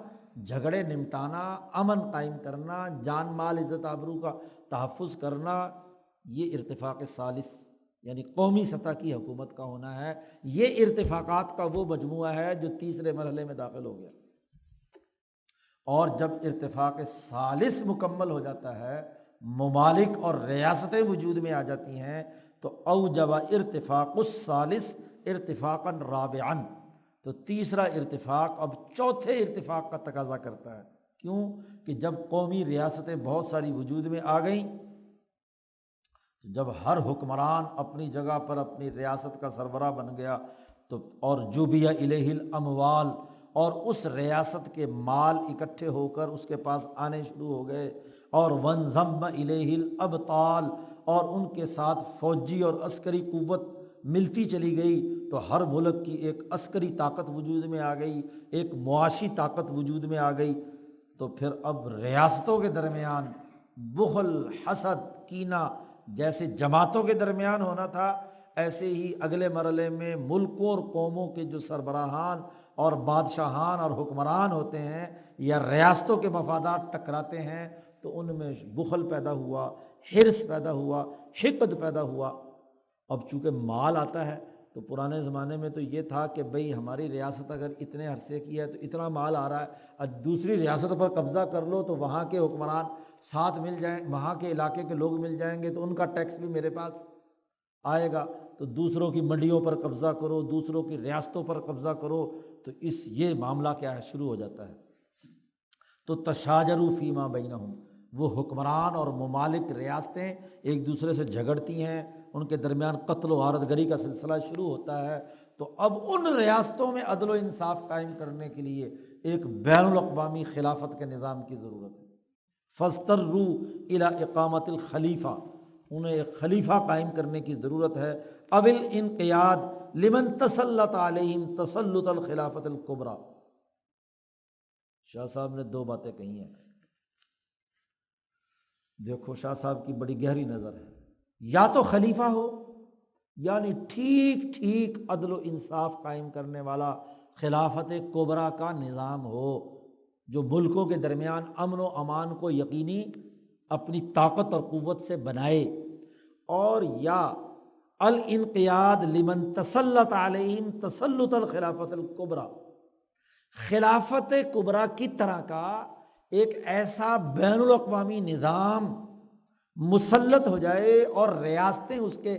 جھگڑے نمٹانا، امن قائم کرنا، جان مال عزت آبرو کا تحفظ کرنا، یہ ارتفاق ثالث یعنی قومی سطح کی حکومت کا ہونا ہے۔ یہ ارتفاقات کا وہ مجموعہ ہے جو تیسرے مرحلے میں داخل ہو گیا۔ اور جب ارتفاق ثالث مکمل ہو جاتا ہے، ممالک اور ریاستیں وجود میں آ جاتی ہیں، تو اوجب ارتفاق الثالث ارتفاقا رابعا، تو تیسرا ارتفاق اب چوتھے ارتفاق کا تقاضا کرتا ہے۔ کیوں؟ کہ جب قومی ریاستیں بہت ساری وجود میں آ گئیں، تو جب ہر حکمران اپنی جگہ پر اپنی ریاست کا سربراہ بن گیا تو اور جوبیہ الیہ الاموال، اور اس ریاست کے مال اکٹھے ہو کر اس کے پاس آنے شروع ہو گئے، اور وانضم الیہ الابطال، اور ان کے ساتھ فوجی اور عسکری قوت ملتی چلی گئی، تو ہر ملک کی ایک عسکری طاقت وجود میں آ گئی، ایک معاشی طاقت وجود میں آ گئی، تو پھر اب ریاستوں کے درمیان بخل، حسد، کینہ جیسے جماعتوں کے درمیان ہونا تھا، ایسے ہی اگلے مرحلے میں ملکوں اور قوموں کے جو سربراہان اور بادشاہان اور حکمران ہوتے ہیں یا ریاستوں کے مفادات ٹکراتے ہیں تو ان میں بخل پیدا ہوا، حرص پیدا ہوا، حقد پیدا ہوا۔ اب چونکہ مال آتا ہے تو پرانے زمانے میں تو یہ تھا کہ بھئی ہماری ریاست اگر اتنے عرصے کی ہے تو اتنا مال آ رہا ہے، اب دوسری ریاست پر قبضہ کر لو تو وہاں کے حکمران ساتھ مل جائیں، وہاں کے علاقے کے لوگ مل جائیں گے تو ان کا ٹیکس بھی میرے پاس آئے گا، تو دوسروں کی منڈیوں پر قبضہ کرو، دوسروں کی ریاستوں پر قبضہ کرو، تو یہ معاملہ کیا ہے، شروع ہو جاتا ہے۔ تو تشاجروا فیما بینہم، وہ حکمران اور ممالک، ریاستیں ایک دوسرے سے جھگڑتی ہیں، ان کے درمیان قتل و غارت گری کا سلسلہ شروع ہوتا ہے۔ تو اب ان ریاستوں میں عدل و انصاف قائم کرنے کے لیے ایک بین الاقوامی خلافت کے نظام کی ضرورت ہے۔ فاضطروا الی اقامت الخلیفہ، انہیں ایک خلیفہ قائم کرنے کی ضرورت ہے۔ اب الانقیاد لمن تسلط علیہم تسلط الخلافت الکبریٰ۔ شاہ صاحب نے دو باتیں کہی ہیں، دیکھو شاہ صاحب کی بڑی گہری نظر ہے۔ یا تو خلیفہ ہو، یعنی ٹھیک ٹھیک عدل و انصاف قائم کرنے والا خلافت کبریٰ کا نظام ہو، جو ملکوں کے درمیان امن و امان کو یقینی اپنی طاقت اور قوت سے بنائے، اور یا الانقیاد لمن تسلط علیہم تسلط الخلافت الکبریٰ، خلافت کبریٰ کی طرح کا ایک ایسا بین الاقوامی نظام مسلط ہو جائے اور ریاستیں اس کے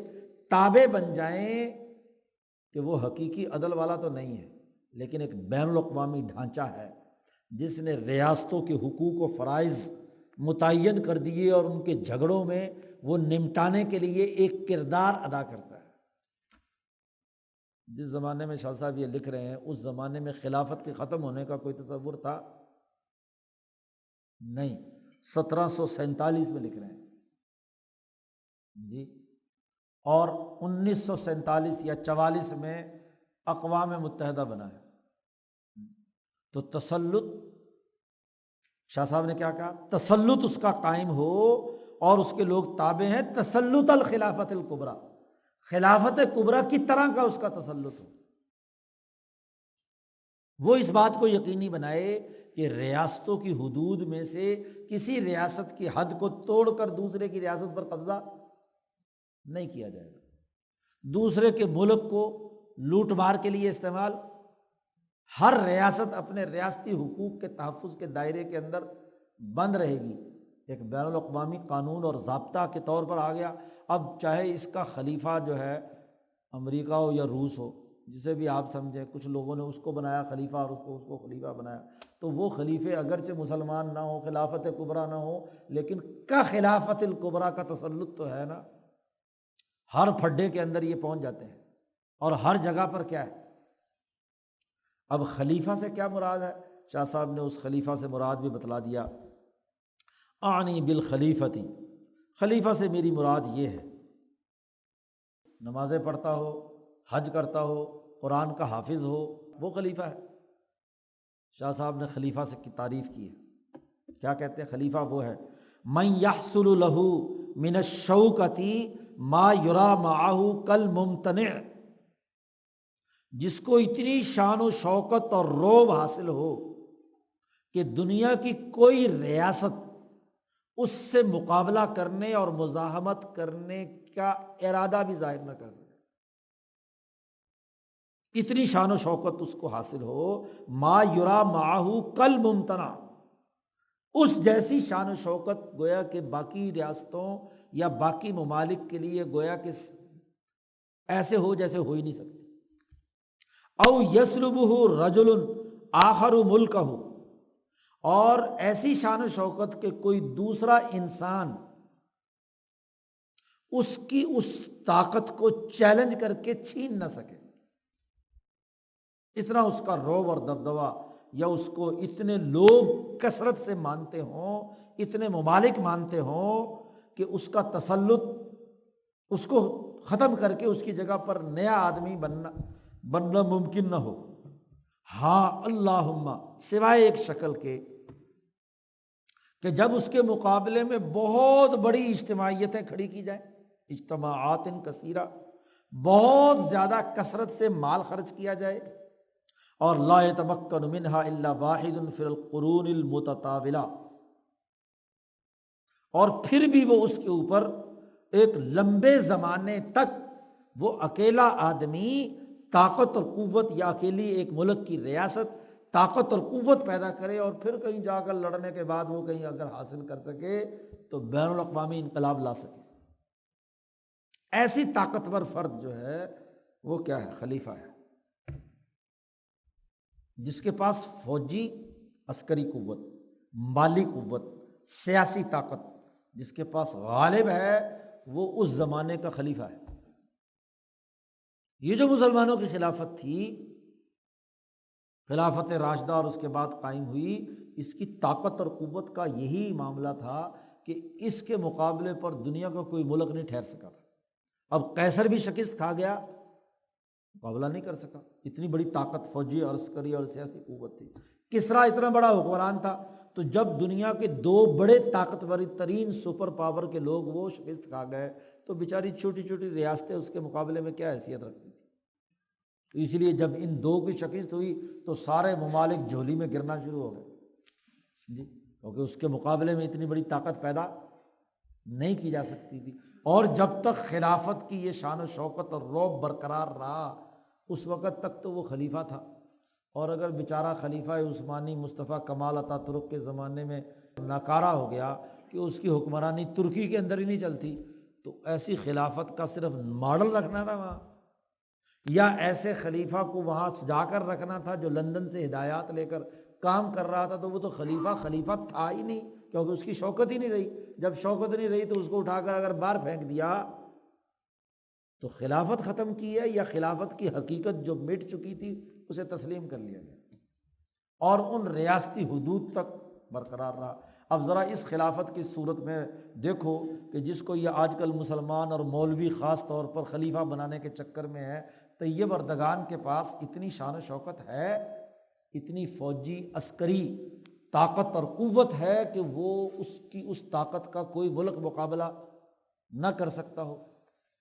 تابع بن جائیں کہ وہ حقیقی عدل والا تو نہیں ہے لیکن ایک بین الاقوامی ڈھانچہ ہے جس نے ریاستوں کے حقوق و فرائض متعین کر دیے اور ان کے جھگڑوں میں وہ نمٹانے کے لیے ایک کردار ادا کرتا ہے۔ جس زمانے میں شاہ صاحب یہ لکھ رہے ہیں اس زمانے میں خلافت کے ختم ہونے کا کوئی تصور تھا نہیں، 1747 میں لکھ رہے ہیں جی، اور 1947 یا 44 میں اقوام متحدہ بنا ہے۔ تو تسلط، شاہ صاحب نے کیا کہا، تسلط اس کا قائم ہو اور اس کے لوگ تابع ہیں، تسلط الخلافت الکبریٰ، خلافت کبریٰ کی طرح کا اس کا تسلط ہو۔ وہ اس بات کو یقینی بنائے کہ ریاستوں کی حدود میں سے کسی ریاست کی حد کو توڑ کر دوسرے کی ریاست پر قبضہ نہیں کیا جائے گا، دوسرے کے ملک کو لوٹ مار کے لیے استعمال، ہر ریاست اپنے ریاستی حقوق کے تحفظ کے دائرے کے اندر بند رہے گی، ایک بین الاقوامی قانون اور ضابطہ کے طور پر آ گیا۔ اب چاہے اس کا خلیفہ جو ہے امریکہ ہو یا روس ہو، جسے بھی آپ سمجھیں، کچھ لوگوں نے اس کو بنایا خلیفہ اور اس کو خلیفہ بنایا، تو وہ خلیفے اگرچہ مسلمان نہ ہو، خلافت کبریٰ نہ ہو، لیکن کا خلافت الکبریٰ کا تسلط تو ہے نا، ہر پھڈے کے اندر یہ پہنچ جاتے ہیں اور ہر جگہ پر کیا ہے۔ اب خلیفہ سے کیا مراد ہے؟ شاہ صاحب نے اس خلیفہ سے مراد بھی بتلا دیا، اعنی بالخلیفتی، خلیفہ سے میری مراد یہ ہے، نمازیں پڑھتا ہو، حج کرتا ہو، قرآن کا حافظ ہو، وہ خلیفہ ہے۔ شاہ صاحب نے خلیفہ سے کی تعریف کی ہے، کیا کہتے ہیں؟ خلیفہ وہ ہے من یحصل لہ من الشوکۃ ما یری معہ کالممتنع، جس کو اتنی شان و شوکت اور رعب حاصل ہو کہ دنیا کی کوئی ریاست اس سے مقابلہ کرنے اور مزاحمت کرنے کا ارادہ بھی ظاہر نہ کر سکے، اتنی شان و شوکت اس کو حاصل ہو، ما یری معہ کالممتنع، اس جیسی شان و شوکت گویا کہ باقی ریاستوں یا باقی ممالک کے لیے گویا کہ ایسے ہو جیسے ہو ہی نہیں سکتی۔ او یسلبہ رجل آخر ملکہ، اور ایسی شان و شوکت کہ کوئی دوسرا انسان اس کی اس طاقت کو چیلنج کر کے چھین نہ سکے، اتنا اس کا رعب اور دبدبہ، یا اس کو اتنے لوگ کثرت سے مانتے ہوں، اتنے ممالک مانتے ہوں کہ اس کا تسلط اس کو ختم کر کے اس کی جگہ پر نیا آدمی بننا ممکن نہ ہو۔ ہاں اللہم، سوائے ایک شکل کے کہ جب اس کے مقابلے میں بہت بڑی اجتماعیتیں کھڑی کی جائیں، اجتماعات کثیرہ، بہت زیادہ کثرت سے مال خرچ کیا جائے، اور لا يتمکن منها الا واحد فی القرون المتطاولہ، اور پھر بھی وہ اس کے اوپر ایک لمبے زمانے تک وہ اکیلا آدمی طاقت اور قوت، یا اکیلی ایک ملک کی ریاست طاقت اور قوت پیدا کرے، اور پھر کہیں جا کر لڑنے کے بعد وہ کہیں اگر حاصل کر سکے تو بین الاقوامی انقلاب لا سکے۔ ایسی طاقتور فرد جو ہے وہ کیا ہے؟ خلیفہ ہے، جس کے پاس فوجی عسکری قوت، مالی قوت، سیاسی طاقت، جس کے پاس غالب ہے، وہ اس زمانے کا خلیفہ ہے۔ یہ جو مسلمانوں کی خلافت تھی، خلافت راشدہ، اور اس کے بعد قائم ہوئی، اس کی طاقت اور قوت کا یہی معاملہ تھا کہ اس کے مقابلے پر دنیا کا کوئی ملک نہیں ٹھہر سکا تھا۔ اب قیصر بھی شکست کھا گیا، مقابلہ نہیں کر سکا، اتنی بڑی طاقت فوجی اور عسکری اور سیاسی قوت تھی۔ کسریٰ اتنا بڑا حکمران تھا، تو جب دنیا کے دو بڑے طاقتور ترین سپر پاور کے لوگ وہ شکست کھا گئے، تو بیچاری چھوٹی چھوٹی ریاستیں اس کے مقابلے میں کیا حیثیت رکھتی تھی؟ تو اس لیے جب ان دو کی شکست ہوئی تو سارے ممالک جھولی میں گرنا شروع ہو گئے جی، کیونکہ اس کے مقابلے میں اتنی بڑی طاقت پیدا نہیں کی جا سکتی تھی۔ اور جب تک خلافت کی یہ شان و شوکت اور رعب برقرار رہا، اس وقت تک تو وہ خلیفہ تھا، اور اگر بیچارہ خلیفہ عثمانی مصطفیٰ کمال اتا ترک کے زمانے میں ناکارہ ہو گیا کہ اس کی حکمرانی ترکی کے اندر ہی نہیں چلتی، تو ایسی خلافت کا صرف ماڈل رکھنا تھا وہاں، یا ایسے خلیفہ کو وہاں سجا کر رکھنا تھا جو لندن سے ہدایات لے کر کام کر رہا تھا، تو وہ تو خلیفہ تھا ہی نہیں، کیونکہ اس کی شوکت ہی نہیں رہی۔ جب شوکت نہیں رہی تو اس کو اٹھا کر اگر باہر پھینک دیا تو خلافت ختم کی ہے، یا خلافت کی حقیقت جو مٹ چکی تھی اسے تسلیم کر لیا گیا، اور ان ریاستی حدود تک برقرار رہا۔ اب ذرا اس خلافت کی صورت میں دیکھو کہ جس کو یہ آج کل مسلمان اور مولوی خاص طور پر خلیفہ بنانے کے چکر میں ہے، طیب اردگان کے پاس اتنی شان و شوکت ہے، اتنی فوجی عسکری طاقت اور قوت ہے کہ وہ اس طاقت کا کوئی ملک مقابلہ نہ کر سکتا ہو،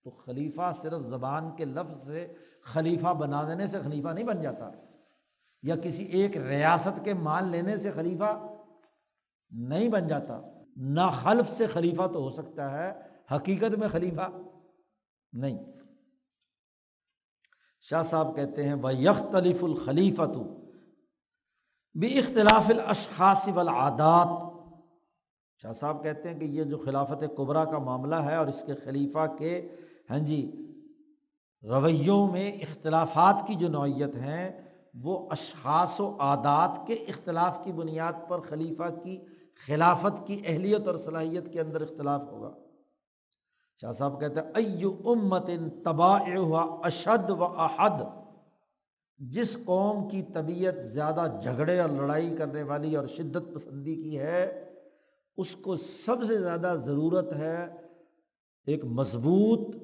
تو خلیفہ صرف زبان کے لفظ سے خلیفہ بنا دینے سے خلیفہ نہیں بن جاتا، یا کسی ایک ریاست کے مان لینے سے خلیفہ نہیں بن جاتا۔ ناخلف سے خلیفہ تو ہو سکتا ہے، حقیقت میں خلیفہ نہیں۔ شاہ صاحب کہتے ہیں وَيَخْتَلِفُ الْخَلِيفَةُ بِاخْتِلَافِ الْأَشْخَاصِ وَالْعَادَاتِ۔ شاہ صاحب کہتے ہیں کہ یہ جو خلافت کبریٰ کا معاملہ ہے اور اس کے خلیفہ کے رویوں میں اختلافات کی جو نوعیت ہیں، وہ اشخاص و عادات کے اختلاف کی بنیاد پر خلیفہ کی خلافت کی اہلیت اور صلاحیت کے اندر اختلاف ہوگا۔ شاہ صاحب کہتے ہیں ای امت طبائعها اشد و احد، جس قوم کی طبیعت زیادہ جھگڑے اور لڑائی کرنے والی اور شدت پسندی کی ہے، اس کو سب سے زیادہ ضرورت ہے ایک مضبوط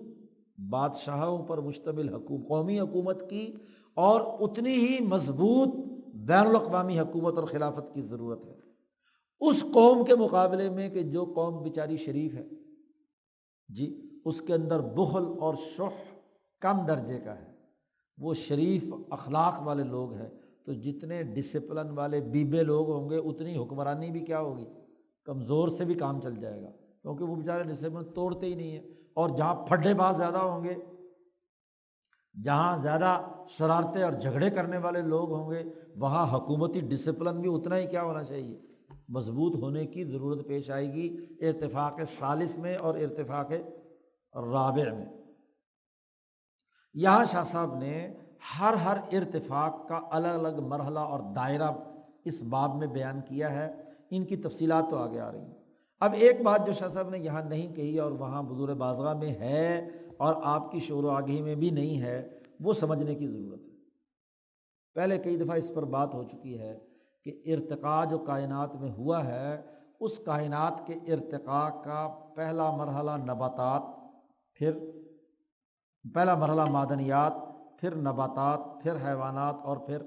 بادشاہوں پر مشتمل قومی حکومت کی، اور اتنی ہی مضبوط بین الاقوامی حکومت اور خلافت کی ضرورت ہے اس قوم کے مقابلے میں کہ جو قوم بیچاری شریف ہے جی، اس کے اندر بخل اور شح کم درجے کا ہے، وہ شریف اخلاق والے لوگ ہیں، تو جتنے ڈسپلن والے بیبے لوگ ہوں گے اتنی حکمرانی بھی کیا ہوگی، کمزور سے بھی کام چل جائے گا، کیونکہ وہ بیچارے ڈسپلن توڑتے ہی نہیں ہیں۔ اور جہاں پھڈے باز زیادہ ہوں گے، جہاں زیادہ شرارتیں اور جھگڑے کرنے والے لوگ ہوں گے، وہاں حکومتی ڈسپلن بھی اتنا ہی کیا ہونا چاہیے، مضبوط ہونے کی ضرورت پیش آئے گی، ارتفاق ثالث میں اور ارتفاق رابع میں۔ یہاں شاہ صاحب نے ہر ارتفاق کا الگ الگ مرحلہ اور دائرہ اس باب میں بیان کیا ہے، ان کی تفصیلات تو آگے آ رہی ہیں۔ اب ایک بات جو شاہ صاحب نے یہاں نہیں کہی اور وہاں بذور بازغہ میں ہے اور آپ کی شعور و آگہی میں بھی نہیں ہے، وہ سمجھنے کی ضرورت ہے۔ پہلے کئی دفعہ اس پر بات ہو چکی ہے کہ ارتقاء جو کائنات میں ہوا ہے، اس کائنات کے ارتقاء کا پہلا مرحلہ نباتات، پھر پہلا مرحلہ معدنیات، پھر نباتات، پھر حیوانات اور پھر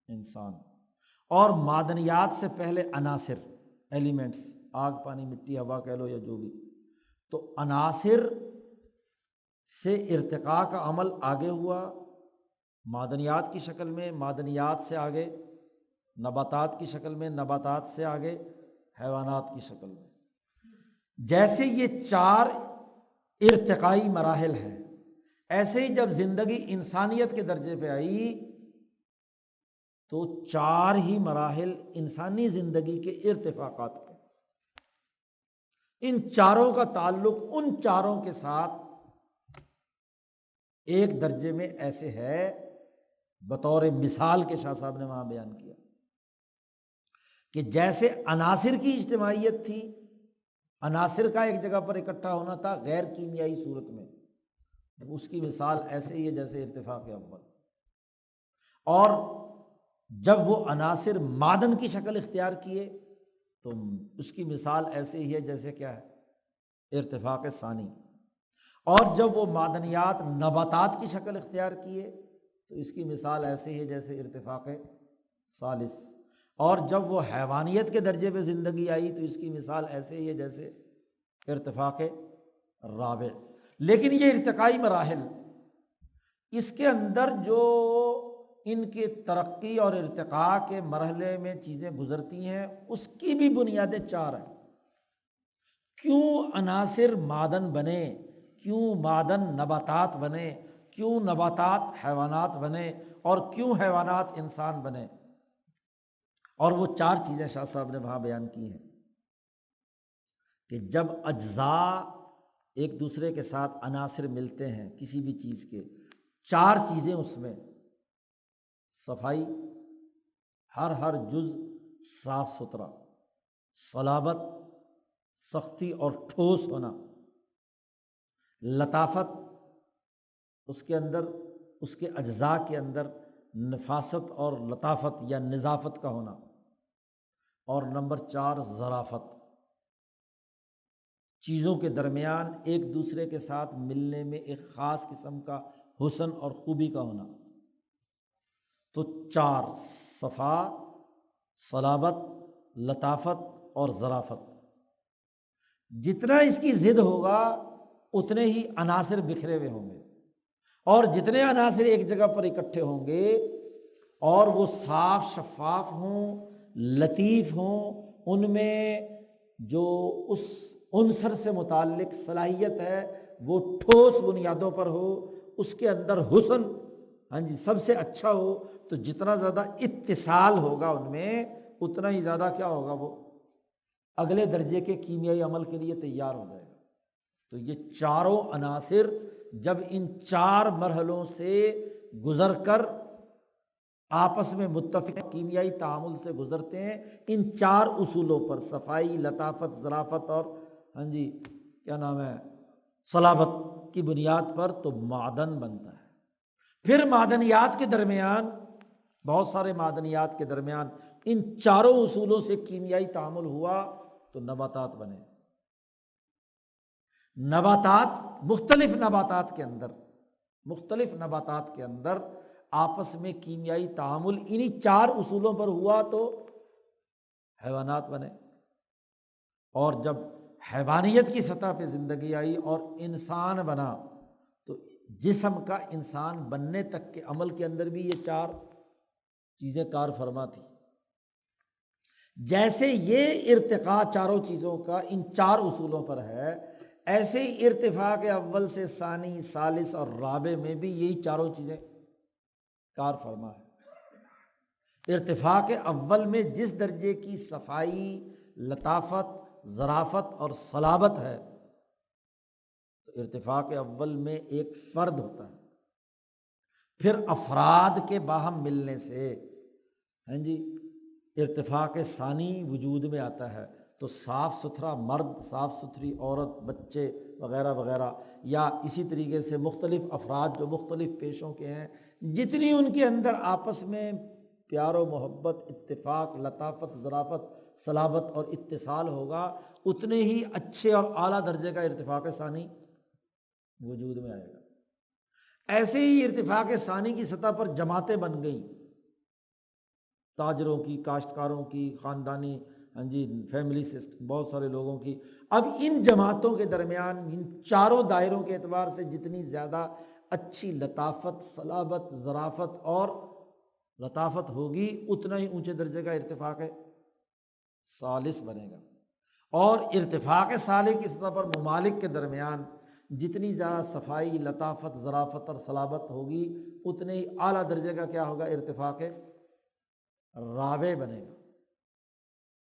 انسان، اور معدنیات سے پہلے عناصر، ایلیمنٹس، آگ پانی مٹی ہوا کہہ لو یا جو بھی، تو عناصر سے ارتقاء کا عمل آگے ہوا معدنیات کی شکل میں، معدنیات سے آگے نباتات کی شکل میں، نباتات سے آگے حیوانات کی شکل میں۔ جیسے یہ 4 ارتقائی مراحل ہیں، ایسے ہی جب زندگی انسانیت کے درجے پہ آئی تو 4 ہی مراحل انسانی زندگی کے ارتفاقات کے، ان چاروں کا تعلق ان چاروں کے ساتھ ایک درجے میں ایسے ہے، بطور مثال کے شاہ صاحب نے وہاں بیان کیا کہ جیسے عناصر کی اجتماعیت تھی، عناصر کا ایک جگہ پر اکٹھا ہونا تھا غیر کیمیائی صورت میں، اس کی مثال ایسے ہی ہے جیسے ارتفاق اول، اور جب وہ عناصر معدن کی شکل اختیار کیے تو اس کی مثال ایسے ہی ہے جیسے کیا ہے، ارتفاق ثانی، اور جب وہ معدنیات نباتات کی شکل اختیار کیے تو اس کی مثال ایسے ہی ہے جیسے ارتفاق ثالث، اور جب وہ حیوانیت کے درجے پہ زندگی آئی تو اس کی مثال ایسے ہی ہے جیسے ارتفاق رابع۔ لیکن یہ ارتقائی مراحل، اس کے اندر جو ان کے ترقی اور ارتقاء کے مرحلے میں چیزیں گزرتی ہیں اس کی بھی بنیادیں 4 ہیں۔ کیوں عناصر معدن بنے، کیوں معدن نباتات بنے، کیوں نباتات حیوانات بنے، اور کیوں حیوانات انسان بنے، اور وہ 4 چیزیں شاہ صاحب نے وہاں بیان کی ہیں کہ جب اجزاء ایک دوسرے کے ساتھ عناصر ملتے ہیں کسی بھی چیز کے، 4 چیزیں اس میں، صفائی، ہر جز صاف ستھرا، صلابت سختی اور ٹھوس ہونا، لطافت اس کے اندر، اس کے اجزاء کے اندر نفاست اور لطافت یا نظافت کا ہونا، اور نمبر 4 ظرافت، چیزوں کے درمیان ایک دوسرے کے ساتھ ملنے میں ایک خاص قسم کا حسن اور خوبی کا ہونا۔ تو 4، صفا، صلابت، لطافت اور ظرافت، جتنا اس کی ضد ہوگا اتنے ہی عناصر بکھرے ہوئے ہوں گے، اور جتنے عناصر ایک جگہ پر اکٹھے ہوں گے اور وہ صاف شفاف ہوں، لطیف ہوں، ان میں جو اس عنصر سے متعلق صلاحیت ہے وہ ٹھوس بنیادوں پر ہو، اس کے اندر حسن سب سے اچھا ہو، تو جتنا زیادہ اتصال ہوگا ان میں اتنا ہی زیادہ کیا ہوگا، وہ اگلے درجے کے کیمیائی عمل کے لیے تیار ہو جائے گا۔ تو یہ چاروں عناصر جب ان 4 مرحلوں سے گزر کر آپس میں متفق کیمیائی تعامل سے گزرتے ہیں، ان 4 اصولوں پر، صفائی، لطافت، ظرافت اور صلابت کی بنیاد پر، تو معدن بنتا ہے۔ پھر معدنیات کے درمیان، بہت سارے معدنیات کے درمیان ان 4 اصولوں سے کیمیائی تعامل ہوا تو نباتات بنے۔ نباتات، مختلف نباتات کے اندر آپس میں کیمیائی تعامل انہی 4 اصولوں پر ہوا تو حیوانات بنے، اور جب حیوانیت کی سطح پہ زندگی آئی اور انسان بنا تو جسم کا انسان بننے تک کے عمل کے اندر بھی یہ 4 چیزیں کار فرما تھی۔ جیسے یہ ارتقاء 4 چیزوں کا ان 4 اصولوں پر ہے، ایسے ہی ارتفاق اول سے ثانی، ثالث اور رابع میں بھی یہی 4 چیزیں کار فرما ہے۔ ارتفاق اول میں جس درجے کی صفائی، لطافت، ظرافت اور صلابت ہے، تو ارتفاق اول میں ایک فرد ہوتا ہے، پھر افراد کے باہم ملنے سے ارتفاق ثانی وجود میں آتا ہے، تو صاف ستھرا مرد، صاف ستھری عورت، بچے وغیرہ وغیرہ، یا اسی طریقے سے مختلف افراد جو مختلف پیشوں کے ہیں، جتنی ان کے اندر آپس میں پیار و محبت، اتفاق، لطافت، ظرافت، صلابت اور اتصال ہوگا، اتنے ہی اچھے اور اعلیٰ درجے کا ارتفاق ثانی وجود میں آئے گا۔ ایسے ہی ارتفاق ثانی کی سطح پر جماعتیں بن گئیں، تاجروں کی، کاشتکاروں کی، خاندانی ہاں جی فیملی سسٹم، بہت سارے لوگوں کی۔ اب ان جماعتوں کے درمیان ان چاروں دائروں کے اعتبار سے جتنی زیادہ اچھی لطافت، صلابت، ظرافت اور لطافت ہوگی، اتنا ہی اونچے درجے کا ارتفاق ثالث بنے گا۔ اور ارتفاق ثالث کی سطح پر ممالک کے درمیان جتنی زیادہ صفائی، لطافت، ظرافت اور صلابت ہوگی، اتنے ہی اعلیٰ درجے کا کیا ہوگا؟ ارتفاق رابع بنے گا۔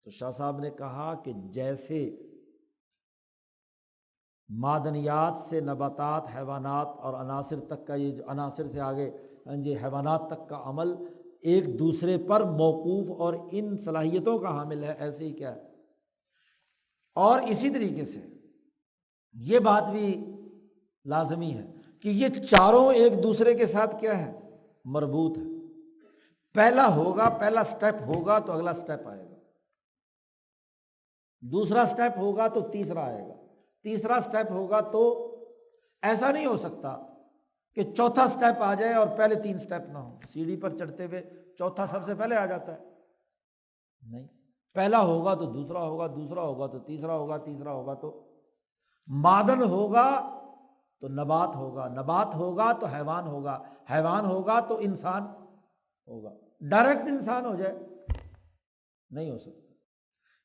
تو شاہ صاحب نے کہا کہ جیسے معدنیات سے نباتات، حیوانات اور عناصر تک کا، یہ جو عناصر سے آگے حیوانات تک کا عمل ایک دوسرے پر موقوف اور ان صلاحیتوں کا حامل ہے، ایسے ہی کیا ہے، اور اسی طریقے سے یہ بات بھی لازمی ہے کہ یہ چاروں ایک دوسرے کے ساتھ کیا ہے؟ مربوط ہے۔ پہلا ہوگا، پہلا سٹیپ ہوگا تو اگلا سٹیپ آئے گا، دوسرا سٹیپ ہوگا تو تیسرا آئے گا، تیسرا سٹیپ ہوگا تو ایسا نہیں ہو سکتا کہ چوتھا سٹیپ آ جائے اور پہلے تین سٹیپ نہ ہو۔ سیڑھی پر چڑھتے ہوئے چوتھا سب سے پہلے آ جاتا ہے؟ نہیں، پہلا ہوگا تو دوسرا ہوگا، دوسرا ہوگا تو تیسرا ہوگا، تیسرا ہوگا تو معدن ہوگا تو نبات ہوگا، نبات ہوگا تو حیوان ہوگا، حیوان ہوگا تو انسان ہوگا۔ ڈائریکٹ انسان ہو جائے نہیں ہو سکتا۔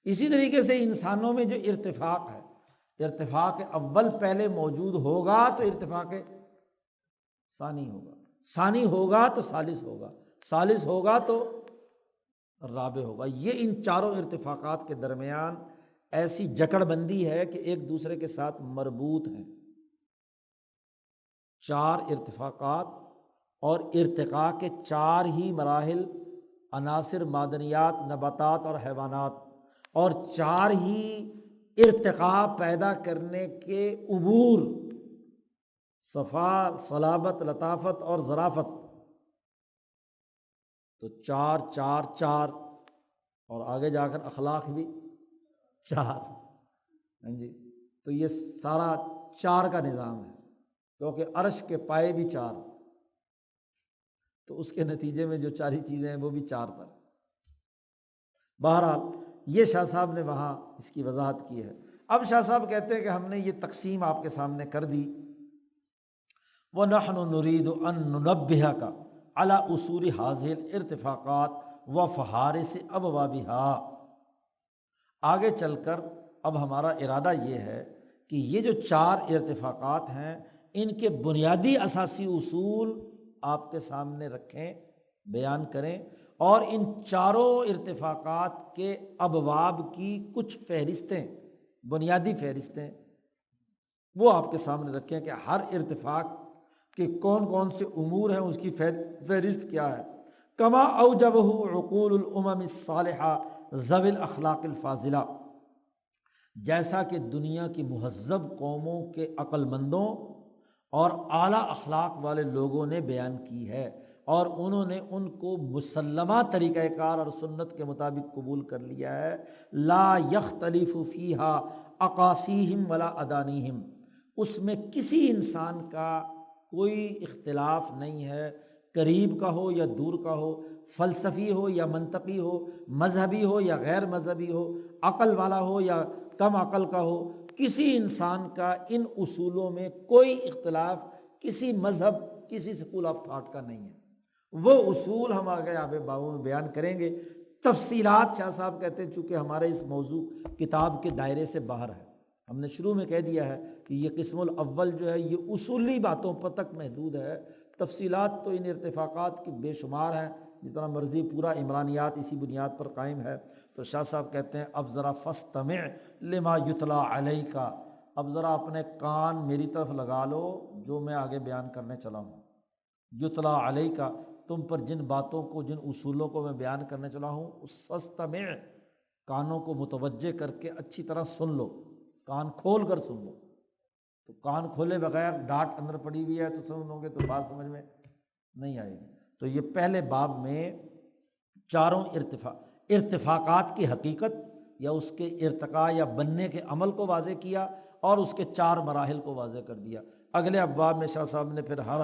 اسی طریقے سے انسانوں میں جو ارتفاق ہے، ارتفاق اول پہلے موجود ہوگا تو ارتفاق ثانی ہوگا، ثانی ہوگا تو ثالث ہوگا، ثالث ہوگا تو رابع ہوگا۔ یہ ان چاروں ارتفاقات کے درمیان ایسی جکڑ بندی ہے کہ ایک دوسرے کے ساتھ مربوط ہیں۔ چار ارتفاقات اور ارتقاء کے چار ہی مراحل، عناصر، معدنیات، نباتات اور حیوانات، اور چار ہی ارتقاء پیدا کرنے کے امور، صفا، صلابت، لطافت اور ظرافت۔ تو چار چار چار، اور آگے جا کر اخلاق بھی چار، تو یہ سارا چار کا نظام ہے، کیونکہ عرش کے پائے بھی چار، تو اس کے نتیجے میں جو چاری چیزیں ہیں وہ بھی چار پر۔ بہرحال یہ شاہ صاحب نے وہاں اس کی وضاحت کی ہے۔ اب شاہ صاحب کہتے ہیں کہ ہم نے یہ تقسیم آپ کے سامنے کر دی۔ وَنَحْنُ نُرِيدُ أَن نُنَبِّهَكَ عَلَى أُصُولِ هَذِهِ الْإِرْتِفَاقَاتِ وَفَحَارِسِ أَبْوَابِهَا۔ آگے چل کر اب ہمارا ارادہ یہ ہے کہ یہ جو چار ارتفاقات ہیں، ان کے بنیادی اساسی اصول آپ کے سامنے رکھیں، بیان کریں، اور ان چاروں ارتفاقات کے ابواب کی کچھ فہرستیں، بنیادی فہرستیں وہ آپ کے سامنے رکھیں کہ ہر ارتفاق کے کون کون سے امور ہیں، اس کی فہرست کیا ہے۔ کما اوجبہ عقول الامم الصالحہ ذوی الاخلاق الفاضلہ، جیسا کہ دنیا کی مہذب قوموں کے عقل مندوں اور اعلیٰ اخلاق والے لوگوں نے بیان کی ہے، اور انہوں نے ان کو مسلمہ طریقہ کار اور سنت کے مطابق قبول کر لیا ہے۔ لا یختلف فیہا اقاسیہم ولا ادانیہم، اس میں کسی انسان کا کوئی اختلاف نہیں ہے، قریب کا ہو یا دور کا ہو، فلسفی ہو یا منطقی ہو، مذہبی ہو یا غیر مذہبی ہو، عقل والا ہو یا کم عقل کا ہو، کسی انسان کا ان اصولوں میں کوئی اختلاف کسی مذہب، کسی اسکول آف تھاٹ کا نہیں ہے۔ وہ اصول ہم آگے آگے بابوں میں بیان کریں گے۔ تفصیلات شاہ صاحب کہتے ہیں چونکہ ہمارے اس موضوع کتاب کے دائرے سے باہر ہے، ہم نے شروع میں کہہ دیا ہے کہ یہ قسم الاول جو ہے یہ اصولی باتوں پر تک محدود ہے، تفصیلات تو ان ارتفاقات کی بے شمار ہیں، جتنا مرضی پورا عمرانیات اسی بنیاد پر قائم ہے۔ تو شاہ صاحب کہتے ہیں اب ذرا فاستمع لما یتلی علیک، اب ذرا اپنے کان میری طرف لگا لو جو میں آگے بیان کرنے چلا ہوں۔ یتلی علیک، تم پر جن باتوں کو، جن اصولوں کو میں بیان کرنے چلا ہوں، اس فاستمع، کانوں کو متوجہ کر کے اچھی طرح سن لو، کان کھول کر سن لو۔ تو کان کھولے بغیر ڈانٹ اندر پڑی ہوئی ہے تو سنو گے تو بات سمجھ میں نہیں آئے گی۔ تو یہ پہلے باب میں چاروں ارتفاقات کی حقیقت یا اس کے ارتقاء یا بننے کے عمل کو واضح کیا، اور اس کے چار مراحل کو واضح کر دیا۔ اگلے ابواب میں شاہ صاحب نے پھر ہر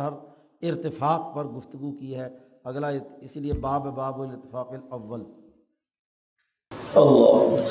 ارتفاق پر گفتگو کی ہے۔ اگلا اسی لیے باب الارتفاق الاول۔ اللہ